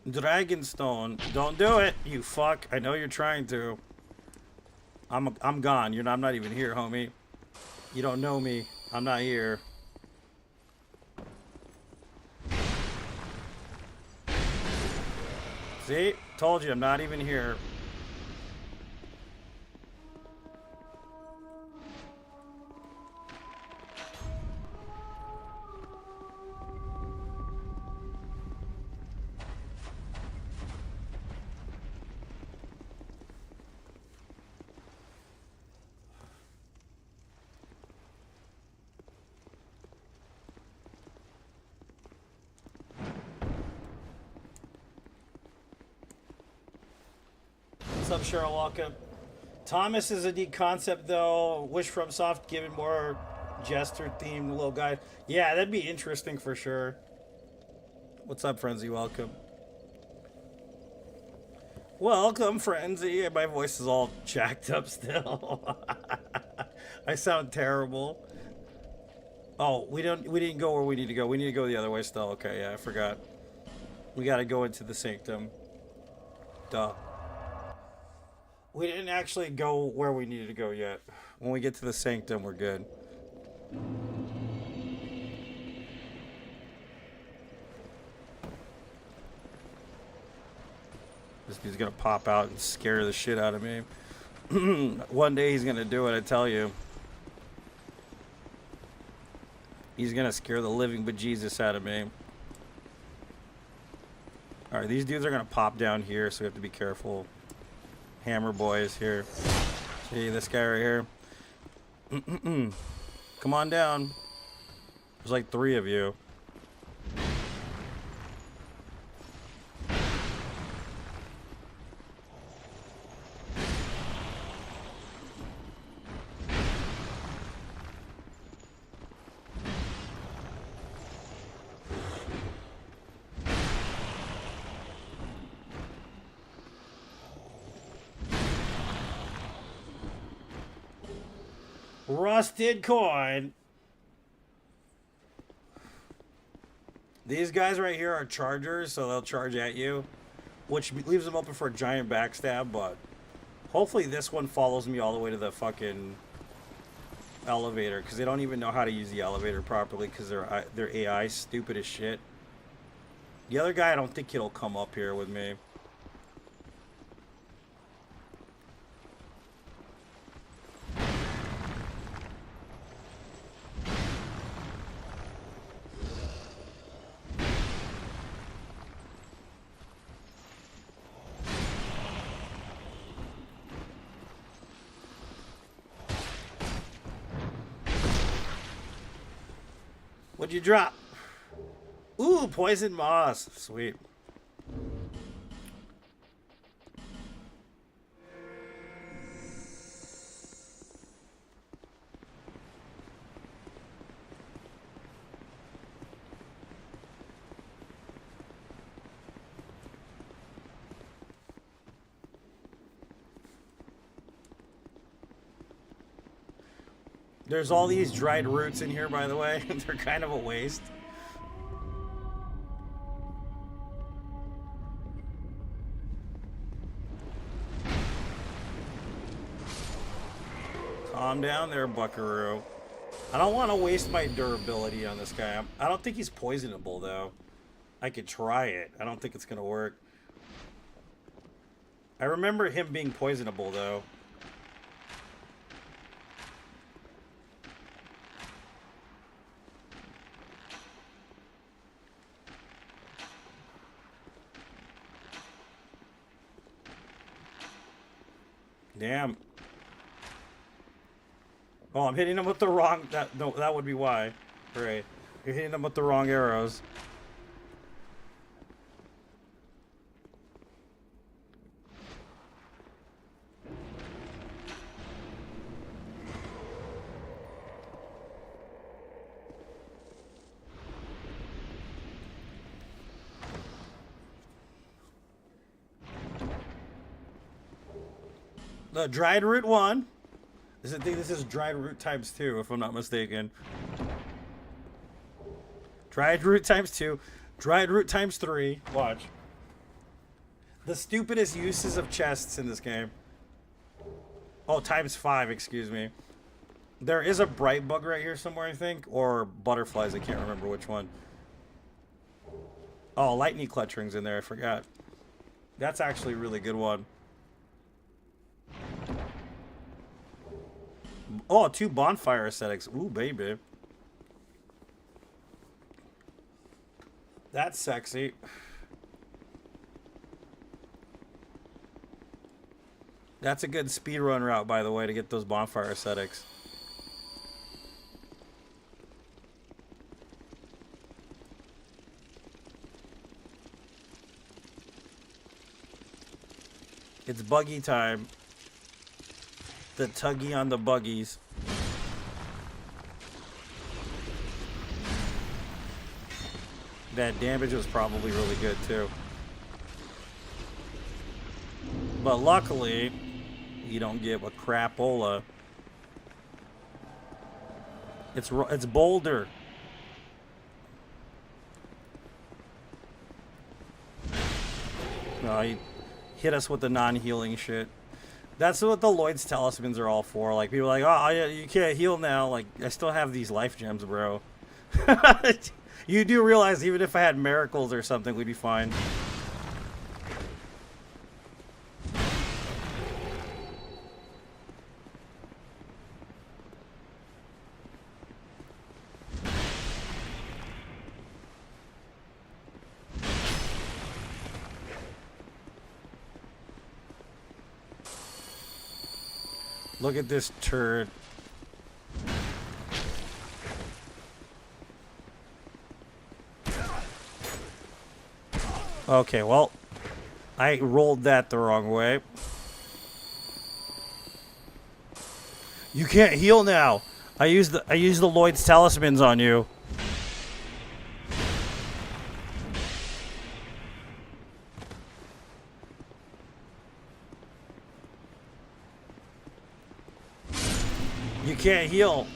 Speaker 1: Dragonstone, don't do it, you fuck. I know you're trying to. I'm gone. I'm not even here, homie. You don't know me. I'm not here. See? Told you I'm not even here. What's up, Cheryl? Welcome. Thomas is a neat concept, though. Wish from Soft given more jester-themed little guy. Yeah, that'd be interesting for sure. What's up, Frenzy? Welcome. Welcome, Frenzy. My voice is all jacked up still. I sound terrible. Oh, we didn't go where we need to go. We need to go the other way still. Okay, yeah, I forgot. We gotta go into the sanctum. Duh. We didn't actually go where we needed to go yet. When we get to the sanctum, we're good. This dude's gonna pop out and scare the shit out of me. One day he's gonna do it, I tell you. He's gonna scare the living bejesus out of me. Alright, these dudes are gonna pop down here, so we have to be careful. Hammer boys here. See this guy right here? Come on down. There's like 3 of you. Rusted coin. These guys right here are chargers, so they'll charge at you, which leaves them open for a giant backstab, but hopefully this one follows me all the way to the fucking elevator, because they don't even know how to use the elevator properly, because their AI is stupid as shit. The other guy, I don't think he'll come up here with me. What'd you drop? Ooh, poison moss. Sweet. There's all these dried roots in here, by the way. They're kind of a waste. Calm down there, buckaroo. I don't want to waste my durability on this guy. I don't think he's poisonable, though. I could try it. I don't think it's going to work. I remember him being poisonable, though. Damn. Oh, I'm hitting him with the wrong... that would be why. Right. You're hitting him with the wrong arrows. The dried root 1. I think this is dried root times 2, if I'm not mistaken. Dried root times 2. Dried root times 3. Watch. The stupidest uses of chests in this game. Oh, times 5, excuse me. There is a bright bug right here somewhere, I think. Or butterflies, I can't remember which one. Oh, lightning clutch rings in there, I forgot. That's actually a really good one. Oh, 2 bonfire aesthetics. Ooh, baby. That's sexy. That's a good speedrun route, by the way, to get those bonfire aesthetics. It's buggy time. The tuggy on the buggies. That damage was probably really good too. But luckily, you don't give a crapola. It's Boulder. No, he hit us with the non-healing shit. That's what the Lloyd's Talismans are all for. Like, people are like, oh, yeah, you can't heal now. Like, I still have these life gems, bro. You do realize even if I had miracles or something, we'd be fine. Look at this turd. Okay, well, I rolled that the wrong way. You can't heal now. I used the Lloyd's Talismans on you. You can't heal.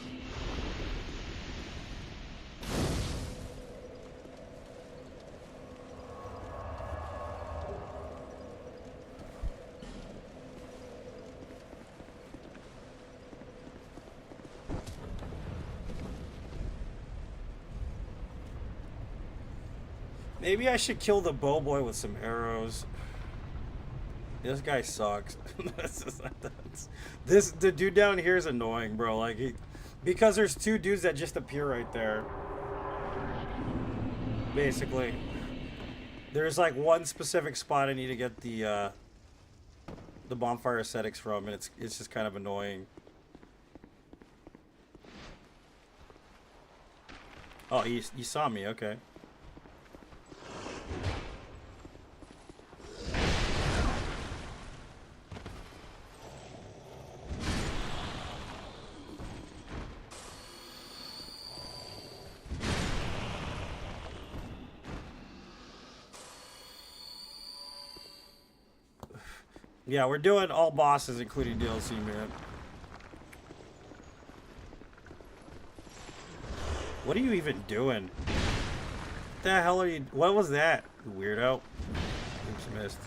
Speaker 1: Maybe I should kill the bow boy with some arrows. This guy sucks. The dude down here is annoying, bro. Like because there's 2 dudes that just appear right there. Basically, there's like one specific spot I need to get the bonfire aesthetics from, and it's just kind of annoying. Oh, you saw me, okay. Yeah, we're doing all bosses, including DLC, man. What are you even doing? What the hell are you... What was that, you weirdo? Oops, missed.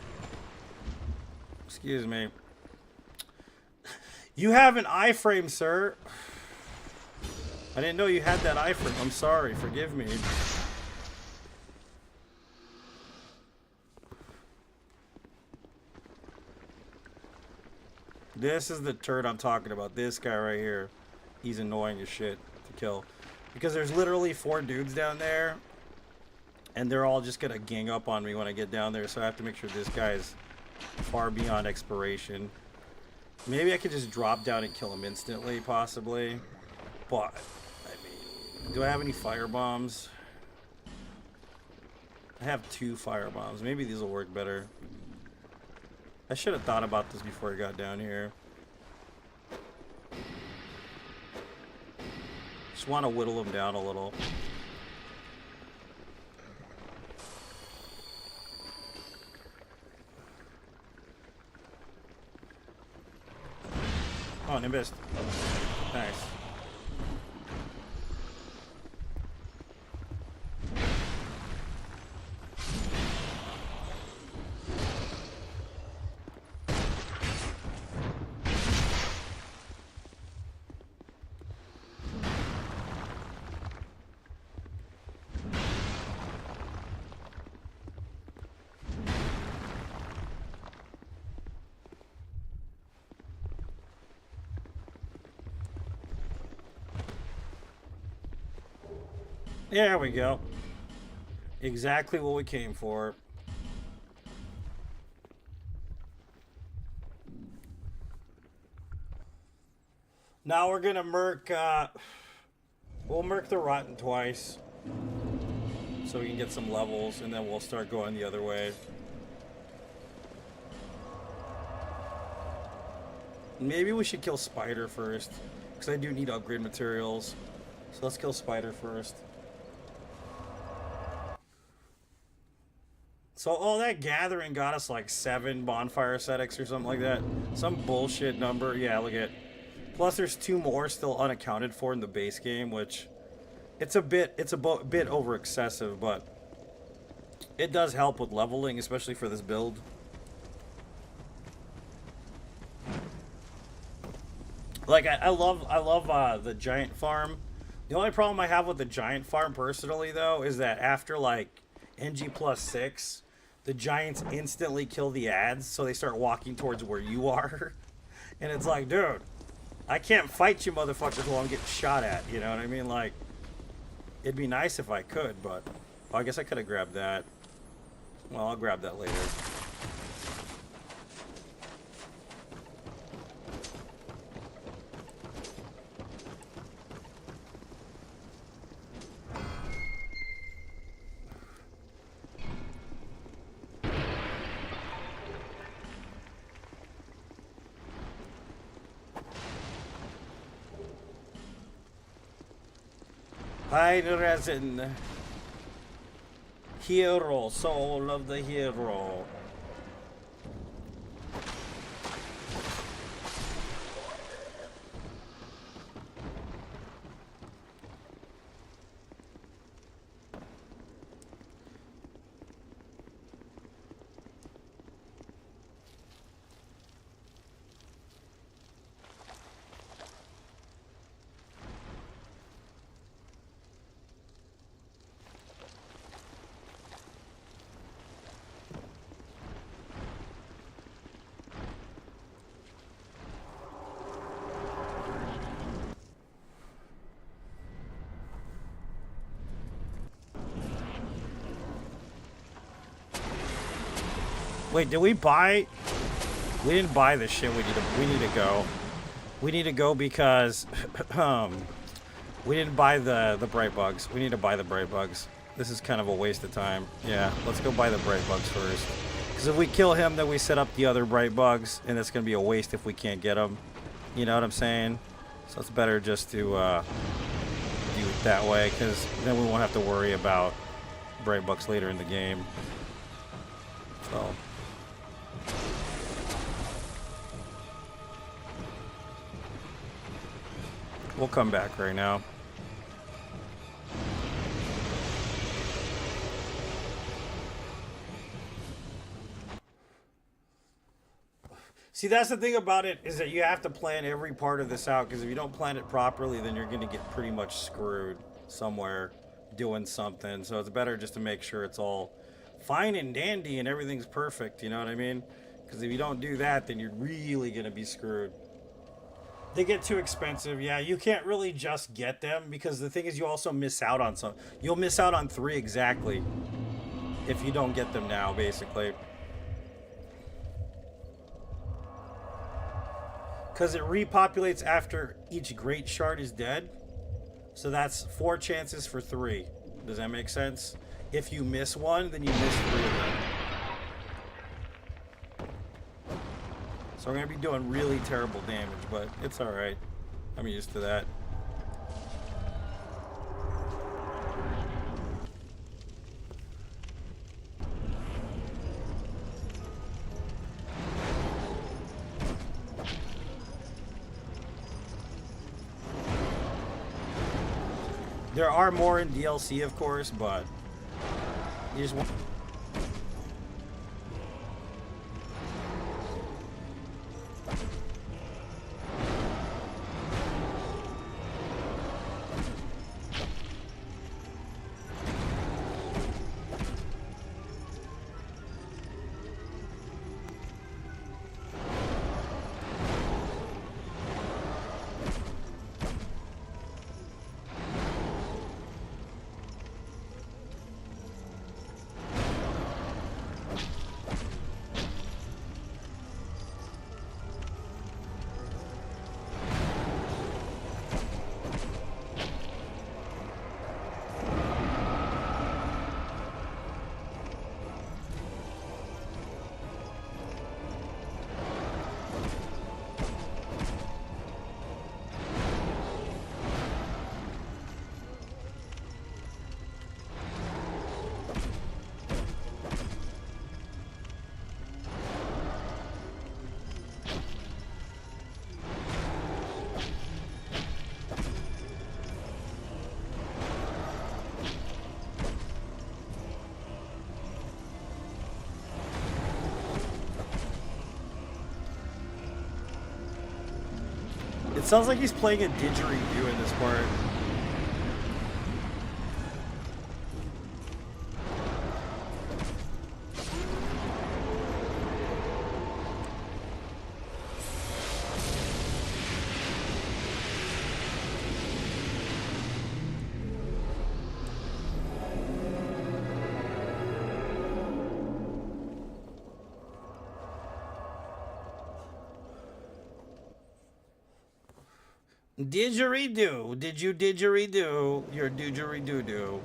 Speaker 1: Excuse me. You have an iframe, sir. I didn't know you had that iframe. I'm sorry. Forgive me. This is the turd I'm talking about. This guy right here. He's annoying as shit to kill. Because there's literally 4 dudes down there. And they're all just gonna gang up on me when I get down there. So I have to make sure this guy is far beyond expiration. Maybe I could just drop down and kill him instantly, possibly. But, I mean, do I have any fire bombs? I have 2 fire bombs. Maybe these will work better. I should have thought about this before I got down here. Just want to whittle them down a little. Oh, and I missed. Nice. There we go. Exactly what we came for. Now we're gonna merc, we'll merc the Rotten twice. So we can get some levels, and then we'll start going the other way. Maybe we should kill Spider first, because I do need upgrade materials. So let's kill Spider first. So all that gathering got us like 7 bonfire ascetics or something like that. Some bullshit number. Yeah, look at. Plus there's 2 more still unaccounted for in the base game, which it's a bit over excessive, but it does help with leveling, especially for this build. Like I love the giant farm. The only problem I have with the giant farm personally though is that after like NG plus 6, the giants instantly kill the ads, so they start walking towards where you are. And it's like, dude, I can't fight you motherfuckers while I'm getting shot at, you know what I mean? Like, it'd be nice if I could, but I guess I could have grabbed that. Well, I'll grab that later. Hide resin. Hero, soul of the hero. Wait, did we buy? We didn't buy this shit. We need to go. We need to go because we didn't buy the bright bugs. We need to buy the bright bugs. This is kind of a waste of time. Yeah, let's go buy the bright bugs first. Because if we kill him, then we set up the other bright bugs, and it's gonna be a waste if we can't get them. You know what I'm saying? So it's better just to do it that way, because then we won't have to worry about bright bugs later in the game. So. We'll come back right now. See, that's the thing about it, is that you have to plan every part of this out, because if you don't plan it properly, then you're going to get pretty much screwed somewhere doing something. So it's better just to make sure it's all fine and dandy and everything's perfect, you know what I mean? Because if you don't do that, then you're really going to be screwed. They get too expensive. Yeah, you can't really just get them, because the thing is you also miss out on some. You'll miss out on 3 exactly if you don't get them now, basically. Because it repopulates after each great shard is dead. So that's 4 chances for 3. Does that make sense? If you miss one, then you miss 3 of them. So I'm going to be doing really terrible damage, but it's alright. I'm used to that. There are more in DLC, of course, but you just want... It sounds like he's playing a didgeridoo in this part. Didgeridoo. Did you didgeridoo? Your didgeridoo-doo.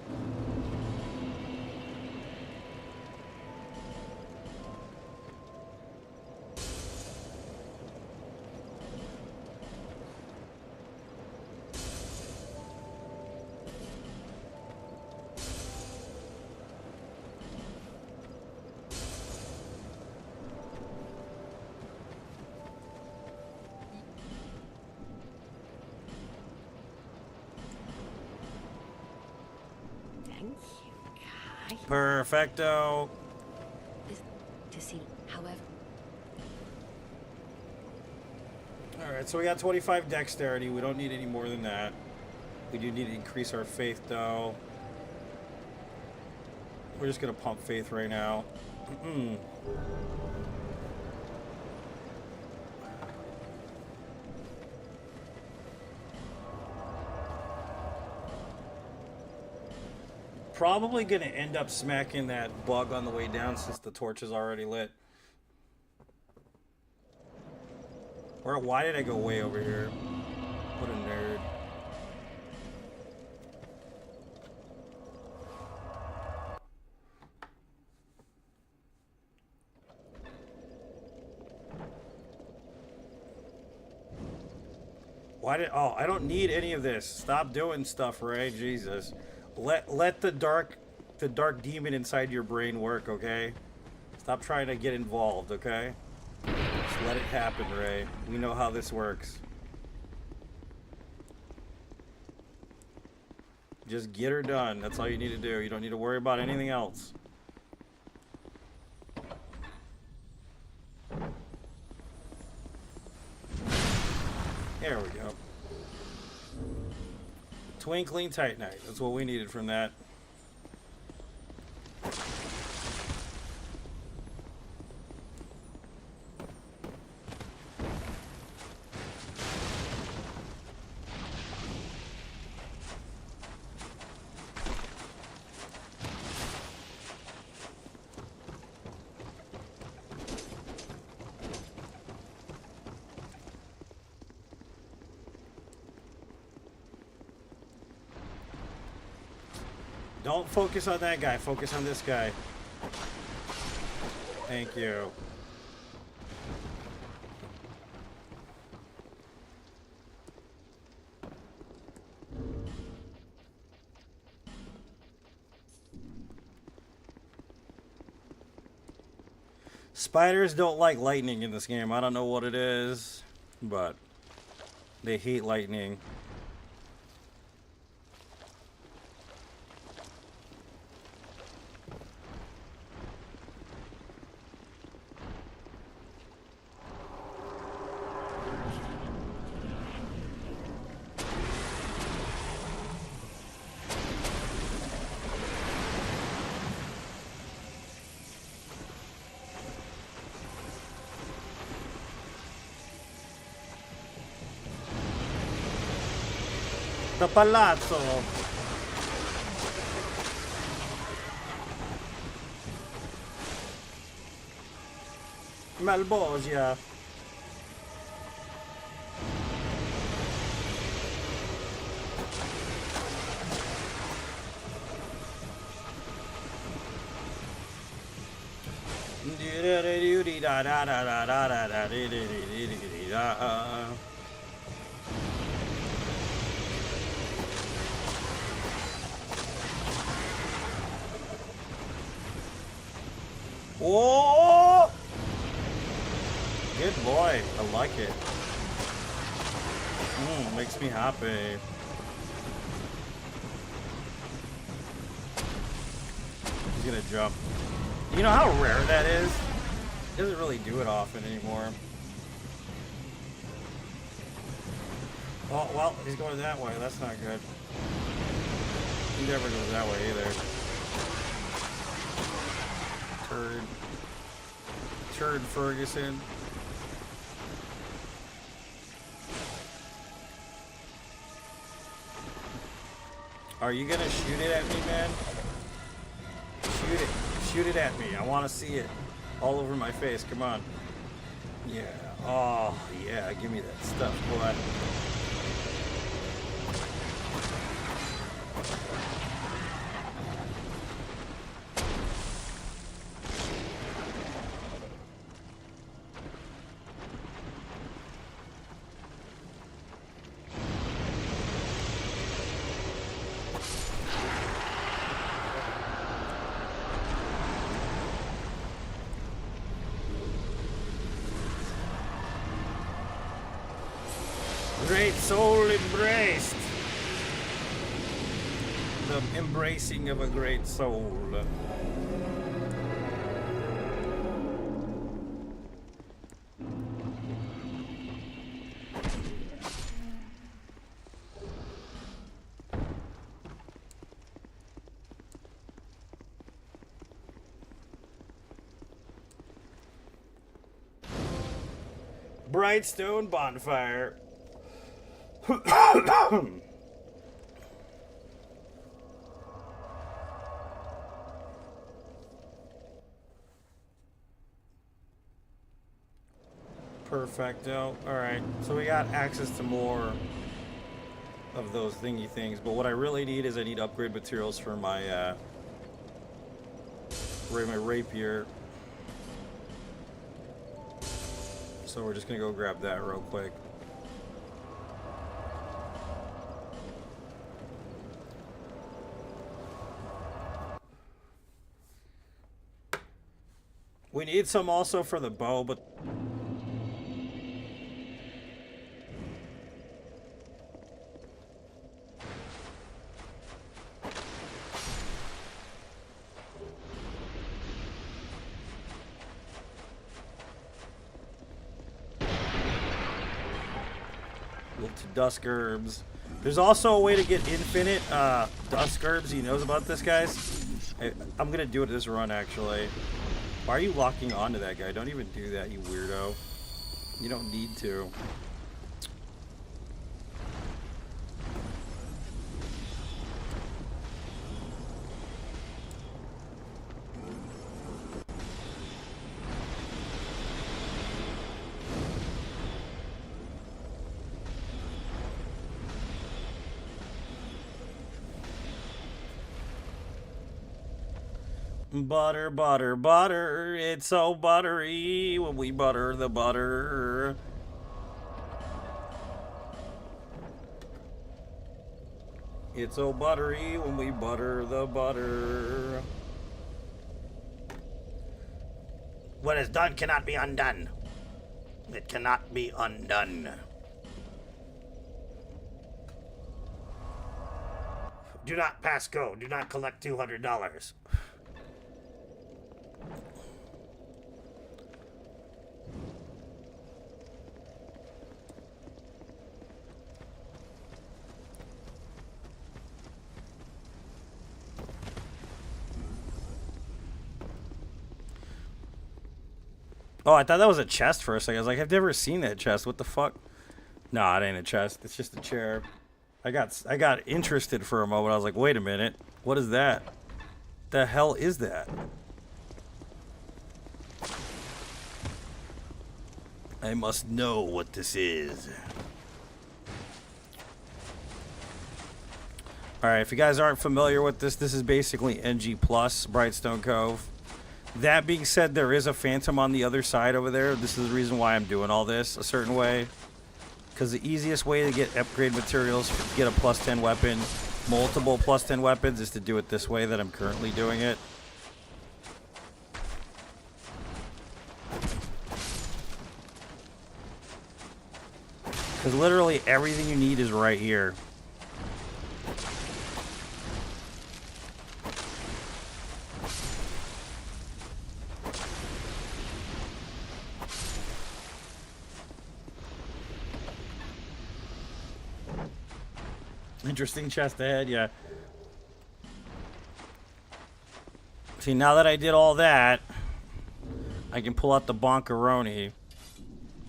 Speaker 1: Perfecto.
Speaker 5: To see, however.
Speaker 1: Alright, so we got 25 dexterity. We don't need any more than that. We do need to increase our faith, though. We're just going to pump faith right now. Probably going to end up smacking that bug on the way down since the torch is already lit. Or why did I go way over here? What a nerd. Why did... Oh, I don't need any of this. Stop doing stuff, Ray. Jesus. Let the dark demon inside your brain work, okay? Stop trying to get involved, okay? Just let it happen, Ray. We know how this works. Just get her done. That's all you need to do. You don't need to worry about anything else. There we go. Twinkling Titanite. That's what we needed from that. Don't focus on that guy. Focus on this guy. Thank you. Spiders don't like lightning in this game. I don't know what it is, but they hate lightning. The palazzo. Malbosia. Whoa! Good boy. I like it. Makes me happy. He's gonna jump. You know how rare that is? He doesn't really do it often anymore. Oh, well, he's going that way. That's not good. He never goes that way either. Turd Ferguson. Are you gonna shoot it at me, man? Shoot it. Shoot it at me. I want to see it all over my face. Come on. Yeah. Oh, yeah. Give me that stuff, boy. Great soul embraced. The embracing of a great soul. Bright stone bonfire. Perfecto. Alright, so we got access to more of those thingy things, but what I really need is I need upgrade materials for my rapier. So we're just gonna go grab that real quick. We need some also for the bow, but To dusk herbs. There's also a way to get infinite dusk herbs. He knows about this, guys. I'm gonna do it this run, actually. Why are you locking onto that guy? Don't even do that, you weirdo. You don't need to. Butter, butter, butter. It's so buttery when we butter the butter. It's so buttery when we butter the butter. What is done cannot be undone. It cannot be undone. Do not pass go. Do not collect $200. Oh, I thought that was a chest for a second. I was like, I've never seen that chest. What the fuck? No, it ain't a chest. It's just a chair. I got interested for a moment. I was like, wait a minute. What is that? The hell is that? I must know what this is. Alright, if you guys aren't familiar with this, this is basically NG Plus, Brightstone Cove. That being said, there is a phantom on the other side over there. This is the reason why I'm doing all this a certain way. Because the easiest way to get upgrade materials, to get a plus 10 weapon, multiple plus 10 weapons, is to do it this way that I'm currently doing it. Because literally everything you need is right here. Interesting chest ahead, yeah. See, now that I did all that, I can pull out the Bonkaroni,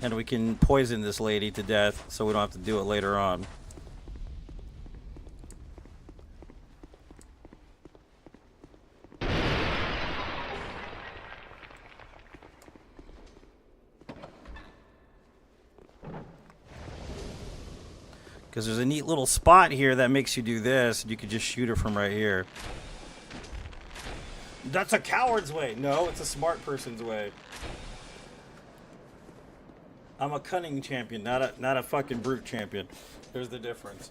Speaker 1: and we can poison this lady to death, so we don't have to do it later on. Because there's a neat little spot here that makes you do this, and you could just shoot her from right here. That's a coward's way. No, it's a smart person's way. I'm a cunning champion, not a fucking brute champion. There's the difference.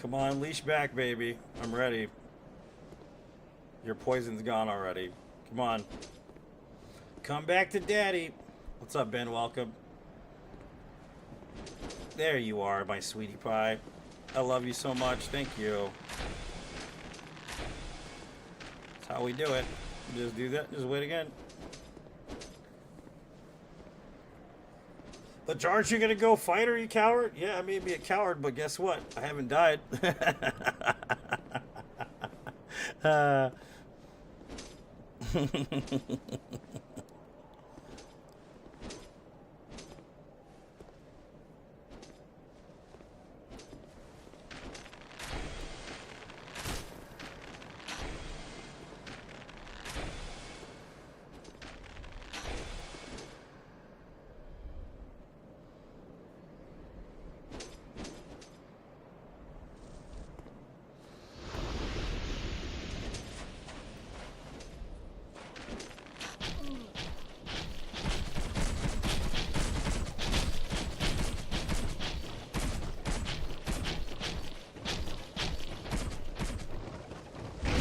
Speaker 1: Come on, leash back, baby. I'm ready. Your poison's gone already. Come on. Come back to daddy. What's up, Ben? Welcome. There you are, my sweetie pie. I love you so much. Thank you. That's how we do it. Just do that. Just wait again. But aren't you gonna go fight her, you coward? Yeah, I may be a coward, but guess what? I haven't died.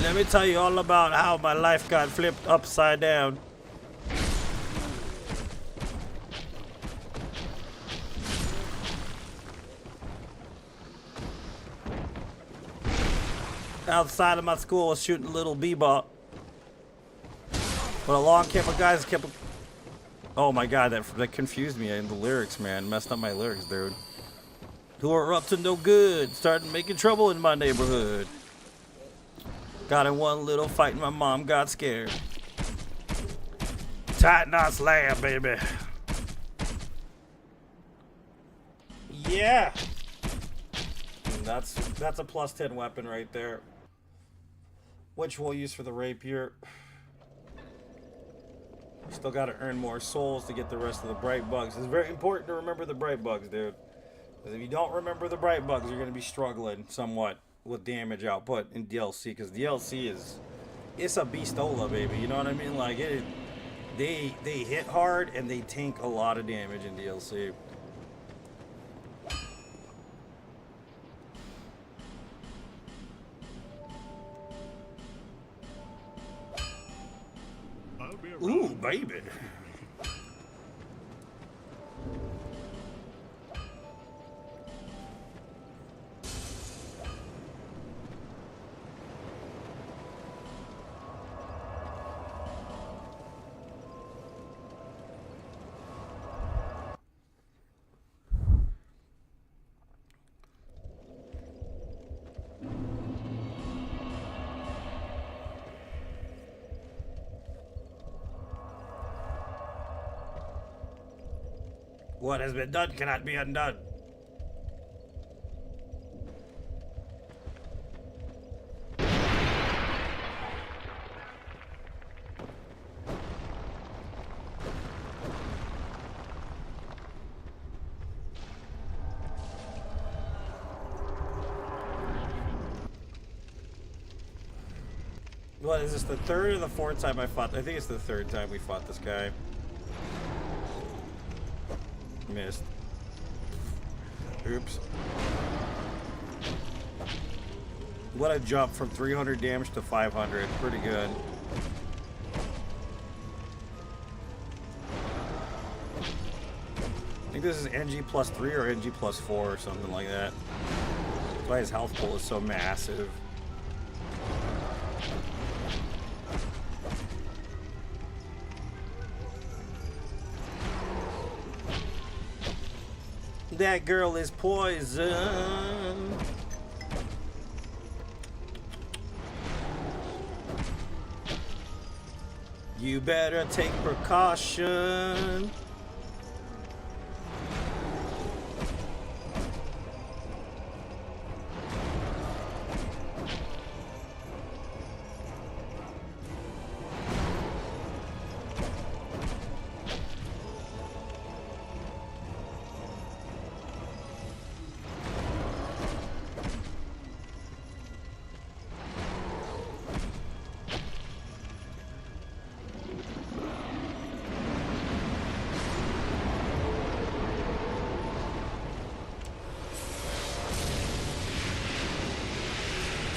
Speaker 1: Let me tell you all about how my life got flipped upside down. outside of my school was shooting a little bebop. But along came a guys kept. Oh my god, that confused me in the lyrics, man. Messed up my lyrics, dude. Who are up to no good, starting making trouble in my neighborhood. Got in one little fight and my mom got scared. Tight knot slam, baby. Yeah. And that's a plus 10 weapon right there. Which we'll use for the rapier. Still gotta earn more souls to get the rest of the bright bugs. It's very important to remember the bright bugs, dude. Because if you don't remember the bright bugs, you're gonna be struggling somewhat with damage output in DLC. Because DLC it's a beastola, baby. You know what I mean? Like they hit hard and they tank a lot of damage in DLC.
Speaker 4: I'll be around.
Speaker 1: Ooh, baby. What has been done cannot be undone. What is this, the third or the fourth time I fought? I think it's the third time we fought this guy. Missed. Oops. What a jump from 300 damage to 500. Pretty good. I think this is NG plus 3 or NG plus 4 or something like that. That's why his health pool is so massive. That girl is poison. You better take precaution.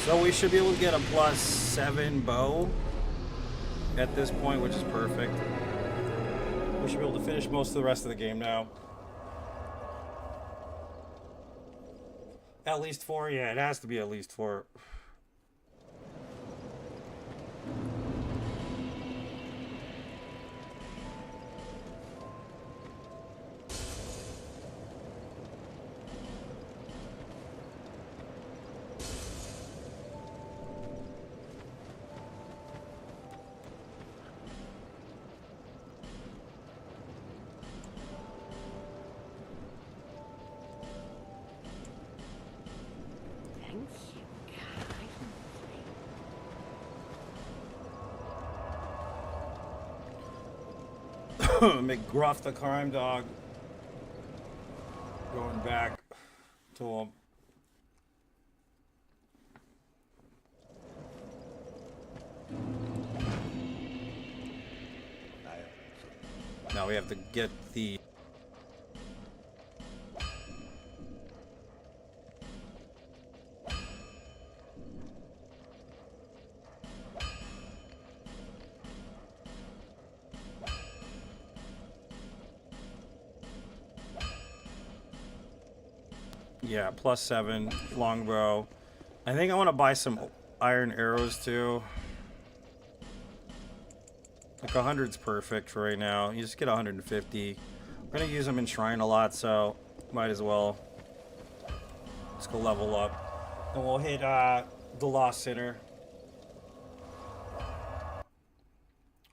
Speaker 1: So we should be able to get a +7 bow at this point, which is perfect. We should be able to finish most of the rest of the game now. At least 4? Yeah, it has to be at least 4. McGruff the crime dog. Going back to him. Now we have to get the... Yeah, +7 longbow. I think I want to buy some iron arrows too. Like 100's perfect for right now. You just get 150. We're gonna use them in Shrine a lot, so might as well. Let's go level up. And we'll hit the Lost Sinner.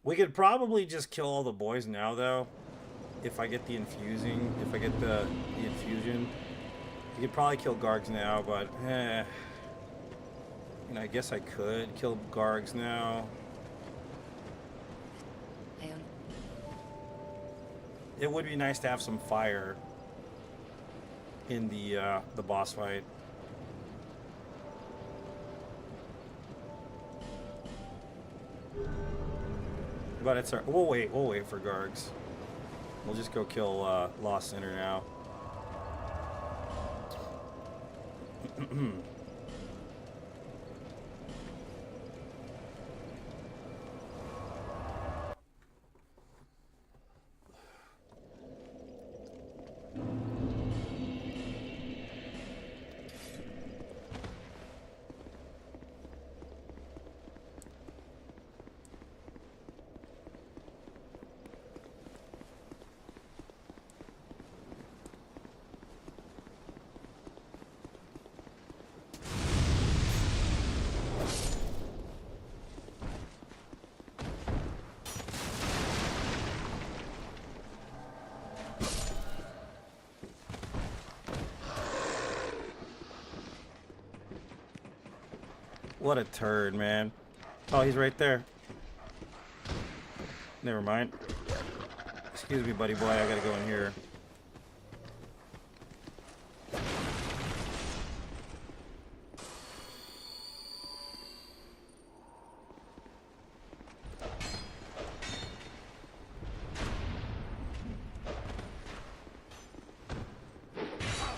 Speaker 1: We could probably just kill all the boys now, though. If I get the infusing, if I get the infusion. You could probably kill Gargs now, but you know, I guess I could kill Gargs now. It would be nice to have some fire in the boss fight. But it's our, we'll wait for Gargs. We'll just go kill Lost Sinner now. What a turd, man. Oh, he's right there. Never mind. Excuse me, buddy boy. I gotta go in here.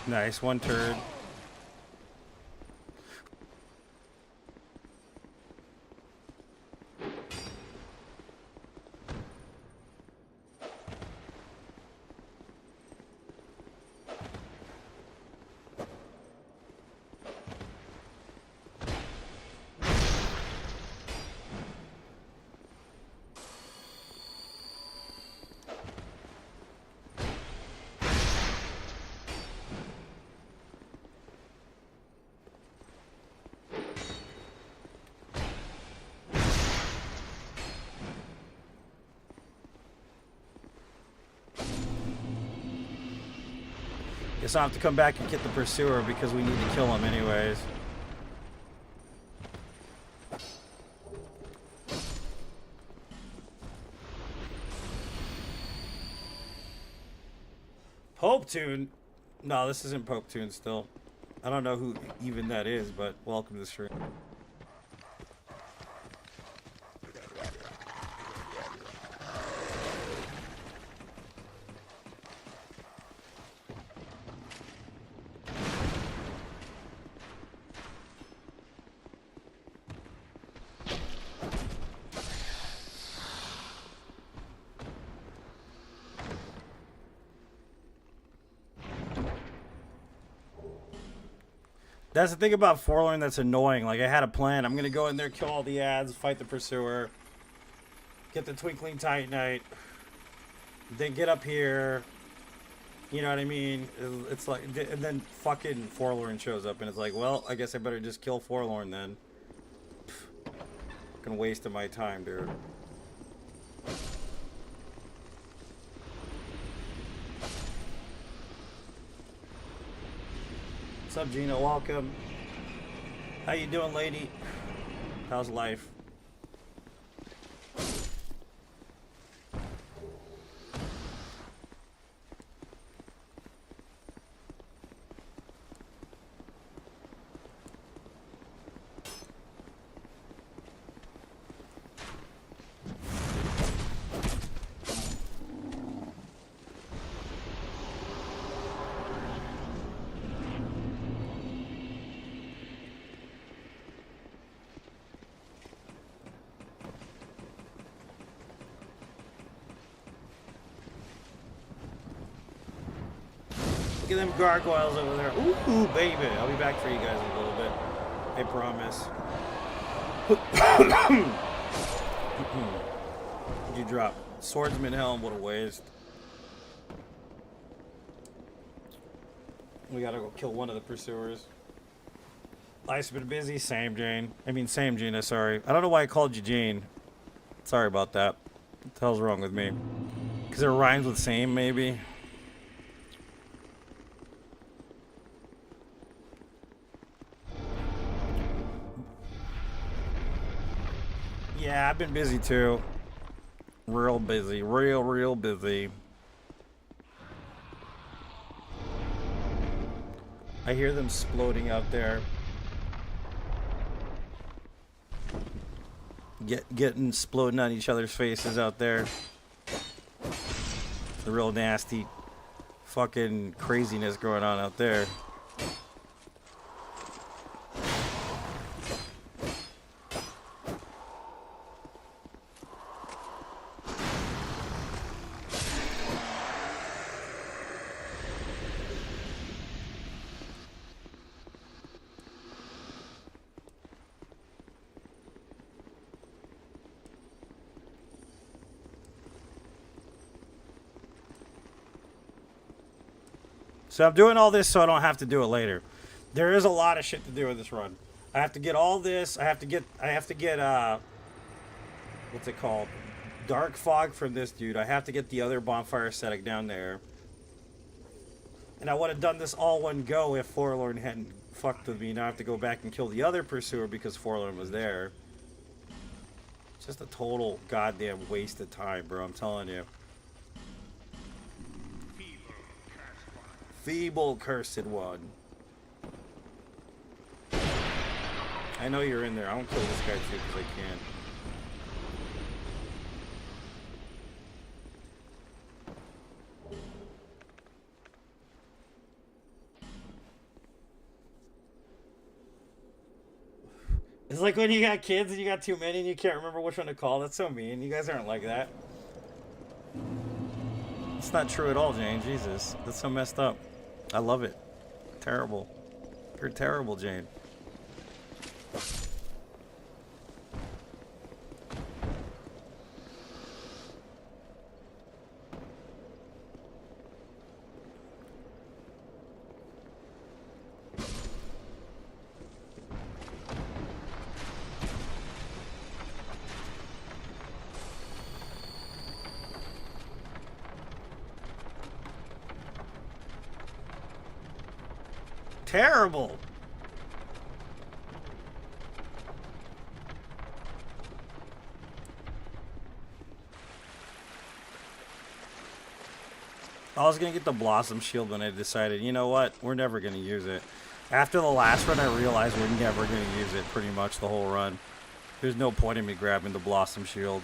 Speaker 1: Nice, one turd. Guess I'll have to come back and get the Pursuer because we need to kill him anyways. Pope Tune? No, this isn't Pope Tune still. I don't know who even that is, but welcome to the stream. That's the thing about Forlorn that's annoying. Like, I had a plan. I'm going to go in there, kill all the ads, fight the Pursuer, get the Twinkling Titanite, then get up here. You know what I mean? It's like, and then fucking Forlorn shows up, and it's like, well, I guess I better just kill Forlorn then. Fucking waste of my time, dude. What's up, Gina? Welcome. How you doing, lady? How's life? Look at them gargoyles over there. Ooh, baby. I'll be back for you guys in a little bit. I promise. You drop swordsman helm, what a waste. We gotta go kill one of the pursuers. Life's been busy. Same, Jane. I mean, same, Gina. Sorry. I don't know why I called you Jane. Sorry about that. What the hell's wrong with me? Because it rhymes with same, maybe? Yeah, I've been busy too. Real busy. Real busy. I hear them exploding out there. Getting exploding on each other's faces out there. The real nasty fucking craziness going on out there. So I'm doing all this so I don't have to do it later. There is a lot of shit to do in this run. I have to get all this. I have to get what's it called? Dark fog from this dude. I have to get the other bonfire ascetic down there. And I would have done this all one go if Forlorn hadn't fucked with me. Now I have to go back and kill the other pursuer because Forlorn was there. Just a total goddamn waste of time, bro. I'm telling you. Feeble cursed one. I know you're in there. I won't kill this guy too because I can. It's like when you got kids and you got too many and you can't remember which one to call. That's so mean. You guys aren't like that. It's not true at all, Jane. Jesus. That's so messed up. I love it. Terrible. You're terrible, Jane. Terrible. I was gonna get the Blossom Shield when I decided, you know what, we're never gonna use it. After the last run, I realized we're never gonna use it pretty much the whole run. There's no point in me grabbing the Blossom Shield.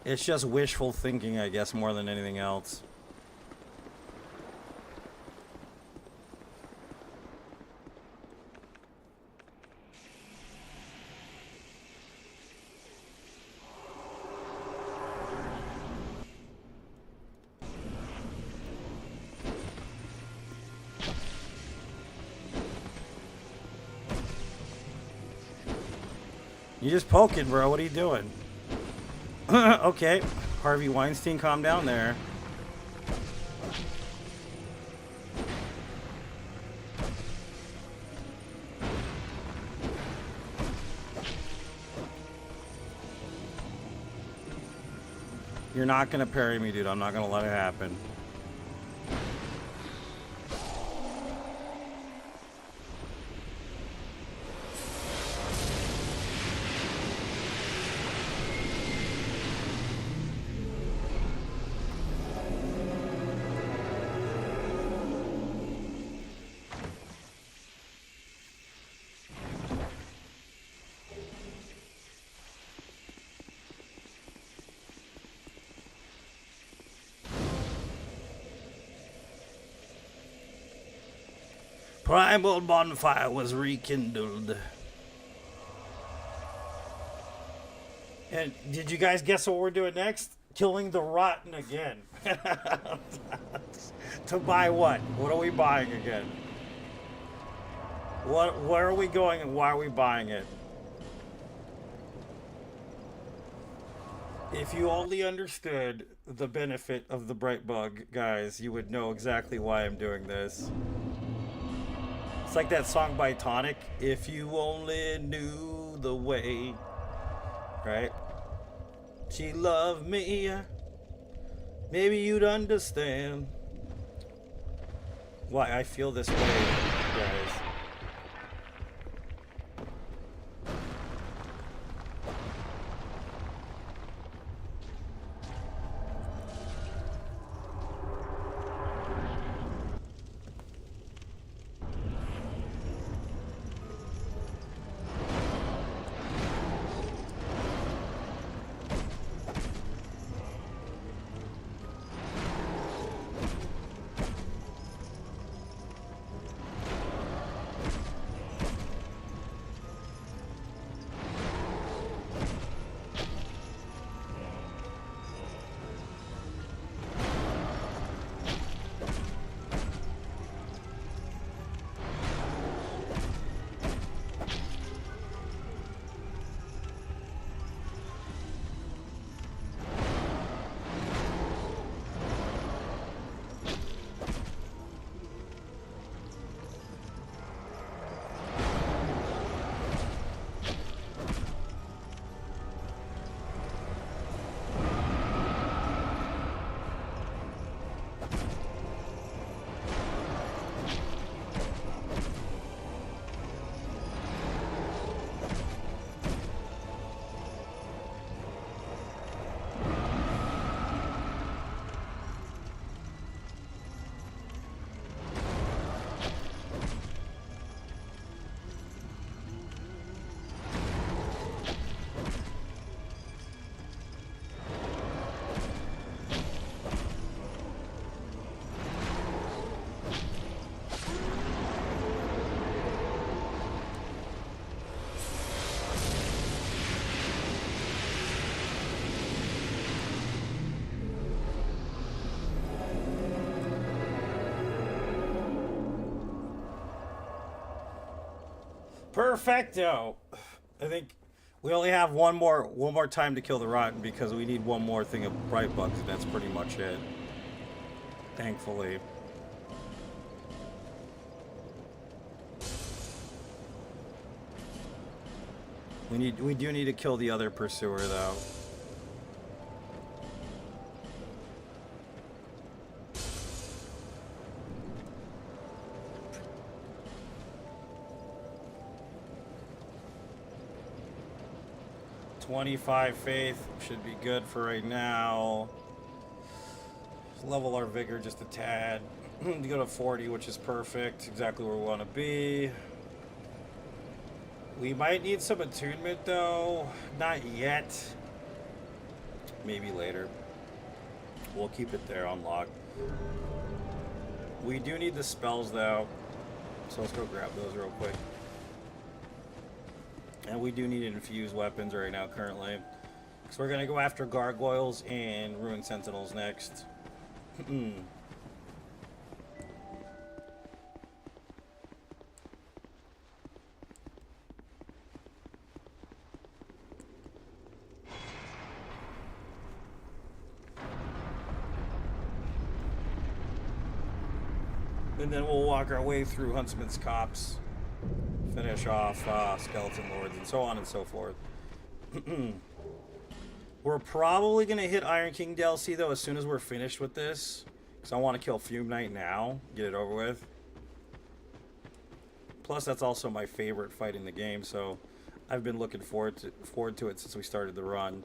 Speaker 1: It's just wishful thinking, I guess, more than anything else. You're just poking, bro. What are you doing? Okay, Harvey Weinstein, calm down there. You're not gonna parry me, dude. I'm not gonna let it happen. primal bonfire was rekindled. And did you guys guess what we're doing next? Killing the Rotten again. To buy what? What are we buying again? Where are we going and why are we buying it? If you only understood the benefit of the Bright Bug, guys, you would know exactly why I'm doing this. It's like that song by Tonic, If You Only Knew the Way. Right? She loved me. Maybe you'd understand why I feel this way, guys. Perfecto. I think we only have one more time to kill the Rotten because we need one more thing of Bright Bugs, and that's pretty much it. Thankfully. We do need to kill the other pursuer though. $25 faith should be good for right now. Level our vigor just a tad. To go to 40, which is perfect. Exactly where we want to be. We might need some attunement though. Not yet. Maybe later. We'll keep it there on lock. We do need the spells though. So let's go grab those real quick. And we do need infused weapons right now currently. So we're going to go after gargoyles and ruined sentinels next. And then we'll walk our way through Huntsman's Copse. Finish off Skeleton Lords and so on and so forth. We're probably going to hit Iron King DLC though as soon as we're finished with this. Because I want to kill Fume Knight now. Get it over with. Plus that's also my favorite fight in the game. So I've been looking forward to it since we started the run.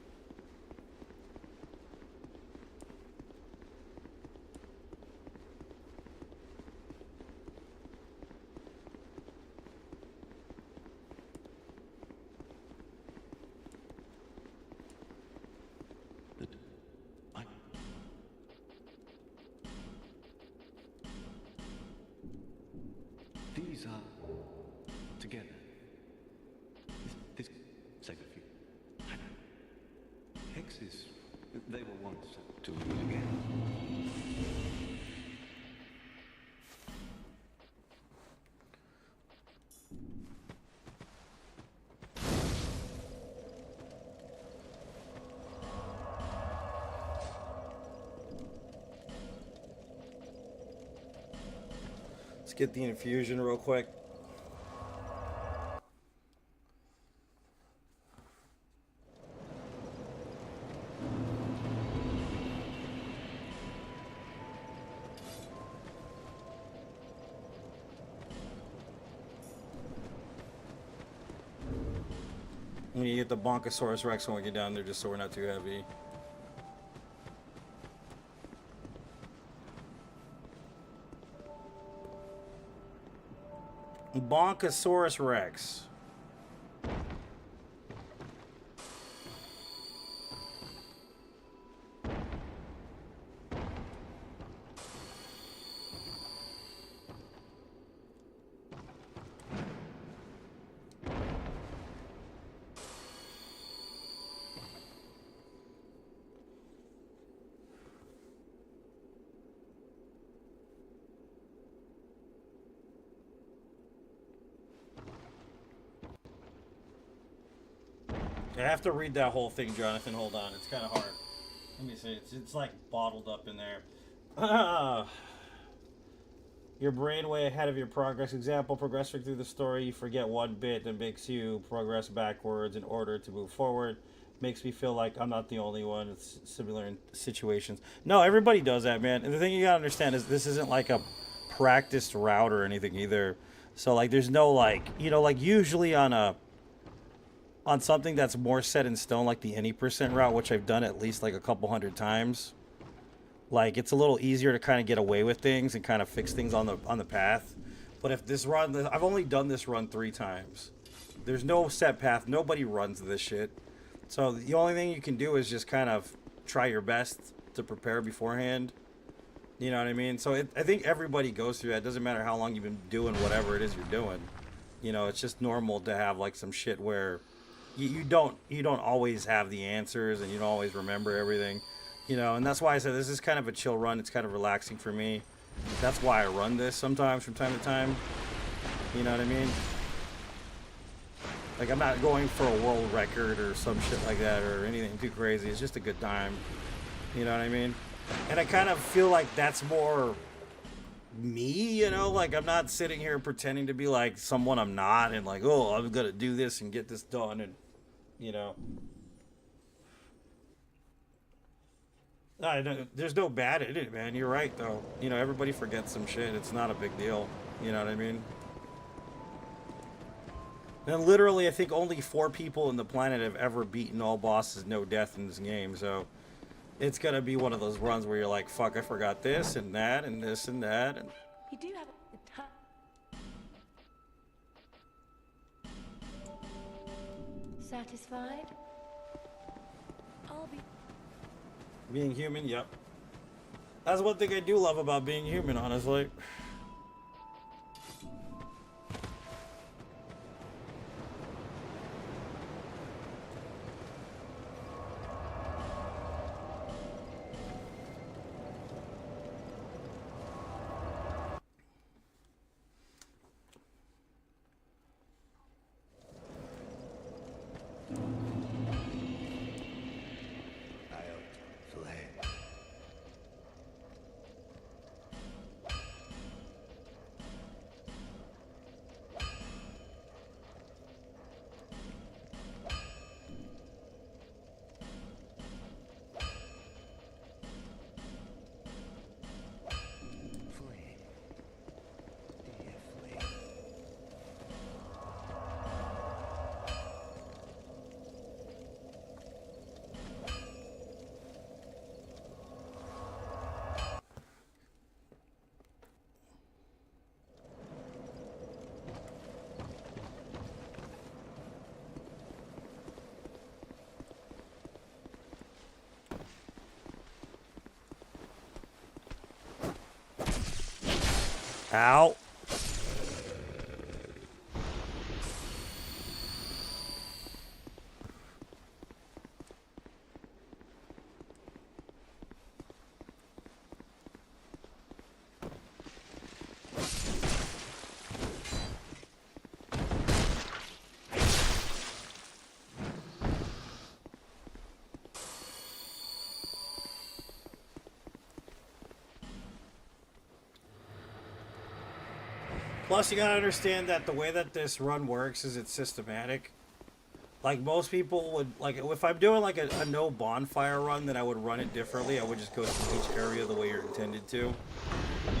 Speaker 6: These these together. This save a few. Hexes, they were once to rule again.
Speaker 1: Let's get the infusion real quick. And you get the Bonkosaurus Rex when we get down there, just so we're not too heavy. Bonkosaurus Rex. I have to read that whole thing, Jonathan. Hold on. It's kind of hard. Let me see. It's like bottled up in there. Your brain way ahead of your progress. Example, progressing through the story, you forget one bit that makes you progress backwards in order to move forward. Makes me feel like I'm not the only one. It's similar in situations. No, everybody does that, man. And the thing you gotta understand is this isn't like a practiced route or anything either. So, like, there's no, like, you know, like, usually on something that's more set in stone, like the any percent route, which I've done at least like a couple hundred times, like it's a little easier to kind of get away with things and kind of fix things on the path. But if this run, I've only done this run 3 times. There's no set path. Nobody runs this shit. So the only thing you can do is just kind of try your best to prepare beforehand. You know what I mean? So I think everybody goes through that. It doesn't matter how long you've been doing whatever it is you're doing. You know, it's just normal to have like some shit where you don't always have the answers and you don't always remember everything, you know. And that's why I said this is kind of a chill run. It's kind of relaxing for me. That's why I run this sometimes from time to time. You know what I mean? Like, I'm not going for a world record or some shit like that or anything too crazy. It's just a good time. You know what I mean? And I kind of feel like that's more me, you know, like I'm not sitting here pretending to be like someone I'm not and like, oh, I'm gonna do this and get this done, and you know, there's no bad in it, man. You're right though. You know, everybody forgets some shit. It's not a big deal. You know what I mean? And literally, I think only 4 people on the planet have ever beaten all bosses, no death in this game. So it's gonna be one of those runs where you're like, fuck, I forgot this and that and this and that. And
Speaker 5: You do have a time. Satisfied? I'll be.
Speaker 1: being human, yep. That's one thing I do love about being human, honestly. Ow. Plus, you gotta understand that the way that this run works is it's systematic. Like most people would, like if I'm doing like a no bonfire run, then I would run it differently. I would just go to each area the way you're intended to.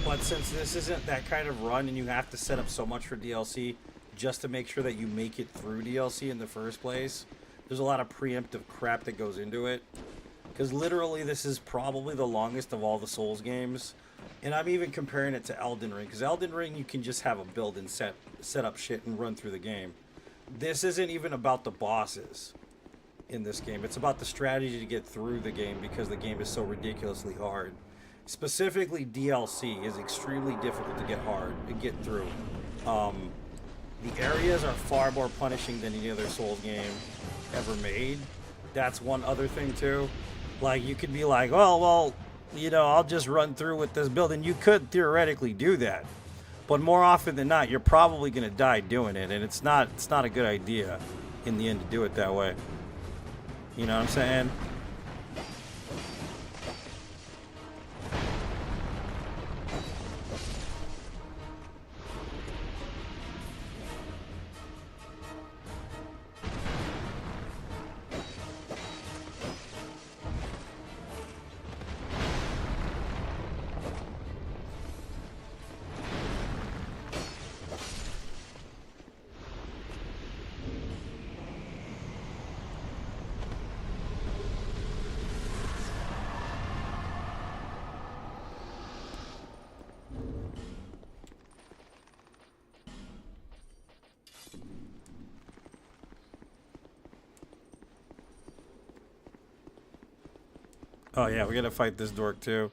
Speaker 1: But since this isn't that kind of run, and you have to set up so much for DLC just to make sure that you make it through DLC in the first place, there's a lot of preemptive crap that goes into it. Because literally, this is probably the longest of all the Souls games. And I'm even comparing it to Elden Ring, because Elden Ring you can just have a build and set up shit and run through the game. This isn't even about the bosses in this game. It's about the strategy to get through the game because the game is so ridiculously hard. Specifically, DLC is extremely difficult to get through. The areas are far more punishing than any other Souls game ever made. That's one other thing too. Like you could be like, oh well, you know, I'll just run through with this build, and you could theoretically do that. But more often than not, you're probably going to die doing it, and it's not a good idea in the end to do it that way. You know what I'm saying? Oh yeah, we gotta fight this dork too.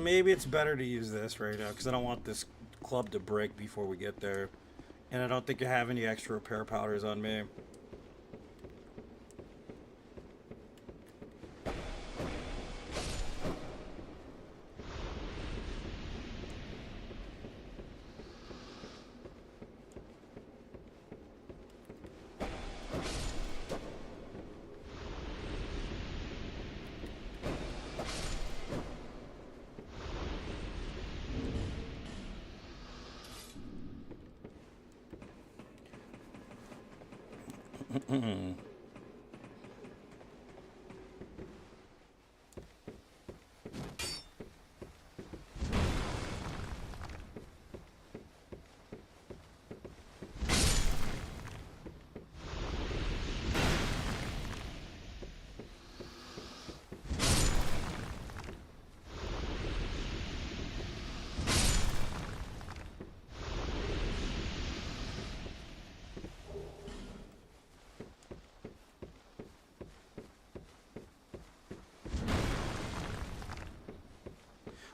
Speaker 1: Maybe it's better to use this right now because I don't want this club to break before we get there, and I don't think I have any extra repair powders on me.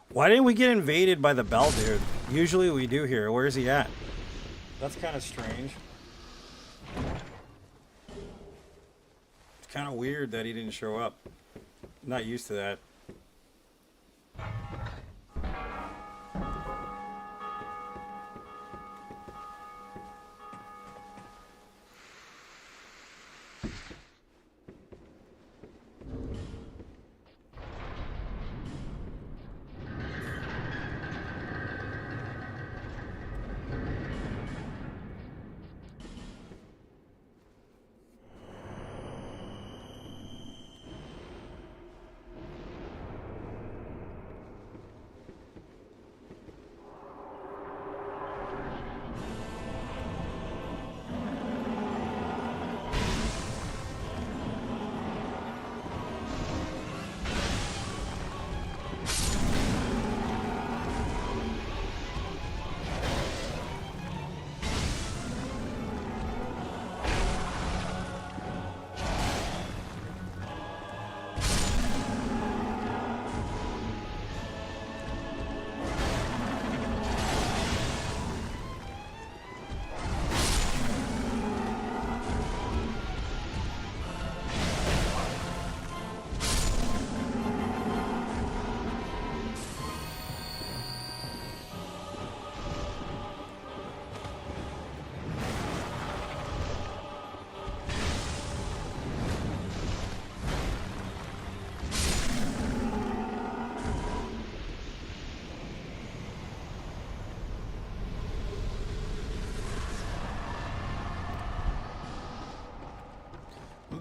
Speaker 1: Why didn't we get invaded by the bell dude? Usually we do here. Where is he at? That's kind of strange. It's kind of weird that he didn't show up. I'm not used to that.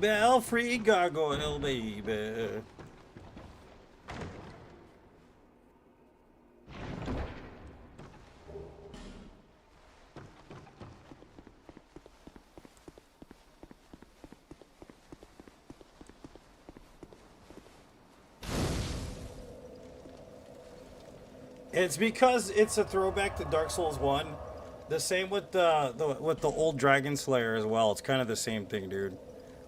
Speaker 1: Belfry Gargoyle, baby. It's because it's a throwback to Dark Souls 1. The same with the old Dragon Slayer as well. It's kind of the same thing, dude.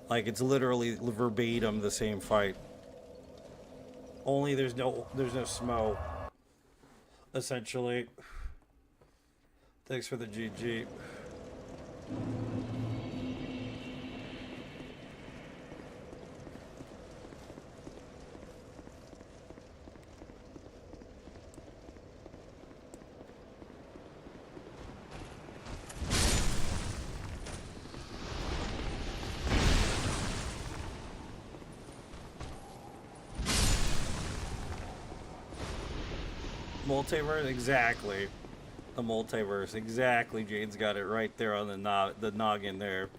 Speaker 1: Like it's literally verbatim the same fight. Only there's no Smo. Essentially. Thanks for the GG. Multiverse, exactly. The multiverse, exactly. Jade's got it right there on the noggin there.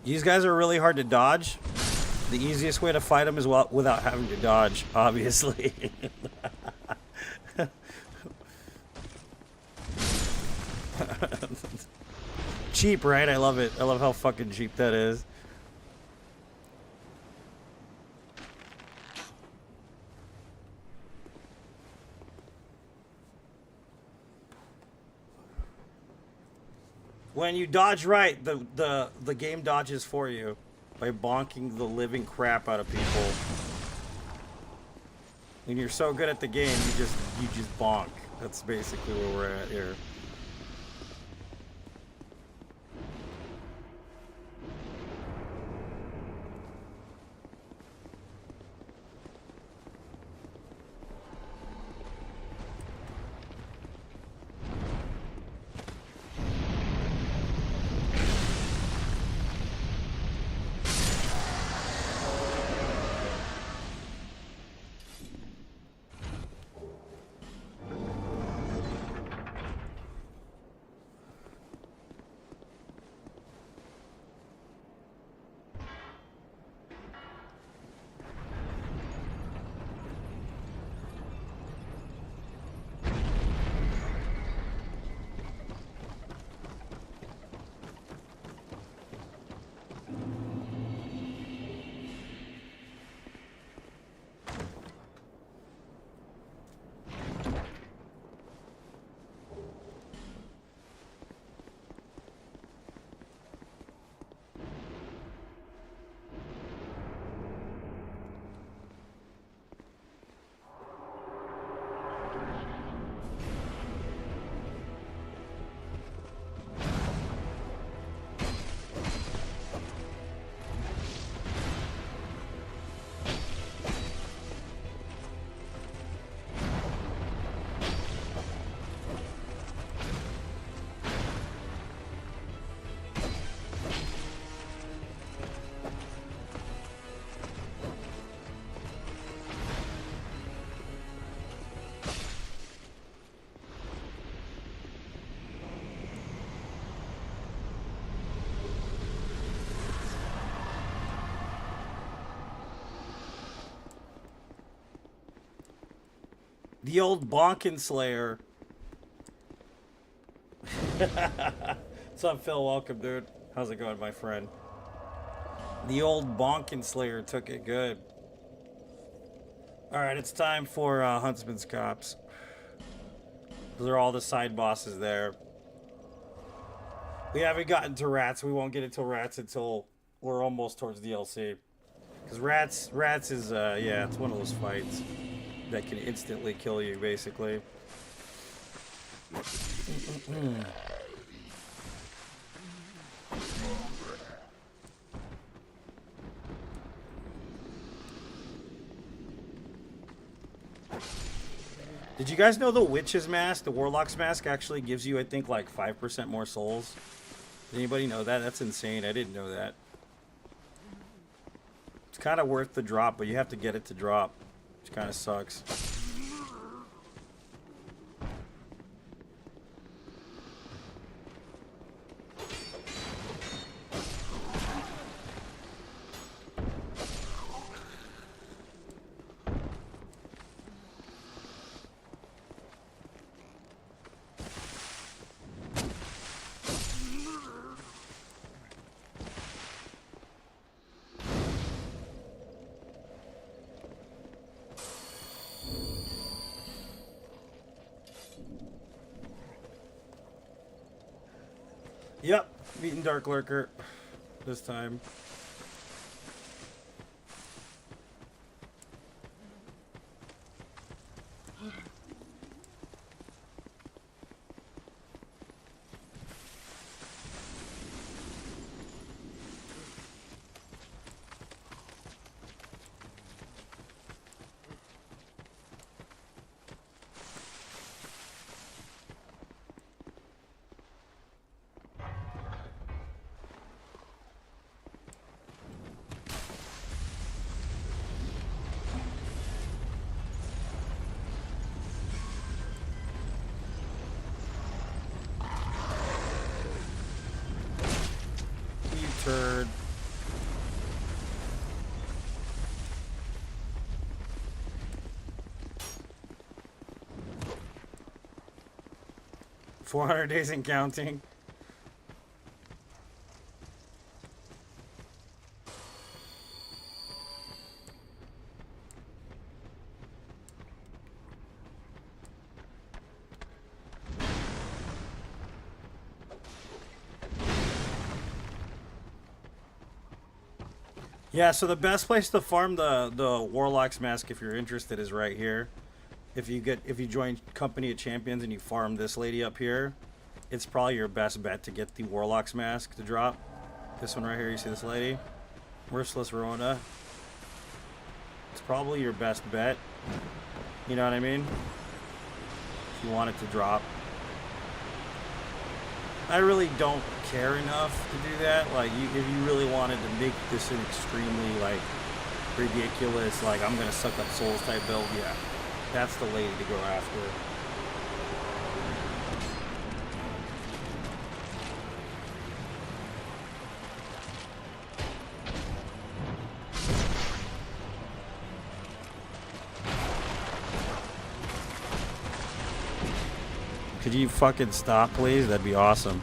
Speaker 1: These guys are really hard to dodge. The easiest way to fight them is without having to dodge, obviously. Cheap, right? I love it. I love how fucking cheap that is. When you dodge right, the game dodges for you by bonking the living crap out of people. When you're so good at the game, you just bonk. That's basically where we're at here. The old Bonkin Slayer. What's up, Phil? Welcome, dude. How's it going, my friend? The old Bonkin Slayer took it good. Alright, it's time for Huntsman's Cops. Those are all the side bosses there. We haven't gotten to rats. We won't get into rats until we're almost towards DLC. Because rats is, yeah, it's one of those fights that can instantly kill you, basically. Did you guys know the Witch's Mask, the Warlock's Mask, actually gives you, I think, like 5% more souls? Did anybody know that? That's insane. I didn't know that. It's kind of worth the drop, but you have to get it to drop, which kind of sucks. Yep, beating Dark Lurker this time. Turd. $400 days and counting. Yeah, so the best place to farm the Warlock's Mask, if you're interested, is right here. If you join Company of Champions and you farm this lady up here, it's probably your best bet to get the Warlock's Mask to drop. This one right here, you see this lady? Merciless Rona. It's probably your best bet. You know what I mean? If you want it to drop. I really don't care enough to do that. Like, if you really wanted to make this an extremely, like, ridiculous, like, I'm gonna suck up souls type build, yeah, that's the lady to go after. Could you fucking stop, please? That'd be awesome.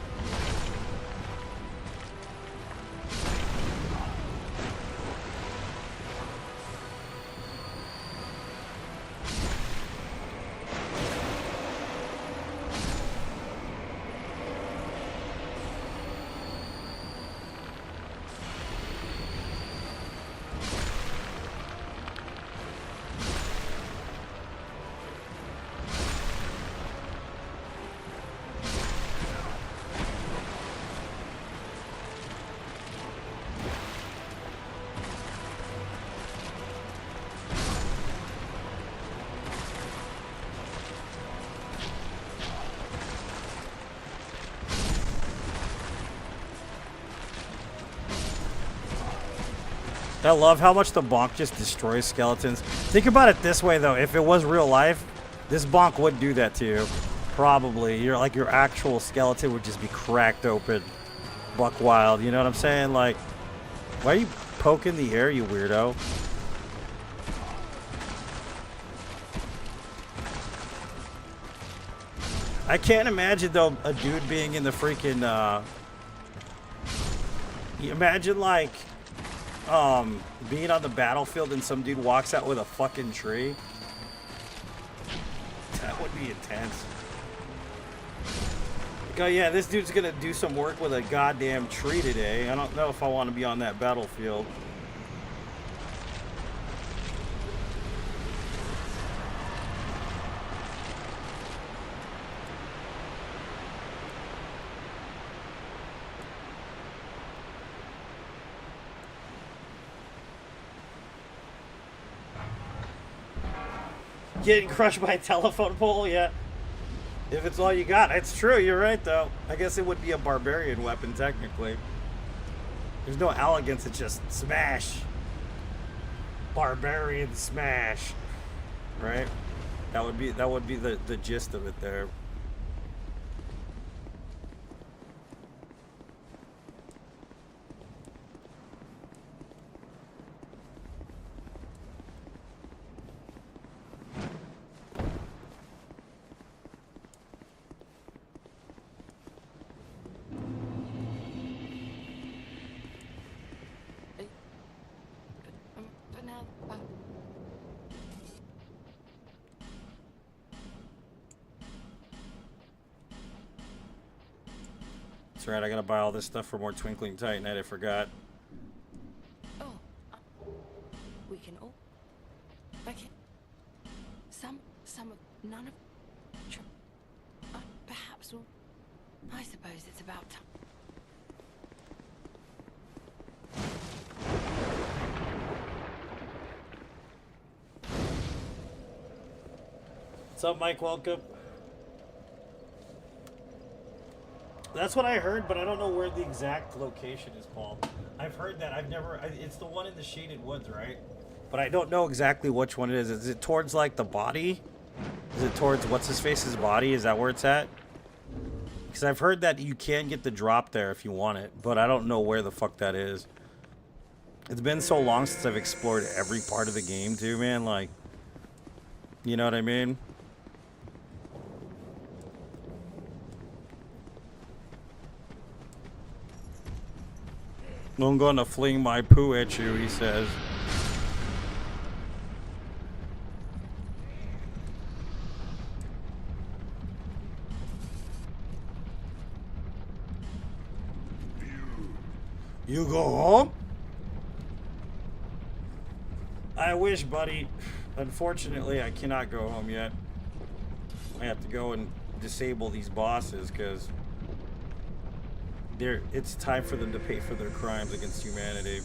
Speaker 1: I love how much the bonk just destroys skeletons. Think about it this way, though. If it was real life, this bonk would do that to you. Probably. Your actual skeleton would just be cracked open. Buck wild. You know what I'm saying? Like, why are you poking the air, you weirdo? I can't imagine, though, a dude being in the freaking, imagine, like, being on the battlefield and some dude walks out with a fucking tree. That would be intense. oh yeah, this dude's gonna do some work with a goddamn tree today. I don't know if I want to be on that battlefield. Getting crushed by a telephone pole, yeah. If it's all you got, it's true. You're right, though. I guess it would be a barbarian weapon, technically. There's no elegance. It's just smash. Barbarian smash, right? That would be the gist of it there.
Speaker 5: But now,
Speaker 1: That's right. I gotta buy all this stuff for more Twinkling Titanite. I forgot.
Speaker 5: oh, we can all. Okay. Some of none of. Perhaps we'll. I suppose it's about time.
Speaker 1: What's up, Mike? Welcome. That's what I heard, but I don't know where the exact location is called. I've heard that. It's the one in the Shaded Woods, right? But I don't know exactly which one it is. Is it towards, like, the body? Is it towards What's-His-Face's body? Is that where it's at? Because I've heard that you can get the drop there if you want it, but I don't know where the fuck that is. It's been so long since I've explored every part of the game, too, man. Like, you know what I mean? I'm gonna fling my poo at you, he says. You go home? I wish, buddy. Unfortunately, I cannot go home yet. I have to go and disable these bosses because it's time for them to pay for their crimes against humanity.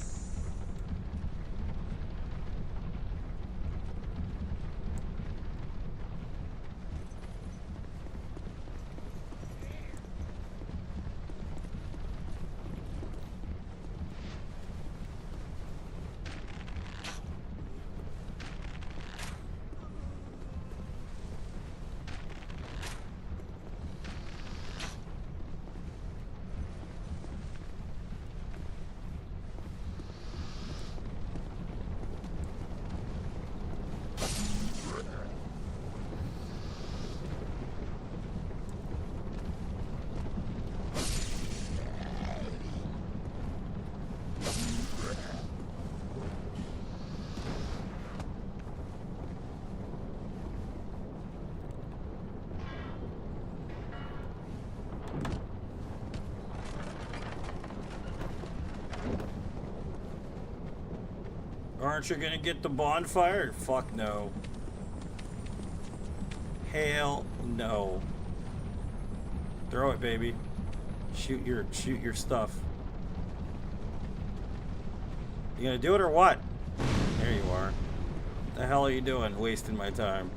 Speaker 1: Aren't you gonna get the bonfire? Fuck no. Hell no. Throw it, baby. Shoot your stuff. You gonna do it or what? There you are. The hell are you doing? Wasting my time.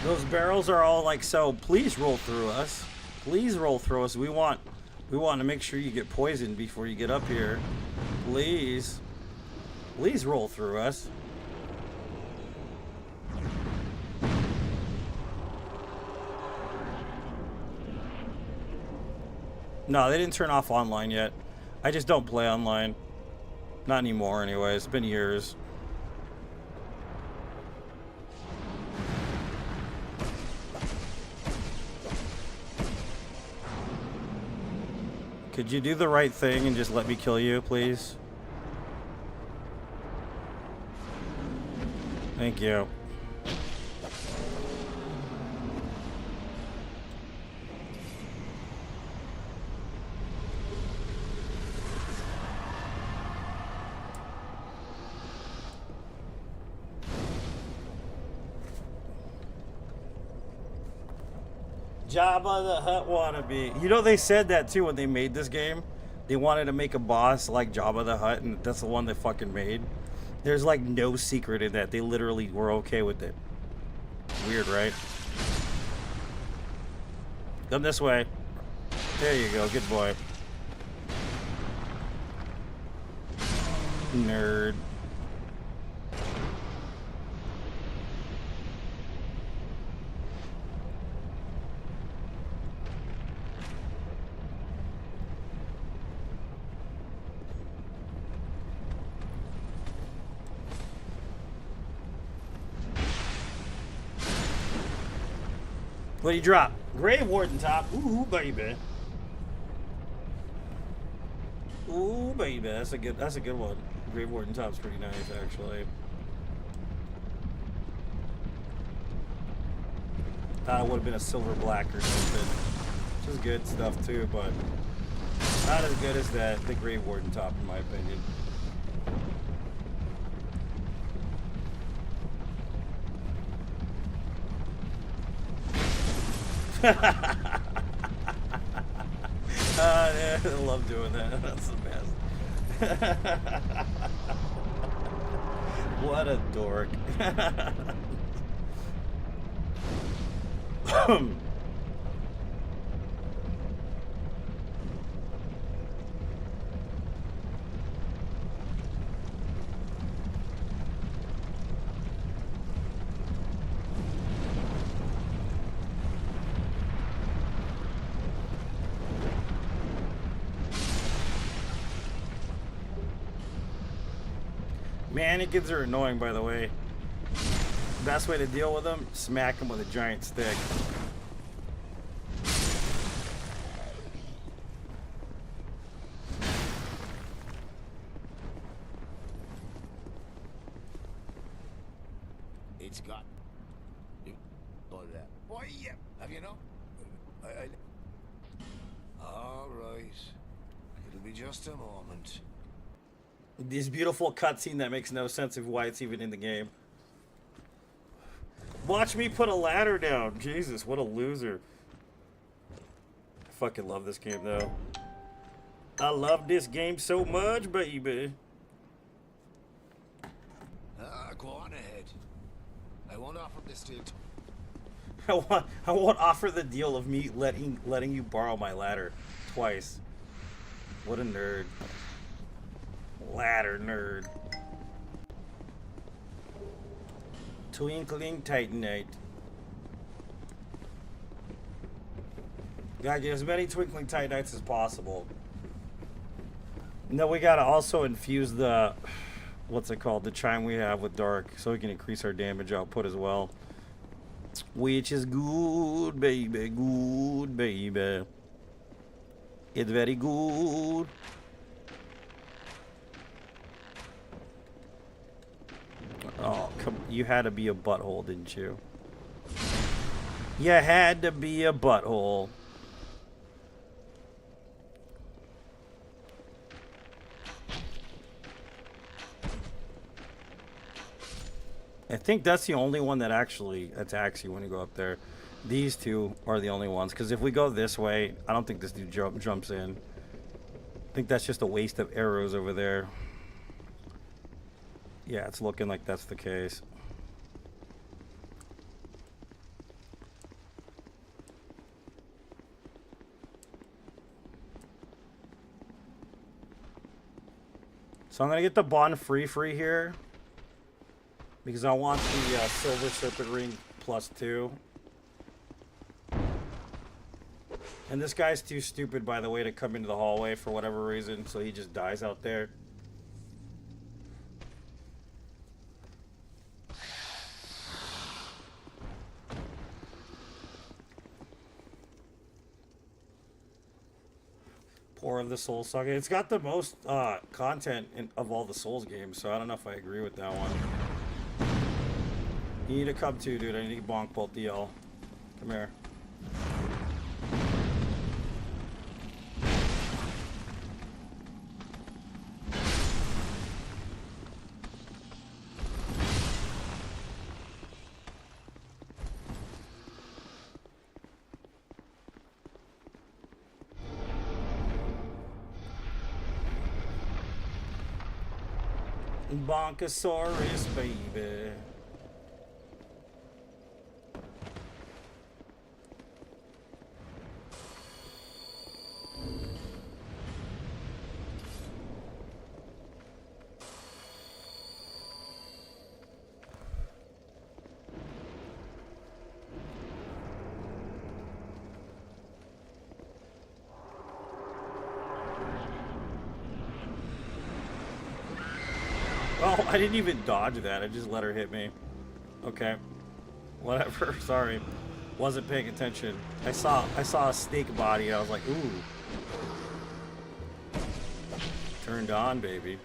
Speaker 1: Those barrels are all like, so please roll through us. Please roll through us. We want to make sure you get poisoned before you get up here. Please. Please roll through us. No, they didn't turn off online yet. I just don't play online. Not anymore anyway. It's been years. Could you do the right thing and just let me kill you, please? Thank you. Jabba the Hutt wannabe. You know, they said that too when they made this game. They wanted to make a boss like Jabba the Hutt, and that's the one they fucking made. There's like no secret in that. They literally were okay with it. Weird, right? Come this way. There you go. Good boy. Nerd. What do you drop? Grave Warden top. Ooh, baby. Ooh, baby. That's a good one. Grave Warden top's pretty nice, actually. Thought it would have been a silver black or something. Which is good stuff too, but not as good as the Grave Warden top, in my opinion. Yeah, I love doing that. That's the best. What a dork. Mannequins are annoying, by the way. Best way to deal with them, smack them with a giant stick.
Speaker 7: It's got... All that. Why, yeah. Have you know? All right. It'll be just a moment.
Speaker 1: This beautiful cutscene that makes no sense of why it's even in the game. Watch me put a ladder down. Jesus, what a loser. I fucking love this game, though. I love this game so much, baby.
Speaker 7: Go on ahead. I won't offer this deal.
Speaker 1: I won't offer the deal of me letting you borrow my ladder twice. What a nerd. Ladder nerd. Twinkling Titanite. Gotta get as many Twinkling Titanites as possible. No, we gotta also infuse the... What's it called? The chime we have with Dark, so we can increase our damage output as well. Which is good, baby. Good, baby. It's very good. Oh, come! You had to be a butthole, didn't you? You had to be a butthole. I think that's the only one that actually attacks you when you go up there. These two are the only ones, because if we go this way, I don't think this dude jumps in. I think that's just a waste of arrows over there. Yeah, it's looking like that's the case. So I'm gonna get the bond free here because I want the silver serpent ring +2. And this guy's too stupid, by the way, to come into the hallway for whatever reason, so he just dies out there. 4 of the Soul Saga. It's got the most content of all the Souls games, so I don't know if I agree with that one. You need to come too, dude. I need to bonk both DL. Come here. Bonkosaurus, baby. Oh, I didn't even dodge that. I just let her hit me. Okay. Whatever. Sorry. Wasn't paying attention. I saw a snake body and I was like, ooh. Turned on, baby.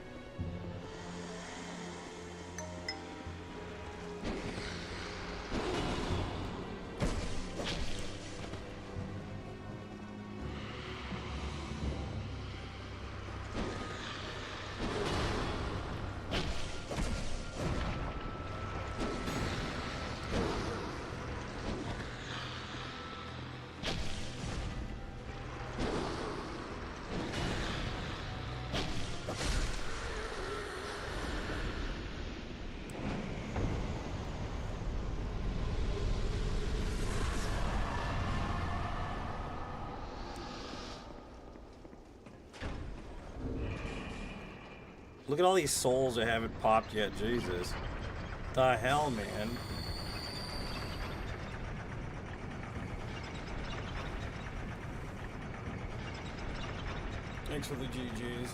Speaker 1: Look at all these souls that haven't popped yet. Jesus. The hell, man. Thanks for the GGs.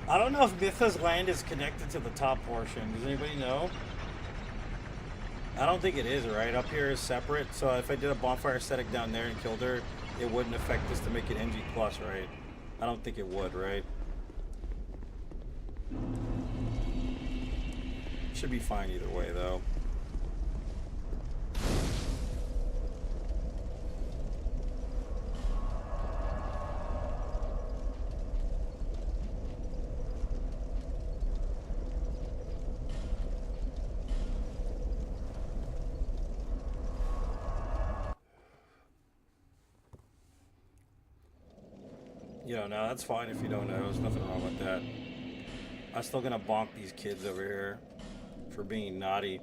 Speaker 1: I don't know if Mythos Land is connected to the top portion. Does anybody know? I don't think it is, right? Up here is separate, so if I did a bonfire aesthetic down there and killed her, it wouldn't affect this to make it NG+, right? I don't think it would, right? Should be fine either way, though. You don't know, that's fine if you don't know. There's nothing wrong with that. I'm still gonna bonk these kids over here for being naughty.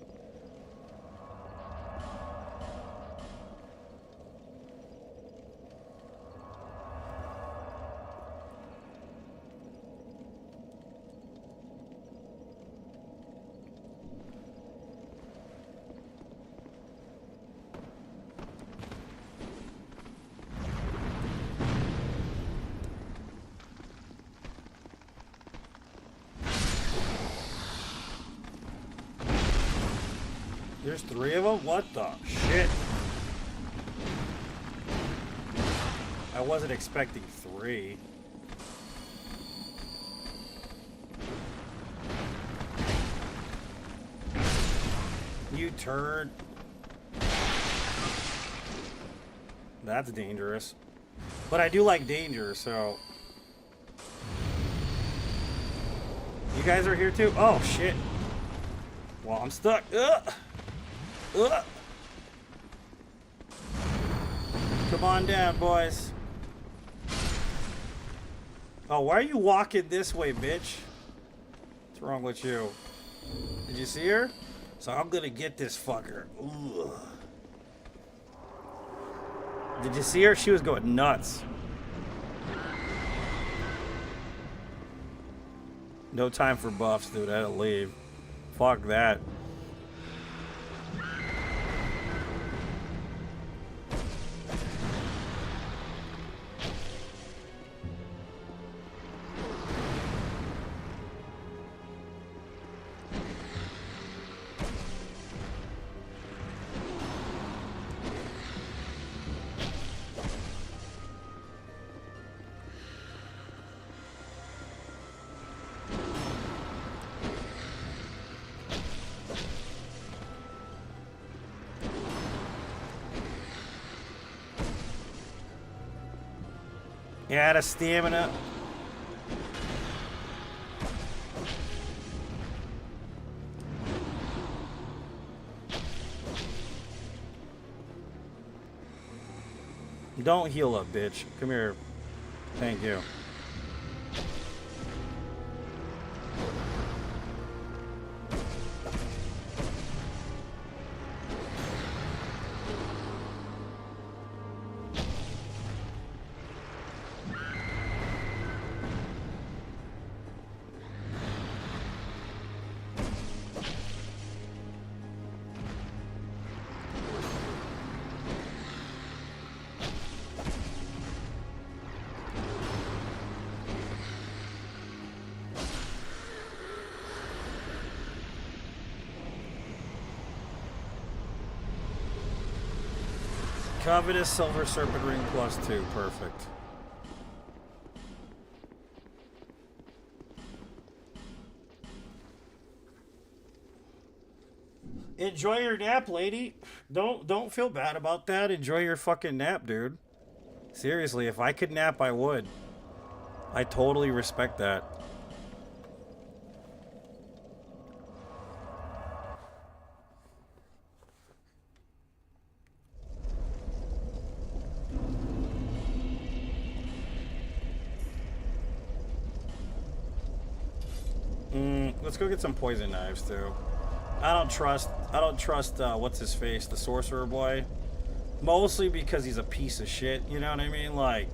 Speaker 1: There's 3 of them? What the shit? I wasn't expecting 3. You turd. That's dangerous. But I do like danger, so... You guys are here too? Oh, shit. Well, I'm stuck. Ugh. Ugh. Come on down, boys. Oh, why are you walking this way, bitch? What's wrong with you? Did you see her? So I'm gonna get this fucker. Ugh. Did you see her? She was going nuts. No time for buffs, dude. I had to leave. Fuck that. Yeah, the stamina. Don't heal up, bitch. Come here. Thank you. Covetous Silver Serpent Ring +2. Perfect. Enjoy your nap, lady. Don't feel bad about that. Enjoy your fucking nap, dude. Seriously, if I could nap, I would. I totally respect that. Let's go get some poison knives too. I don't trust what's his face, the sorcerer boy. Mostly because he's a piece of shit, you know what I mean? Like,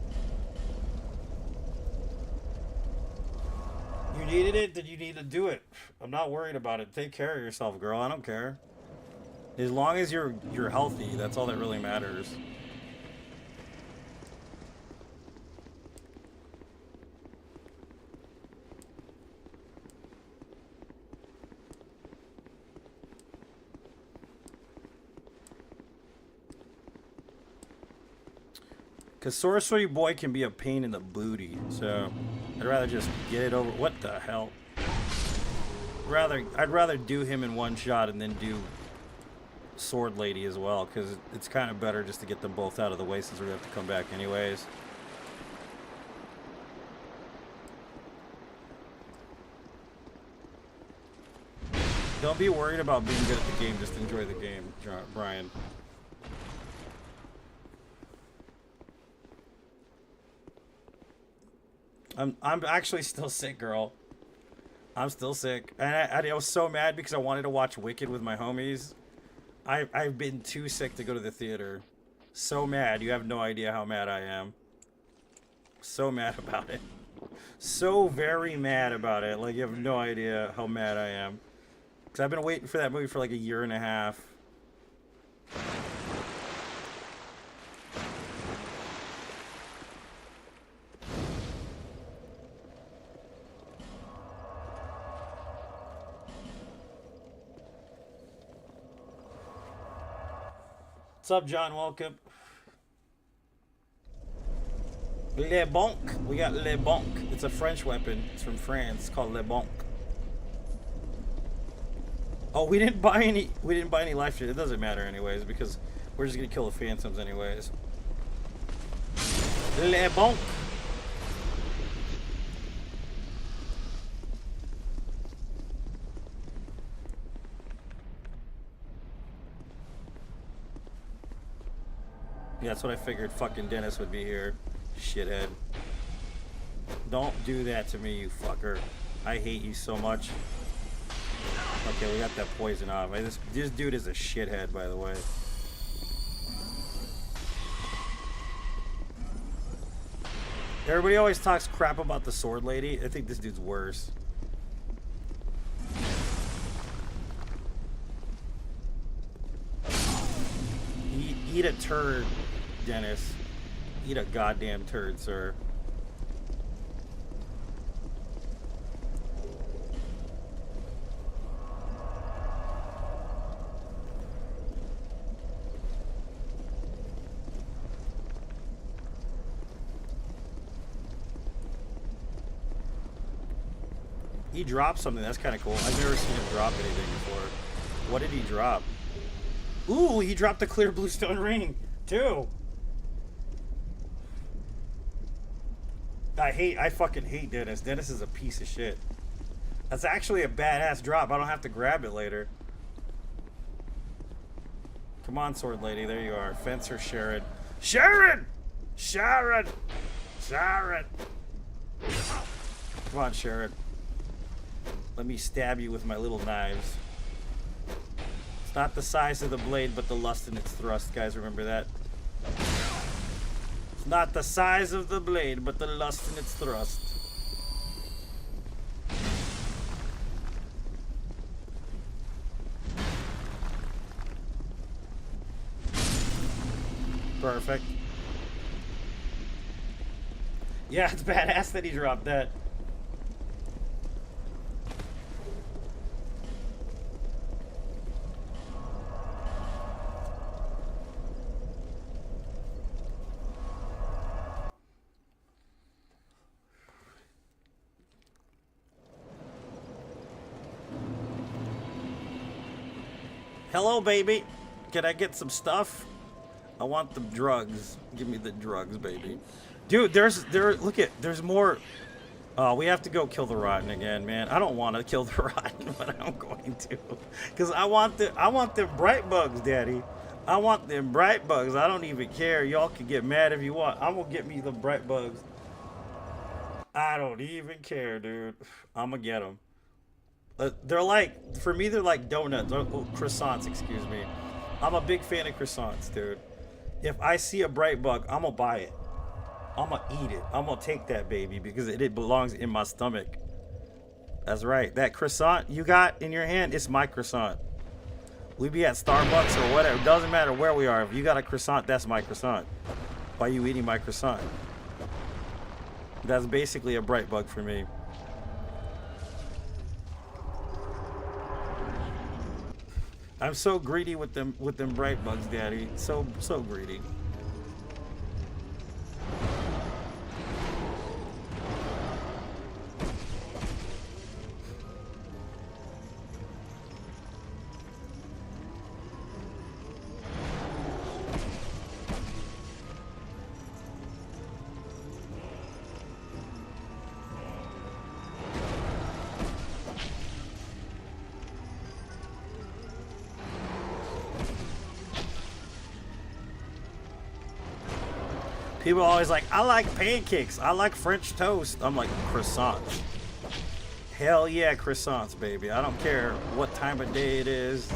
Speaker 1: you needed it, then you need to do it. I'm not worried about it. Take care of yourself, girl. I don't care. As long as you're healthy, that's all that really matters. Because Sorcery Boy can be a pain in the booty, so I'd rather just get it over. What the hell? I'd rather do him in one shot and then do Sword Lady as well, because it's kind of better just to get them both out of the way since we have to come back anyways. Don't be worried about being good at the game, just enjoy the game, Brian. I'm actually still sick, girl. I'm still sick. And I was so mad because I wanted to watch Wicked with my homies. I've been too sick to go to the theater. So mad. You have no idea how mad I am. So mad about it. So very mad about it. Like, you have no idea how mad I am. Because I've been waiting for that movie for like a year and a half. What's up, John? Welcome. Le Bonk. We got Le Bonk. It's a French weapon. It's from France. It's called Le Bonk. Oh, we didn't buy any life shit. It doesn't matter anyways because we're just gonna kill the phantoms anyways. Le Bonk. Yeah, that's what I figured fucking Dennis would be here. Shithead. Don't do that to me, you fucker. I hate you so much. Okay, we got that poison off. This dude is a shithead, by the way. Everybody always talks crap about the sword lady. I think this dude's worse. Eat a turd, Dennis. Eat a goddamn turd, sir. He dropped something. That's kind of cool. I've never seen him drop anything before. What did he drop? Ooh, he dropped the clear bluestone ring, too. I fucking hate Dennis. Dennis is a piece of shit. That's actually a badass drop. I don't have to grab it later. Come on, sword lady. There you are. Fencer Sharon. Sharon! Sharon! Sharon! Come on, Sharon. Let me stab you with my little knives. It's not the size of the blade, but the lust in its thrust, guys. Remember that? It's not the size of the blade, but the lust in its thrust. Perfect. Yeah, it's badass that he dropped that. Hello, baby. Can I get some stuff? I want the drugs. Give me the drugs, baby. Dude, there's more. We have to go kill the Rotten again, man. I don't want to kill the Rotten, but I'm going to. Cause I want them bright bugs, Daddy. I want them bright bugs. I don't even care. Y'all can get mad if you want. I'm gonna get me the bright bugs. I don't even care, dude. I'm gonna get them. They're like, for me, they're like donuts, or croissants, excuse me. I'm a big fan of croissants, dude. If I see a bright bug, I'm gonna buy it. I'm gonna eat it. I'm gonna take that baby because it belongs in my stomach. That's right. That croissant you got in your hand, it's my croissant. We be at Starbucks or whatever. It doesn't matter where we are. If you got a croissant, that's my croissant. Why are you eating my croissant? That's basically a bright bug for me. I'm so greedy with them bright bugs, Daddy. So greedy. People are always like, I like pancakes. I like French toast. I'm like, croissants. Hell yeah, croissants, baby. I don't care what time of day it is.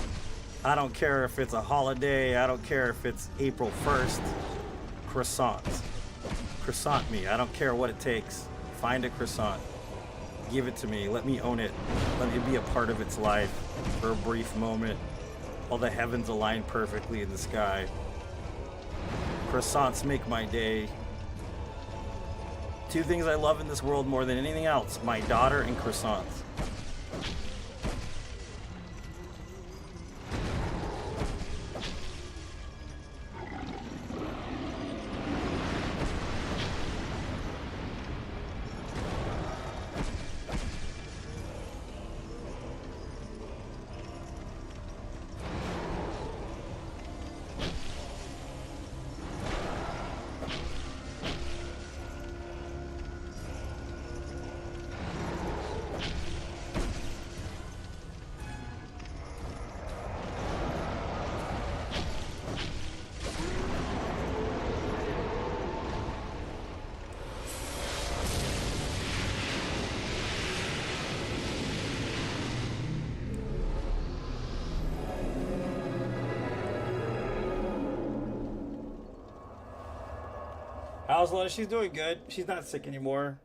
Speaker 1: I don't care if it's a holiday. I don't care if it's April 1st. Croissants. Croissant me. I don't care what it takes. Find a croissant. Give it to me. Let me own it. Let me be a part of its life for a brief moment. All the heavens align perfectly in the sky. Croissants make my day. Two things I love in this world more than anything else: my daughter and croissants. How's Lana? She's doing good. She's not sick anymore.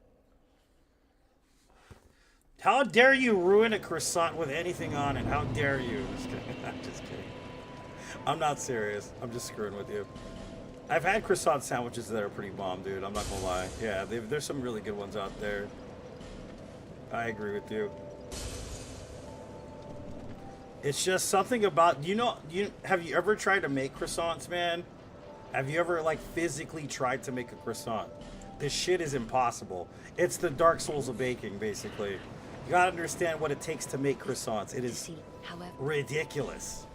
Speaker 1: How dare you ruin a croissant with anything on it? How dare you? Just kidding. I'm just kidding. I'm not serious. I'm just screwing with you. I've had croissant sandwiches that are pretty bomb, dude. I'm not gonna lie. Yeah, there's some really good ones out there. I agree with you. It's just something about, have you ever tried to make croissants, man? Have you ever, like, physically tried to make a croissant? This shit is impossible. It's the Dark Souls of baking, basically. You gotta understand what it takes to make croissants. It is ridiculous.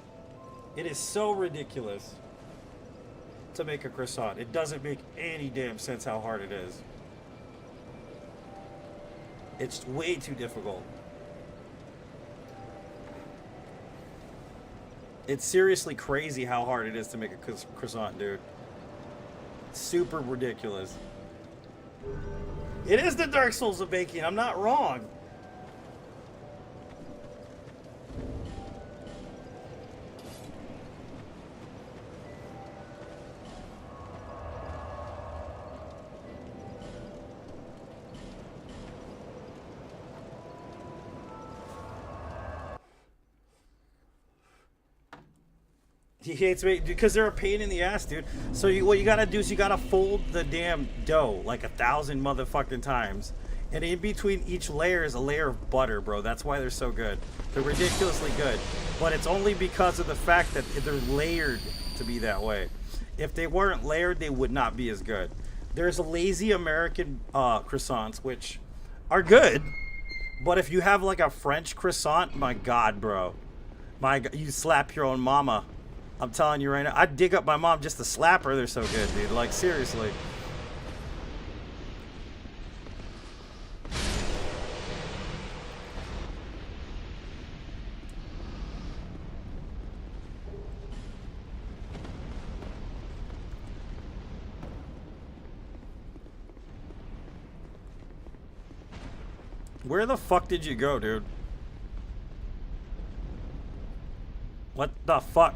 Speaker 1: It is so ridiculous to make a croissant. It doesn't make any damn sense how hard it is. It's way too difficult. It's seriously crazy how hard it is to make a croissant, dude. It's super ridiculous. It is the Dark Souls of baking. I'm not wrong. He hates me because they're a pain in the ass, dude. So what you gotta do is you gotta fold the damn dough like 1,000 motherfucking times. And in between each layer is a layer of butter, bro. That's why they're so good. They're ridiculously good. But it's only because of the fact that they're layered to be that way. If they weren't layered, they would not be as good. There's a lazy American croissants, which are good. But if you have like a French croissant, my God, bro. You slap your own mama. I'm telling you right now, I'd dig up my mom just to slap her. They're so good, dude. Like, seriously. Where the fuck did you go, dude? What the fuck?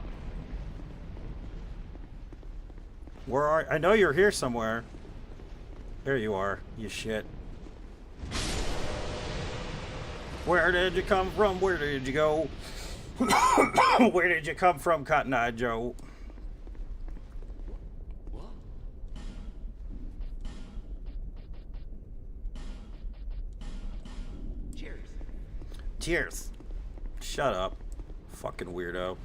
Speaker 1: Where are... I know you're here somewhere. There you are, you shit. Where did you come from? Where did you go? Where did you come from, Cotton Eye Joe?
Speaker 6: What? Cheers.
Speaker 1: Cheers. Shut up. Fucking weirdo.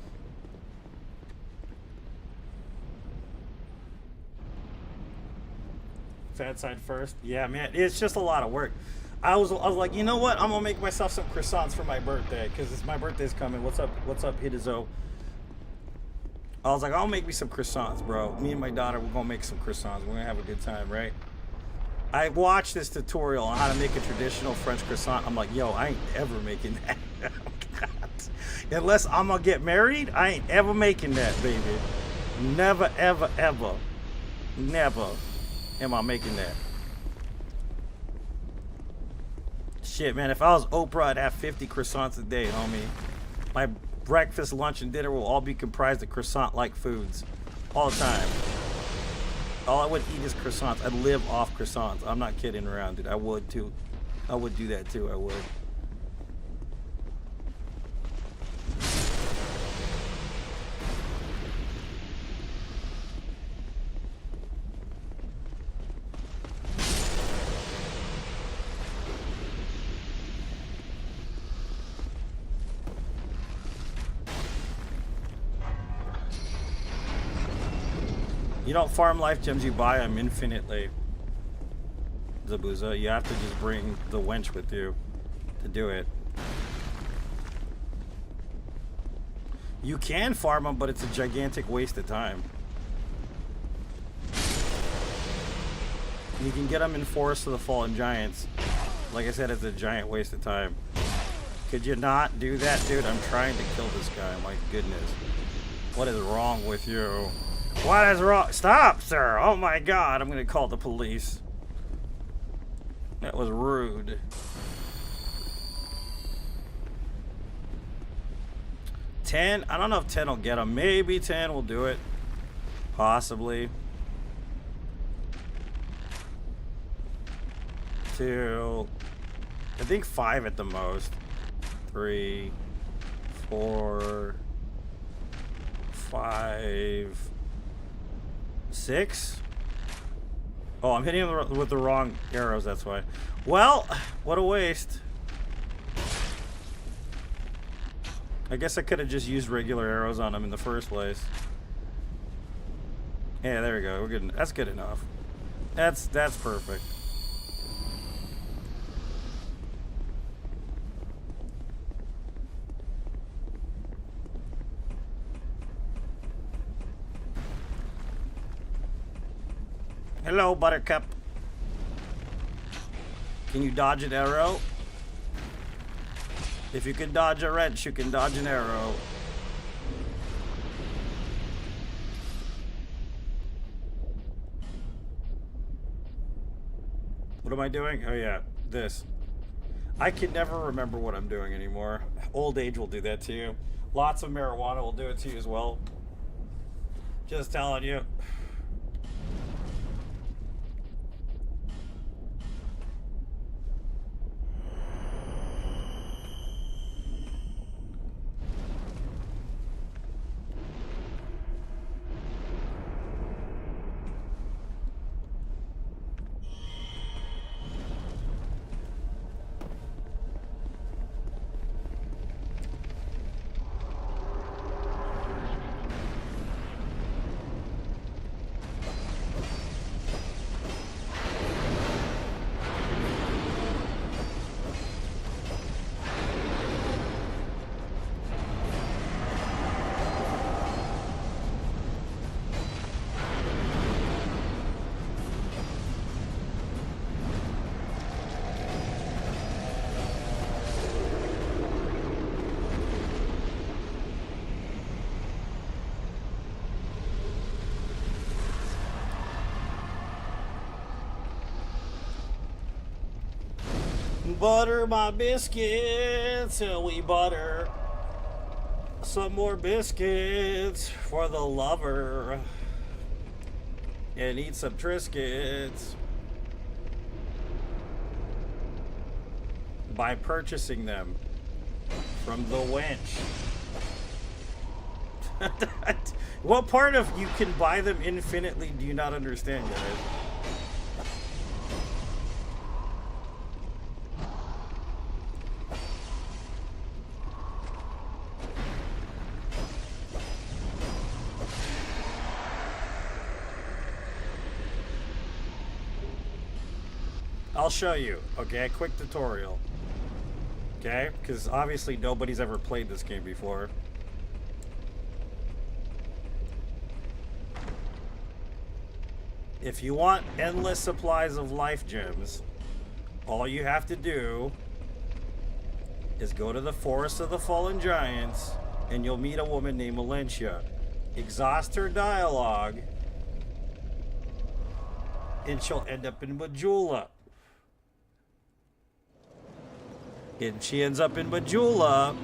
Speaker 1: Fat side first. Yeah, man, it's just a lot of work. I was like, you know what? I'm gonna make myself some croissants for my birthday because my birthday's coming. What's up, Hidizo? I was like, I'll make me some croissants, bro. Me and my daughter, we're gonna make some croissants. We're gonna have a good time, right? I watched this tutorial on how to make a traditional French croissant. I'm like, yo, I ain't ever making that. Unless I'm gonna get married, I ain't ever making that, baby. Never, ever, ever. Never am I making that. Shit, man, if I was Oprah, I'd have 50 croissants a day, homie. My breakfast, lunch, and dinner will all be comprised of croissant-like foods. All the time. All I would eat is croissants. I'd live off croissants. I'm not kidding around, dude. I would, too. I would do that, too. I would. You don't farm life gems, you buy them infinitely. Zabuza, you have to just bring the wench with you to do it. You can farm them, but it's a gigantic waste of time. You can get them in Forest of the Fallen Giants. Like I said, it's a giant waste of time. Could you not do that, dude? I'm trying to kill this guy, my goodness. What is wrong with you? What is wrong? Stop, sir! Oh my God, I'm gonna call the police. That was rude. 10? I don't know if 10 will get him. Maybe 10 will do it. Possibly. 2. I think 5 at the most. 3. 4. 5. 6? Oh, I'm hitting him with the wrong arrows, that's why. Well, what a waste. I guess I could have just used regular arrows on him in the first place. Yeah, there we go. We're good. That's good enough. That's perfect. Hello, Buttercup. Can you dodge an arrow? If you can dodge a wrench, you can dodge an arrow. What am I doing? Oh yeah, this. I can never remember what I'm doing anymore. Old age will do that to you. Lots of marijuana will do it to you as well. Just telling you. Butter my biscuits till we butter some more biscuits for the lover and eat some Triscuits by purchasing them from the wench. What part of you can buy them infinitely do you not understand, guys? I'll show you, okay? Quick tutorial. Okay? Because obviously nobody's ever played this game before. If you want endless supplies of life gems, all you have to do is go to the Forest of the Fallen Giants and you'll meet a woman named Melentia. Exhaust her dialogue and she'll end up in Majula. And she ends up in Majula.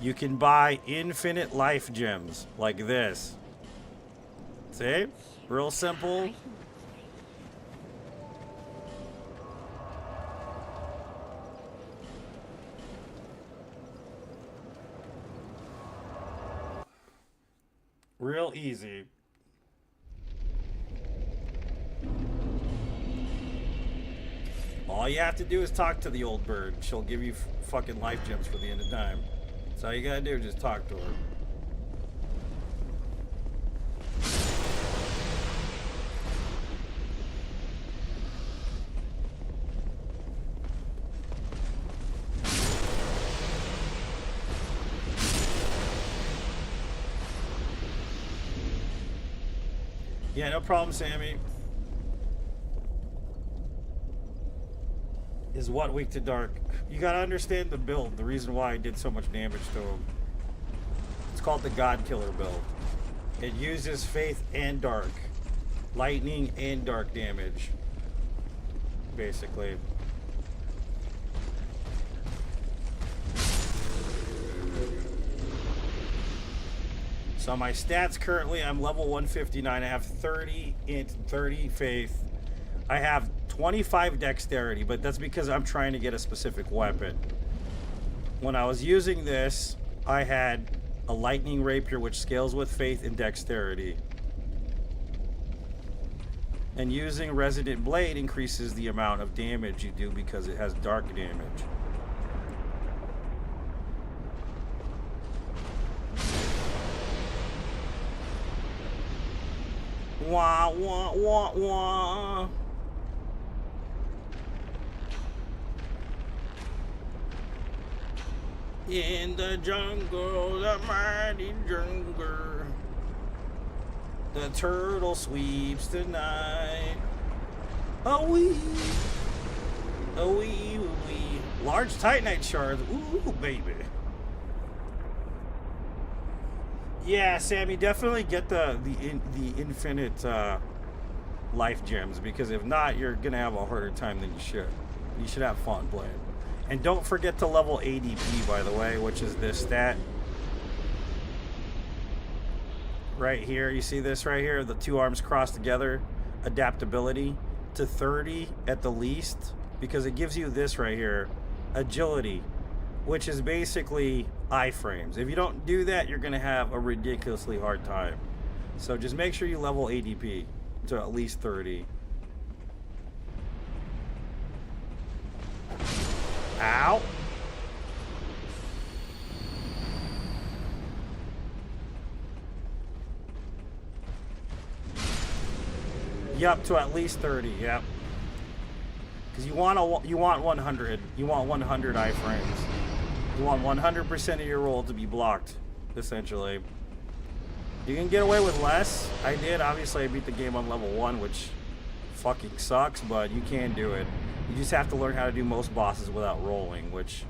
Speaker 1: You can buy infinite life gems like this. See? Real simple. Real easy. All you have to do is talk to the old bird. She'll give you fucking life gems for the end of time. That's all you gotta do, just talk to her. Yeah, no problem, Sammy. Is what weak to dark? You gotta understand the build, the reason why I did so much damage to him. It's called the God Killer build. It uses faith and dark. Lightning and dark damage. Basically. So my stats currently, I'm level 159. I have 30 int, 30 faith. I have 25 dexterity, but that's because I'm trying to get a specific weapon. When I was using this, I had a lightning rapier which scales with faith and dexterity. And using Resident Blade increases the amount of damage you do because it has dark damage. Wah, wah, wah, wah. In the jungle, the mighty jungle, the turtle sweeps the night. Oh wee. Oh wee wee. Large Titanite shards. Ooh, baby. Yeah, Sammy, definitely get the infinite life gems, because if not, you're gonna have a harder time than you should. You should have fun playing. And don't forget to level ADP, by the way, which is this stat right here. You see this right here? The two arms crossed together. Adaptability to 30 at the least, because it gives you this right here, agility, which is basically iframes. If you don't do that, you're gonna have a ridiculously hard time. So just make sure you level ADP to at least 30. Ow! Yep, to at least 30. Yep. Because you want 100. You want 100 iframes. You want 100% of your roll to be blocked, essentially. You can get away with less. I did. Obviously, I beat the game on level 1, which fucking sucks, but you can do it. You just have to learn how to do most bosses without rolling, which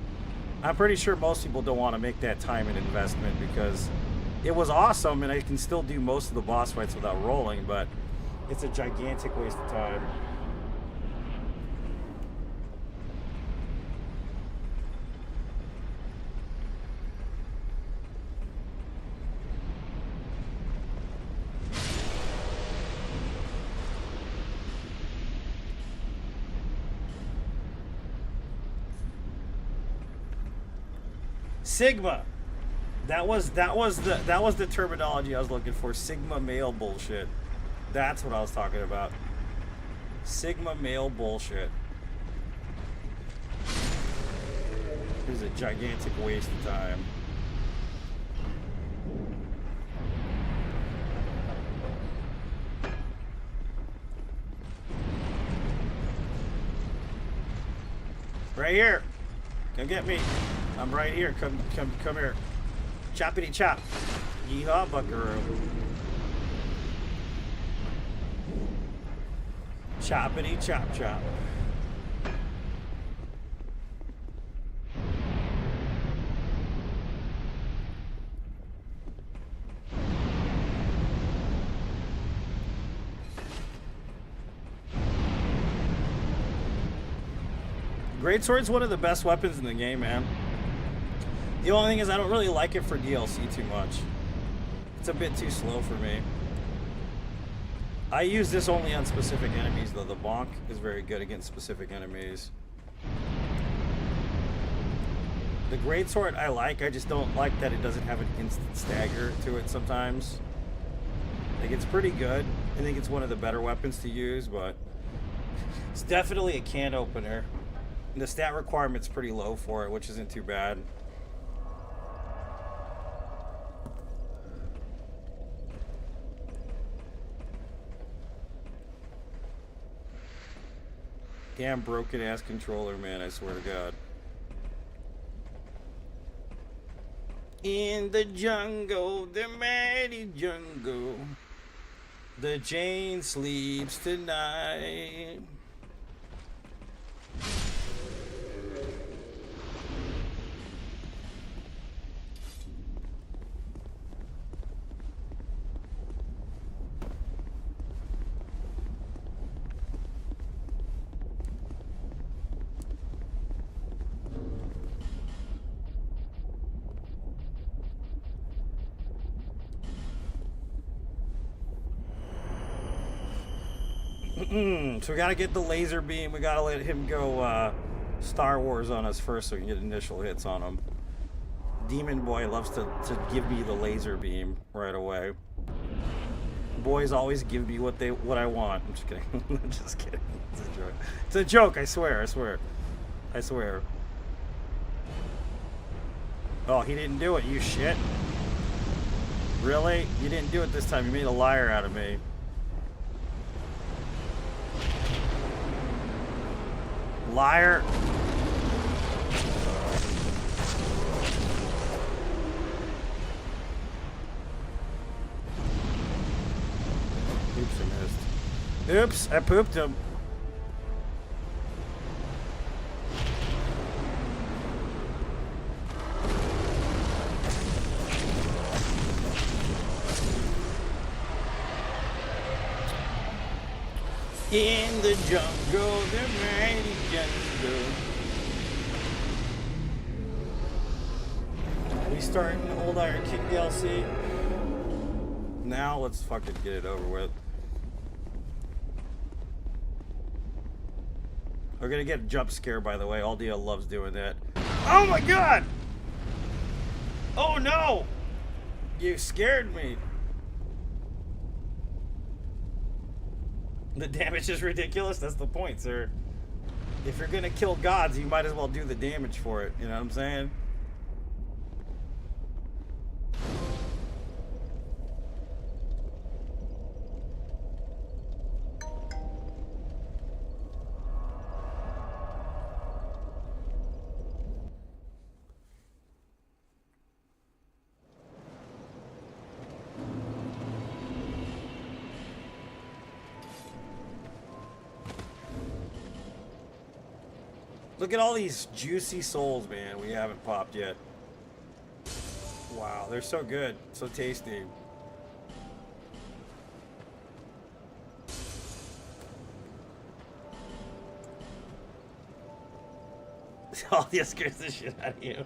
Speaker 1: I'm pretty sure most people don't want to make that time and investment, because it was awesome and I can still do most of the boss fights without rolling, but it's a gigantic waste of time. Sigma. That was the terminology I was looking for. Sigma male bullshit. That's what I was talking about. Sigma male bullshit. It was a gigantic waste of time. Right here. Come get me. I'm right here. Come here. Choppity chop. Yeehaw, buckaroo. Choppity chop chop. Greatsword's one of the best weapons in the game, man. The only thing is I don't really like it for DLC too much. It's a bit too slow for me. I use this only on specific enemies, though. The bonk is very good against specific enemies. The greatsword I like, I just don't like that it doesn't have an instant stagger to it sometimes. Like, it's pretty good. I think it's one of the better weapons to use, but it's definitely a can opener. The stat requirement's pretty low for it, which isn't too bad. Damn broken ass controller, man, I swear to God. In the jungle, the mighty jungle, the Jane sleeps tonight. So we gotta get the laser beam. We gotta let him go Star Wars on us first so we can get initial hits on him. Demon Boy loves to give me the laser beam right away. Boys always give me what I want. I'm just kidding. I'm just kidding. It's a joke. It's a joke, I swear, I swear. I swear. Oh, he didn't do it, you shit. Really? You didn't do it this time. You made a liar out of me. Liar. Oops, I missed. Oops, I pooped him. In the jungle, the mighty jungle. We start Old Iron King DLC. Now let's fucking get it over with. We're gonna get a jump scare, by the way. Aldia loves doing that. Oh my god! Oh no! You scared me. The damage is ridiculous. That's the point, sir. If you're gonna kill gods, you might as well do the damage for it. You know what I'm saying? Look at all these juicy souls, man, we haven't popped yet. Wow, they're so good. So tasty. Oh, this scares the shit out of you.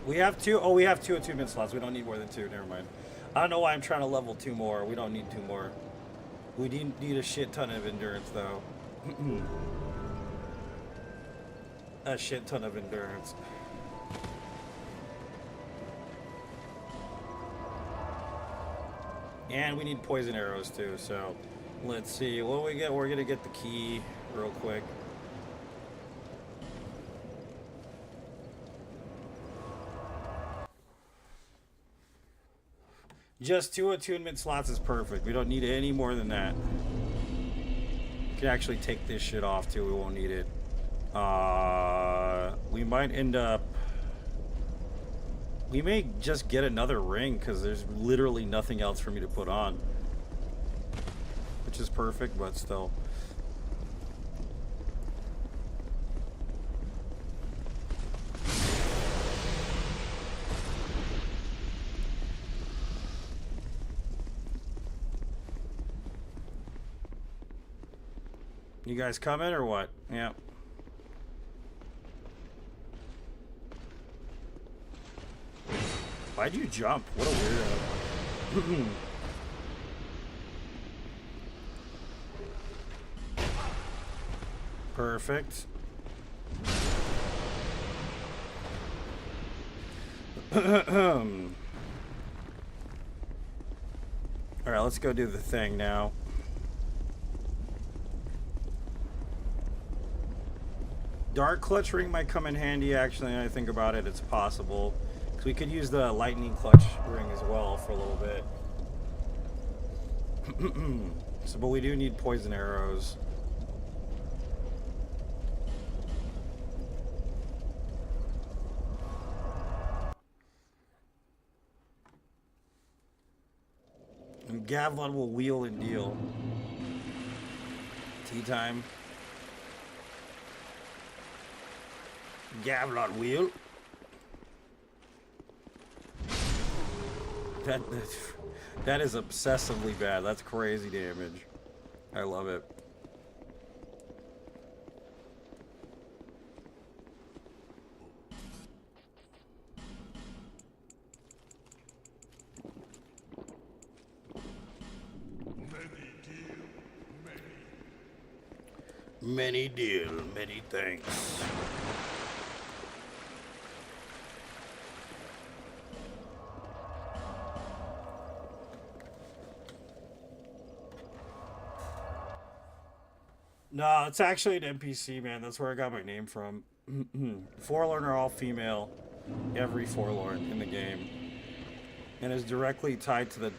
Speaker 1: We have two. Oh, we have two attunement slots. We don't need more than two. Never mind. I don't know why I'm trying to level 2 more. We don't need 2 more. We need a shit ton of endurance, though. A shit ton of endurance. And we need poison arrows, too. So, let's see. What do we get? We're going to get the key real quick. Just 2 attunement slots is perfect. We don't need any more than that. We can actually take this shit off too. We won't need it. We might end up... We may just get another ring because there's literally nothing else for me to put on. Which is perfect, but still. You guys coming or what? Yeah. Why'd you jump? What a weirdo. Perfect. Alright, let's go do the thing now. Dark Clutch Ring might come in handy, actually, when I think about it. It's possible. Because we could use the Lightning Clutch Ring as well for a little bit. So, but we do need poison arrows. And Gavlon will wheel and deal. Tea time. Gavlon wheel. That is obsessively bad. That's crazy damage. I love it. Many deal, many thanks. No, it's actually an NPC, man. That's where I got my name from. Forerunner, all female. every Forlorn in the game, and is directly tied to the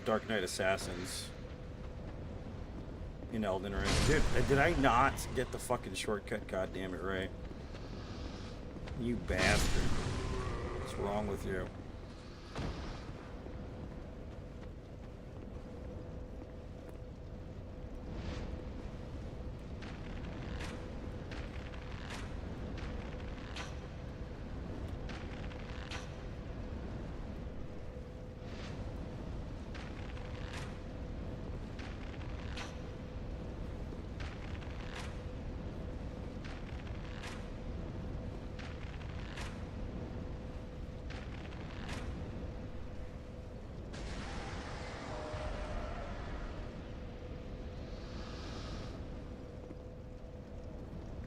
Speaker 1: Dark Knight Assassins in Elden Ring. Dude, did I not get the fucking shortcut? God damn it, Ray. You bastard. What's wrong with you?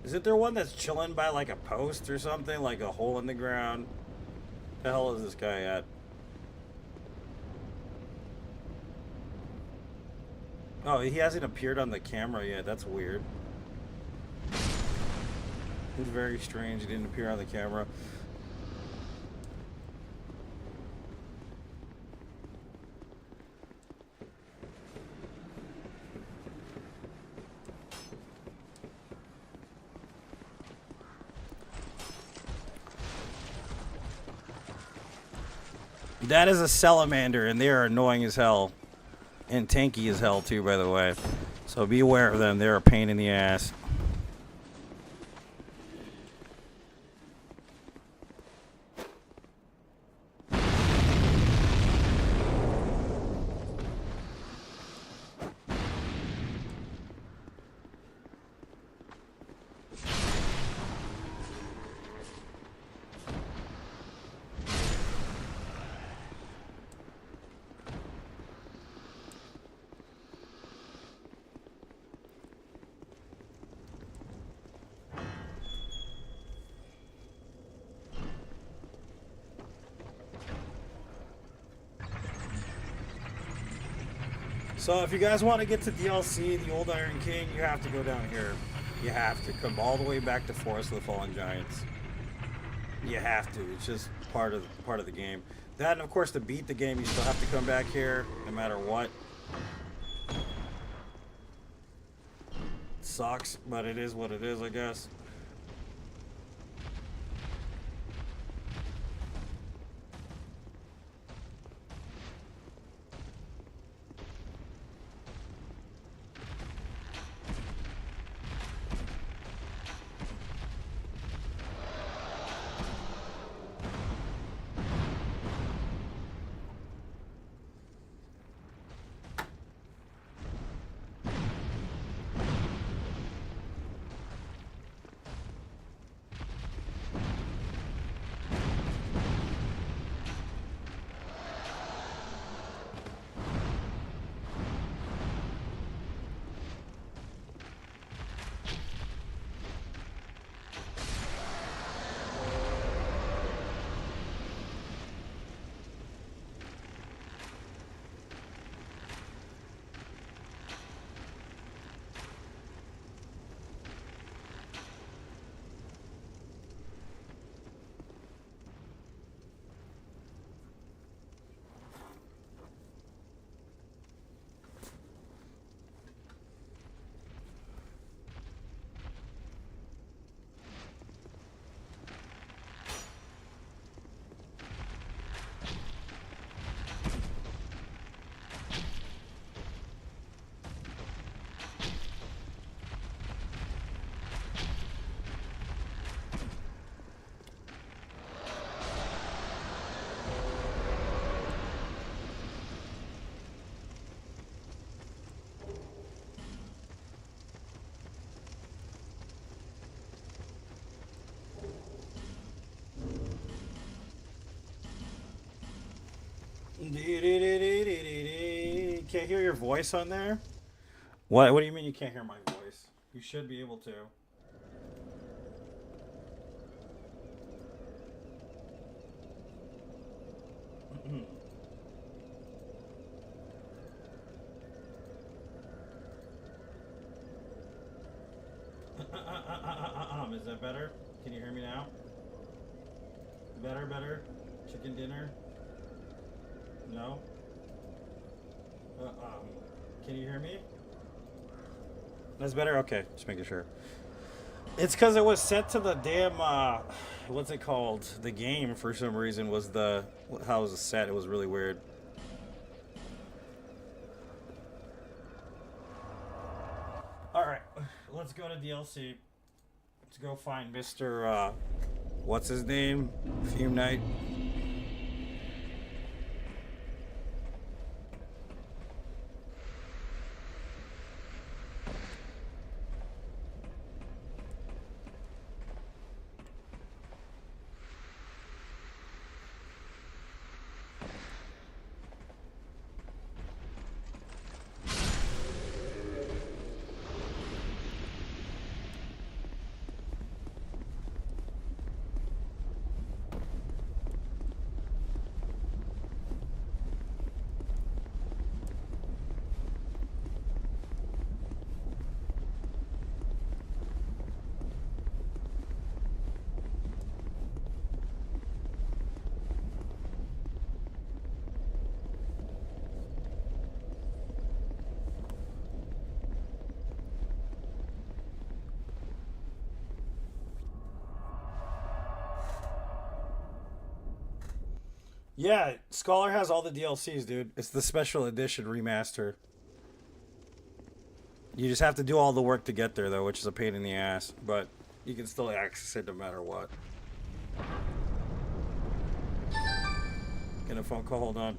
Speaker 1: Isn't there one that's chilling by like a post or something? Like a hole in the ground? The hell is this guy at? Oh, he hasn't appeared on the camera yet. That's weird. It's very strange he didn't appear on the camera. That is a salamander, and they are annoying as hell. And tanky as hell, too, by the way. So be aware of them. They're a pain in the ass. So if you guys want to get to DLC, the Old Iron King, you have to go down here. You have to come all the way back to Forest of the Fallen Giants. You have to. It's just part of the game. That, and of course, to beat the game, you still have to come back here, no matter what. It sucks, but it is what it is, I guess. Can't hear your voice on there? What do you mean you can't hear my voice? You should be able to. Is that better? Can you hear me now? Better. Chicken dinner. No. Can you hear me? That's better? Okay, just making sure. It's because it was set to the damn, what's it called? The game, for some reason, was how it was set. It was really weird. Alright, let's go to DLC. Let's go find Mr., what's his name? Fume Knight. Yeah, Scholar has all the DLCs, dude. It's the special edition remaster. You just have to do all the work to get there, though, which is a pain in the ass. But you can still access it no matter what. Get a phone call, hold on.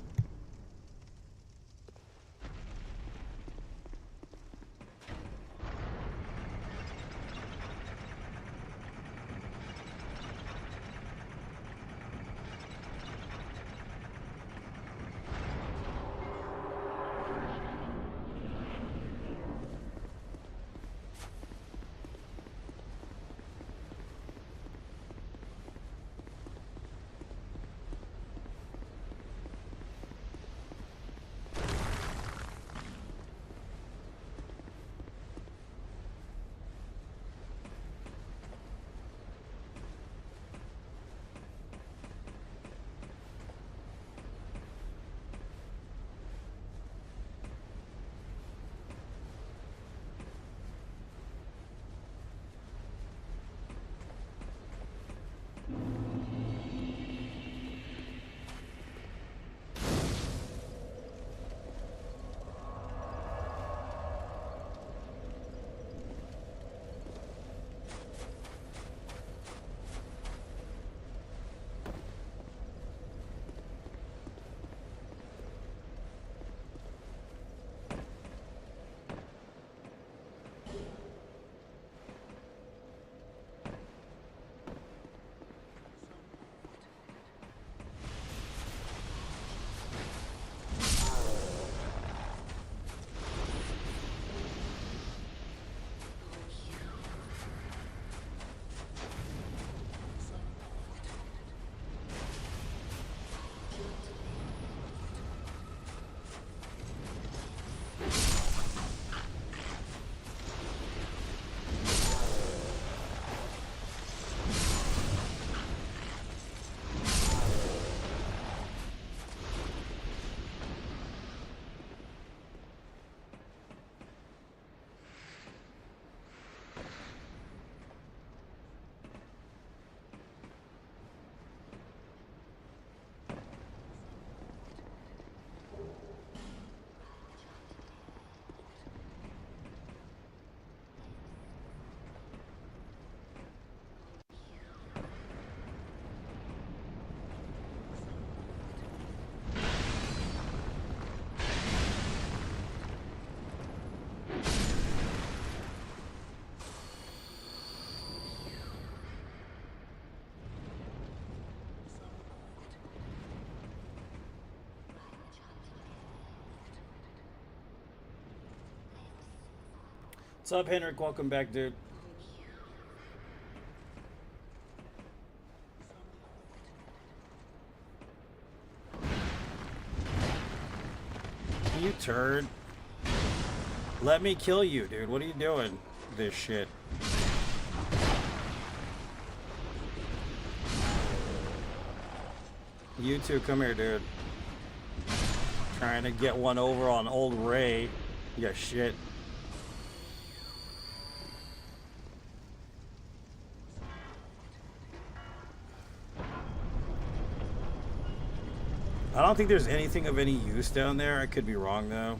Speaker 1: What's up, Henrik? Welcome back, dude. You turd. Let me kill you, dude. What are you doing? This shit. You two, come here, dude. Trying to get one over on old Ray. Yeah, shit. I don't think there's anything of any use down there. I could be wrong, though.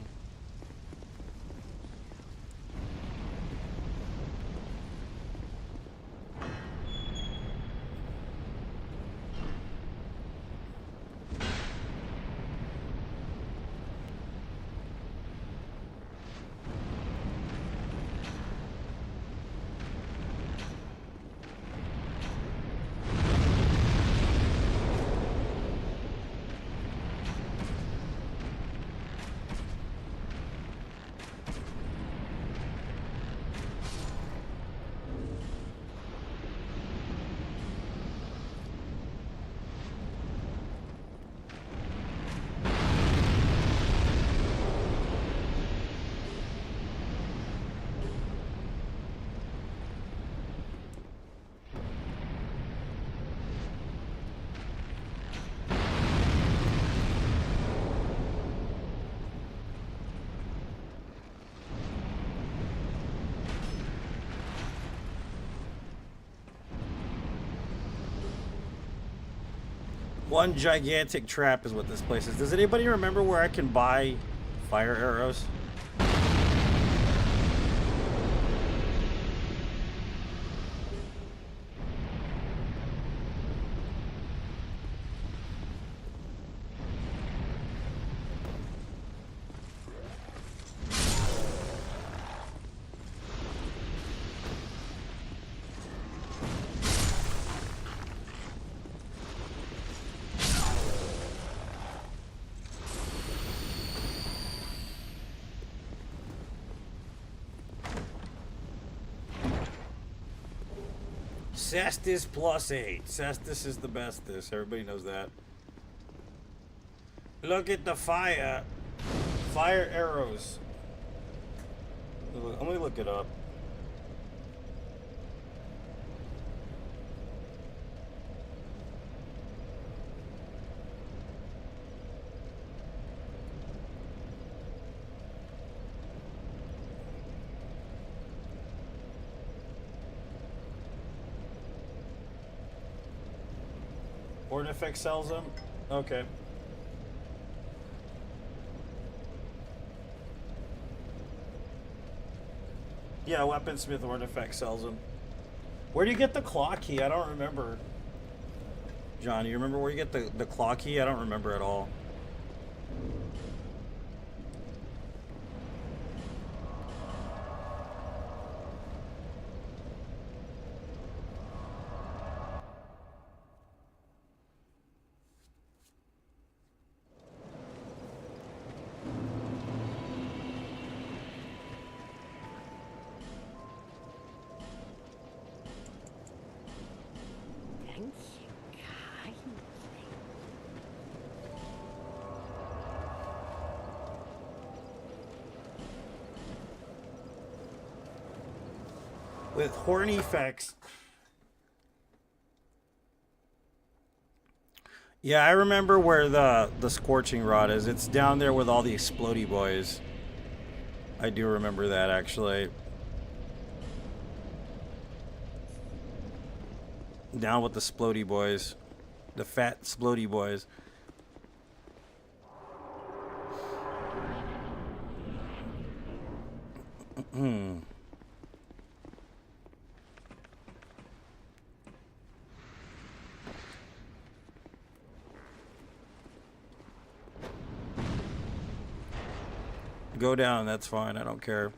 Speaker 1: One gigantic trap is what this place is. Does anybody remember where I can buy fire arrows? Cestus +8. Cestus is the bestest. Everybody knows that. Look at the fire. Fire arrows. Let me look it up. Ornifex sells them? Okay. Yeah, Weaponsmith Ornifex sells them. Where do you get the claw key? I don't remember. John, you remember where you get the claw key? I don't remember at all. With Hornifex. Yeah, I remember where the Scorching Rod is. It's down there with all the Explodey boys. I do remember that, actually. Down with the Splody boys. The fat Splody boys. Go down, that's fine. I don't care.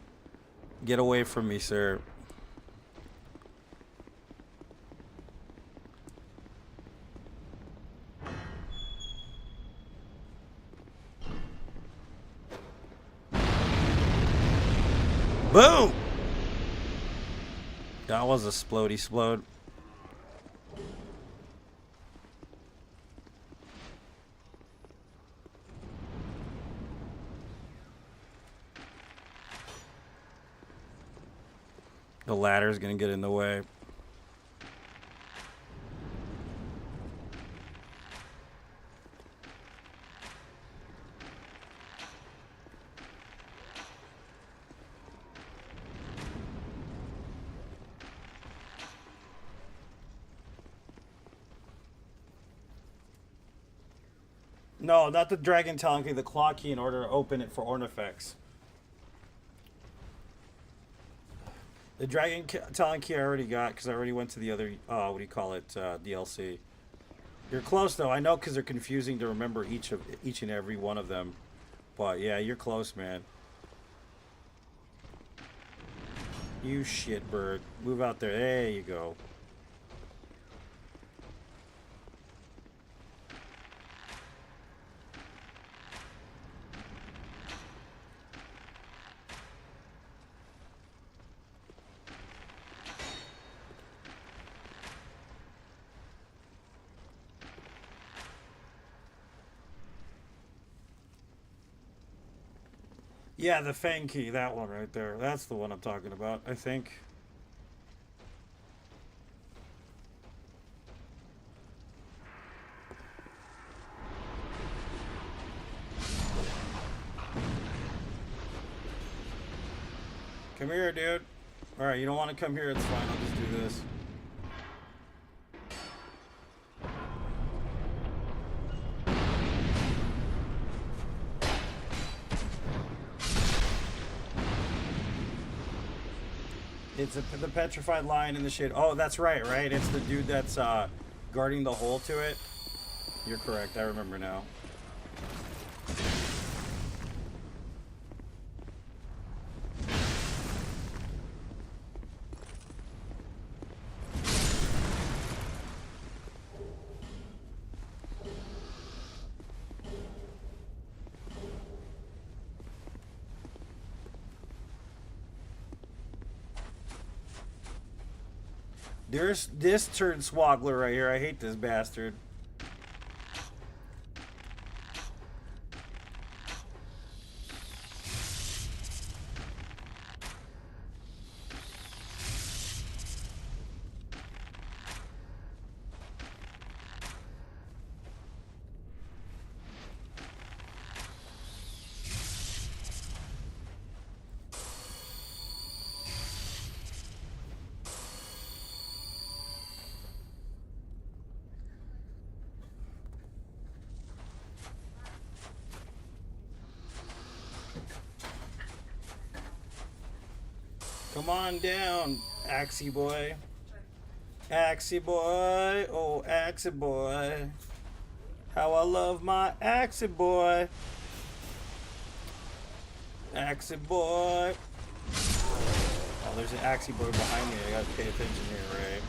Speaker 1: Get away from me, sir. Boom! That was a splody splode. The ladder's gonna get in the way. No, not the Dragon Talon key, the Claw key in order to open it for Ornifex. The Dragon Talon key I already got because I already went to the other, what do you call it, DLC. You're close though. I know because they're confusing to remember each and every one of them. But yeah, you're close, man. You shitbird. Move out there. There you go. Yeah, the Fang key, that one right there. That's the one I'm talking about, I think. Come here, dude. Alright, you don't want to come here, it's fine. I'll just do this. It's the petrified lion in the shade. Oh, that's right, right? It's the dude that's guarding the hole to it. You're correct. I remember now. There's this turd swoggler right here. I hate this bastard. Come on down, Axie boy. Axie boy, oh Axie boy. How I love my Axie boy. Axie boy. Oh, there's an Axie boy behind me. I gotta pay attention here, Ray.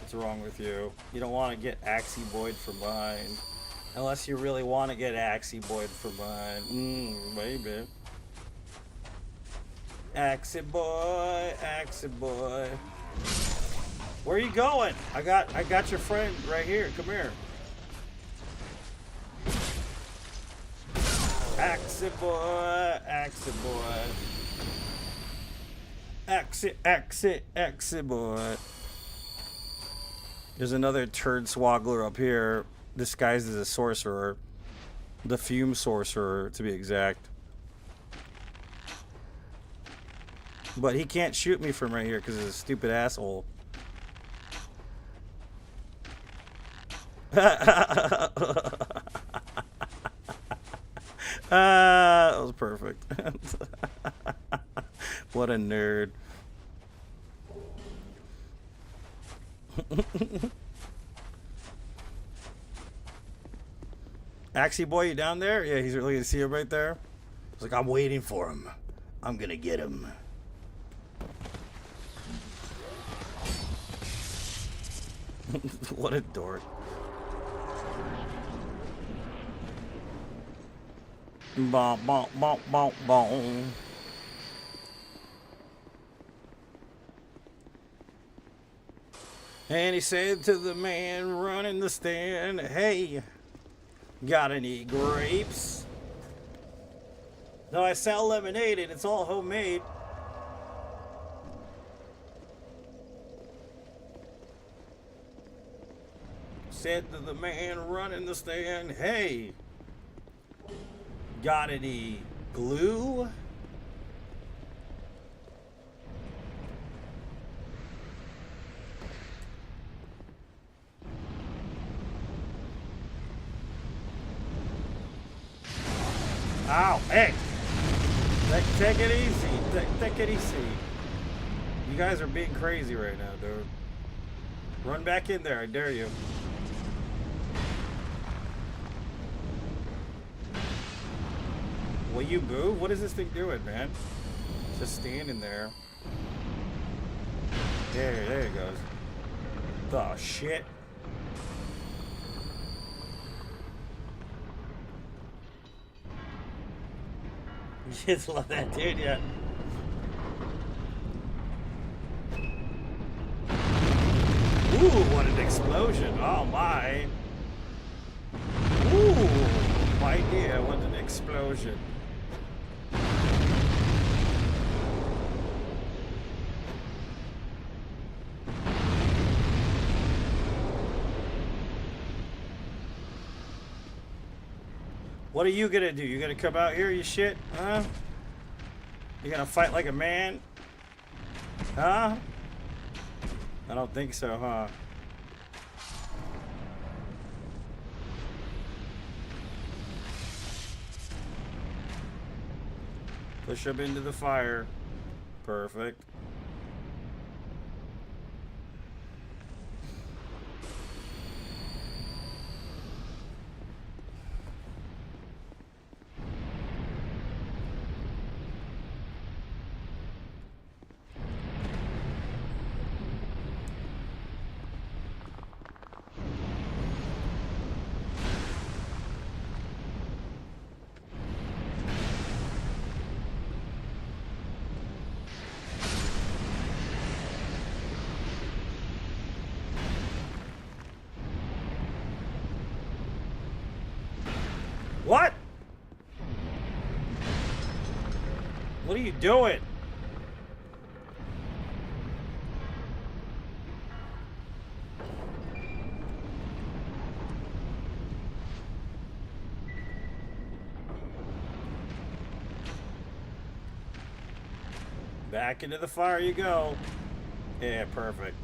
Speaker 1: What's wrong with you? You don't want to get Axie boyed from behind. Unless you really want to get Axie boyed from behind. Baby. Axie boy, Axie boy. Where are you going? I got your friend right here. Come here. Axie boy, Axie boy. Axie boy. There's another turd swoggler up here, disguised as a sorcerer. The Fume Sorcerer, to be exact. But he can't shoot me from right here because he's a stupid asshole. That was perfect. What a nerd. Axie boy, you down there? Yeah, he's really gonna see him right there. He's like, I'm waiting for him. I'm gonna get him. What a dork. Bom, bom, bom, bom, bom. And he said to the man running the stand, hey, got any grapes? No, I sell lemonade and it's all homemade. Said to the man running the stand, hey, got any glue? Ow! Hey! Take it easy. Take it easy. You guys are being crazy right now, dude. Run back in there, I dare you. Will you move? What is this thing doing, man? Just standing there. There it goes. Oh, shit. You just love that dude, yeah. Ooh, what an explosion. Oh, my. Ooh, my dear, what an explosion. What are you gonna do? You gonna come out here, you shit? Huh? You gonna fight like a man? Huh? I don't think so, huh? Push him into the fire. Perfect. What? What are you doing? Back into the fire you go. Yeah, perfect.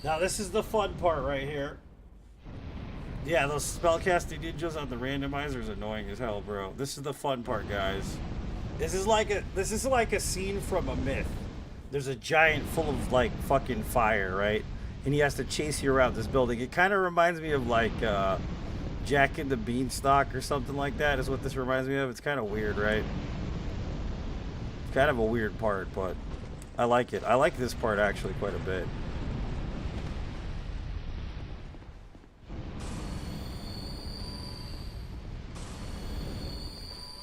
Speaker 1: Now this is the fun part right here. Yeah, those spellcasting ninjas on the randomizer is annoying as hell, bro. This is the fun part, guys. This is like a scene from a myth. There's a giant full of like fucking fire, right? And he has to chase you around this building. It kind of reminds me of like Jack and the Beanstalk or something like that. Is what this reminds me of. It's kind of weird, right? It's kind of a weird part, but I like it. I like this part actually quite a bit.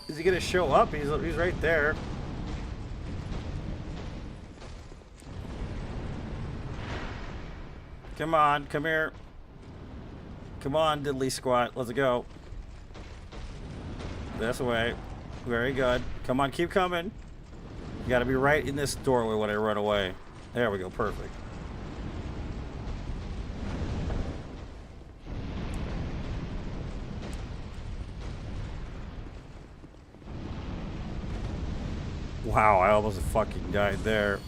Speaker 1: Is he gonna show up? He's right there. Come on, come here. Come on, diddly squat. Let's go. This way. Very good. Come on, keep coming. You gotta be right in this doorway when I run away. There we go, perfect. Wow, I almost fucking died there.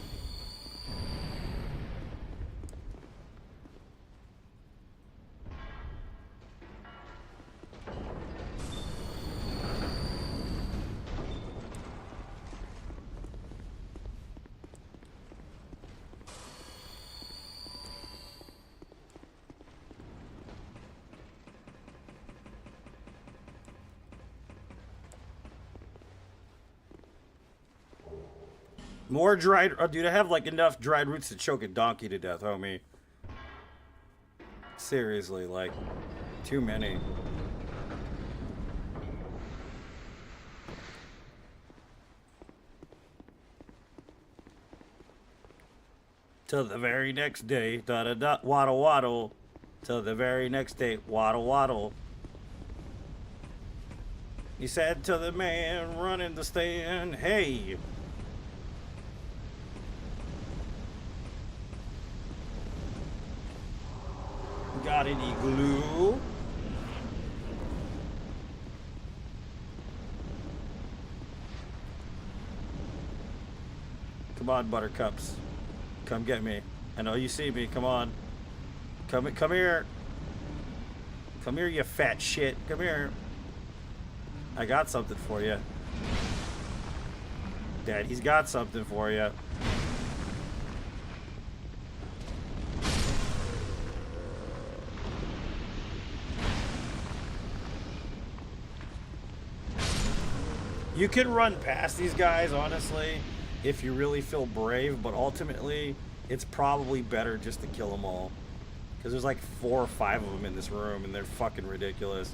Speaker 1: More dried... Oh, dude, I have, like, enough dried roots to choke a donkey to death, homie. Seriously, like, too many. Till the very next day, da-da-da, waddle, waddle. Till the very next day, waddle, waddle. He said to the man running the stand, hey... Got any glue? Come on, buttercups. Come get me. I know you see me. Come on. Come here. Come here, you fat shit. Come here. I got something for you. Daddy's got something for you. You can run past these guys, honestly, if you really feel brave, but ultimately, it's probably better just to kill them all. Because there's like 4 or 5 of them in this room, and they're fucking ridiculous.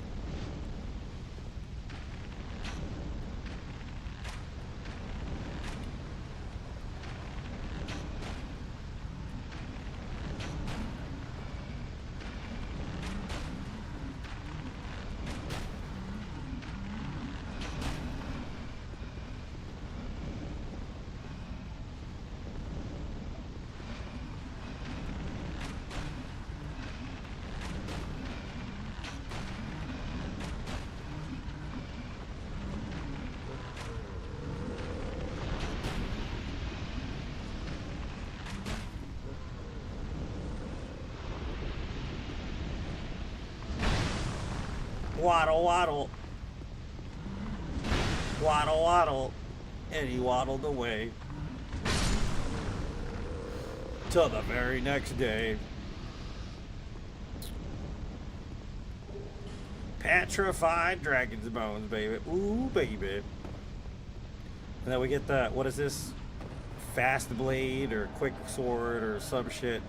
Speaker 1: Waddle, waddle. Waddle, waddle. And he waddled away. Till the very next day. Petrified dragon's bones, baby. Ooh, baby. And then we get the, what is this? Fast blade or quick sword or some shit.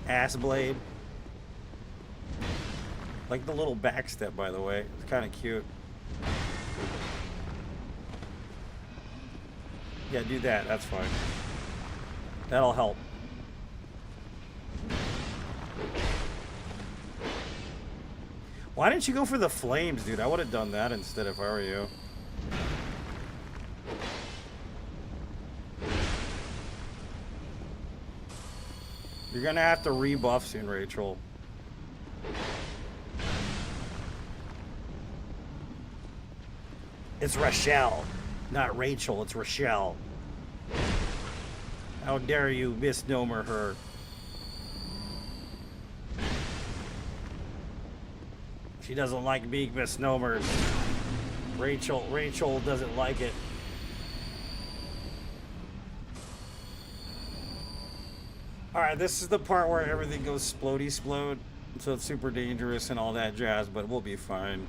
Speaker 1: Ass blade. Like the little backstep, by the way. It's kind of cute. Yeah, do that. That's fine. That'll help. Why didn't you go for the flames, dude? I would have done that instead if I were you. You're gonna have to rebuff soon, Rachel. It's Rochelle, not Rachel. It's Rochelle. How dare you misnomer her? She doesn't like being misnomered. Rachel doesn't like it. Alright, this is the part where everything goes splody-splode. So it's super dangerous and all that jazz, but we'll be fine.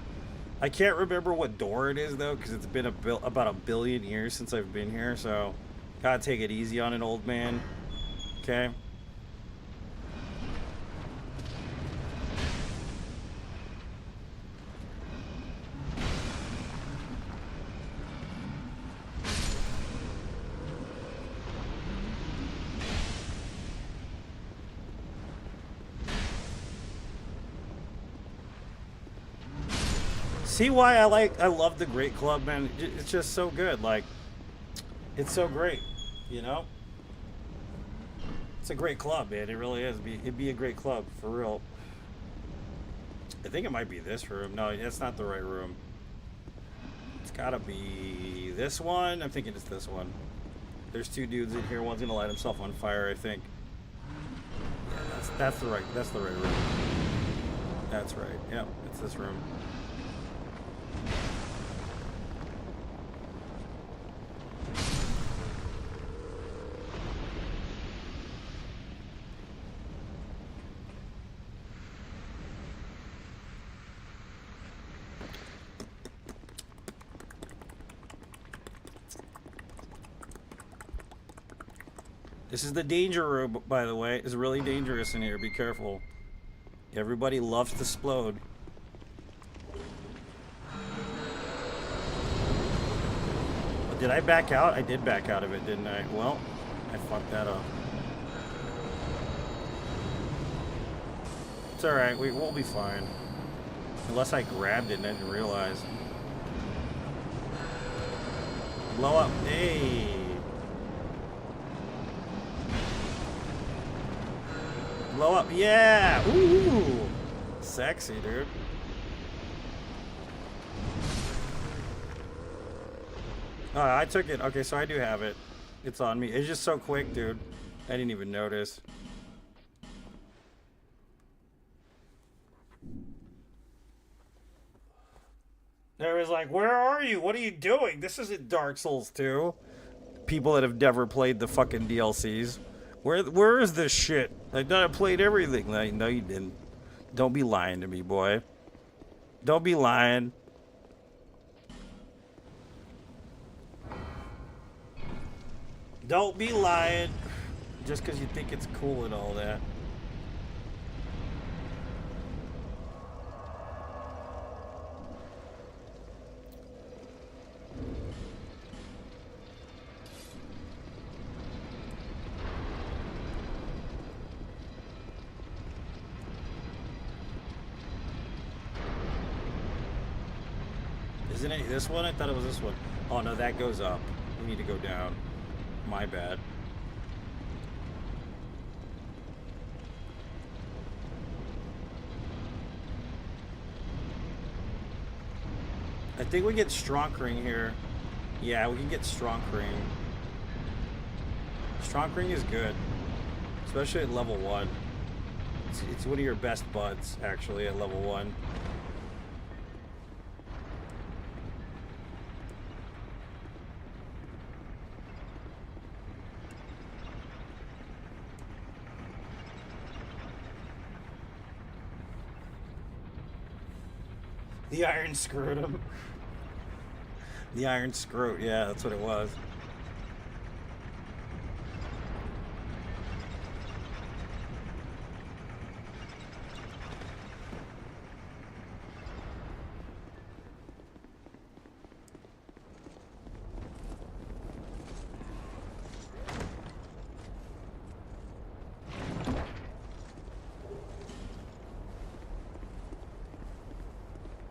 Speaker 1: I can't remember what door it is, though, because it's been about 1 billion years since I've been here, so gotta take it easy on an old man. Okay? See why I love the Great Club, man. It's just so good. Like, it's so great, you know? It's a great club, man. It really is. It'd be a great club, for real. I think it might be this room. No, that's not the right room. It's gotta be this one. I'm thinking it's this one. There's 2 dudes in here. One's gonna light himself on fire, I think. Yeah, that's the right room. That's right. Yep, it's this room. This is the danger room, by the way. It's really dangerous in here. Be careful. Everybody loves to explode. Did I back out? I did back out of it, didn't I? Well, I fucked that up. It's alright. We'll be fine. Unless I grabbed it and I didn't realize. Blow up. Hey. Blow up. Yeah. Ooh. Sexy, dude. Oh, I took it. Okay, so I do have it. It's on me. It's just so quick, dude. I didn't even notice. There was like, where are you? What are you doing? This isn't Dark Souls 2. People that have never played the fucking DLCs. Where is this shit? I thought I played everything. Like, no, you didn't. Don't be lying to me, boy. Don't be lying. Don't be lying. Just because you think it's cool and all that. Isn't it this one? I thought it was this one. Oh no, that goes up. We need to go down. My bad. I think we get Stronkring here. Yeah, we can get Stronkring. Stronkring is good. Especially at level 1. It's one of your best buds, actually, at level 1. The Iron Scrotum. The Iron Scrot, yeah, that's what it was.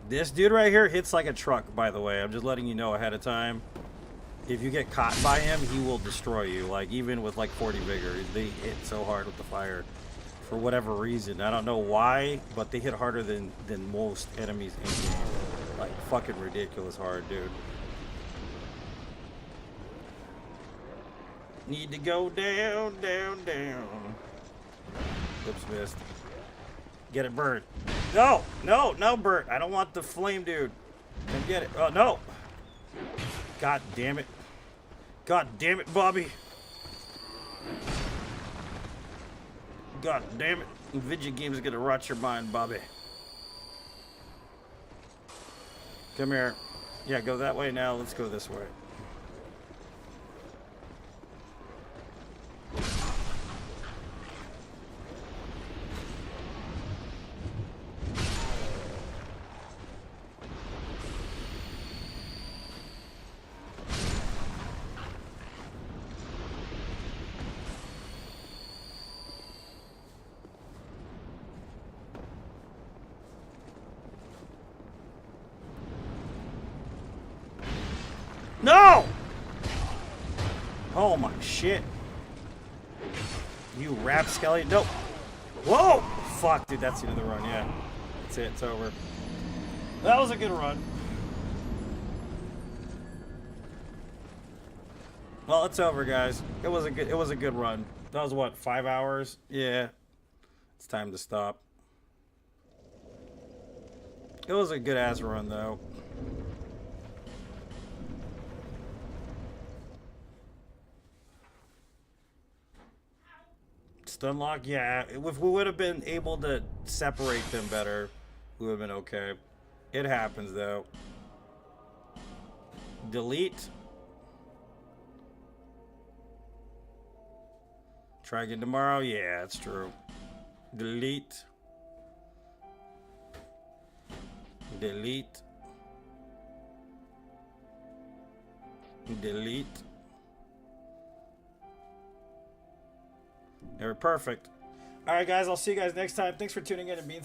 Speaker 1: This dude right here hits like a truck, by the way. I'm just letting you know ahead of time. If you get caught by him, he will destroy you. Like, even with like 40 vigor, they hit so hard with the fire. For whatever reason. I don't know why, but they hit harder than most enemies in game. Like, fucking ridiculous hard, dude. Need to go down, down, down. Oops, missed. Get it, Bert. No, no, no, Bert. I don't want the flame dude. Come get it. Oh, no. God damn it. God damn it, Bobby. God damn it. Video games are gonna rot your mind, Bobby. Come here. Yeah, go that way now. Let's go this way. No! Oh my shit. You rapscallion. No. Whoa! Fuck, dude, that's the end of the run, yeah. That's it, it's over. That was a good run. Well, it's over, guys. It was a good run. That was what, 5 hours? Yeah. It's time to stop. It was a good ass run though. Stunlock, yeah. If we would have been able to separate them better, we would have been okay. It happens though. Delete. Try again tomorrow? Yeah, that's true. Delete. Delete. Delete. They were perfect. All right, guys. I'll see you guys next time. Thanks for tuning in and being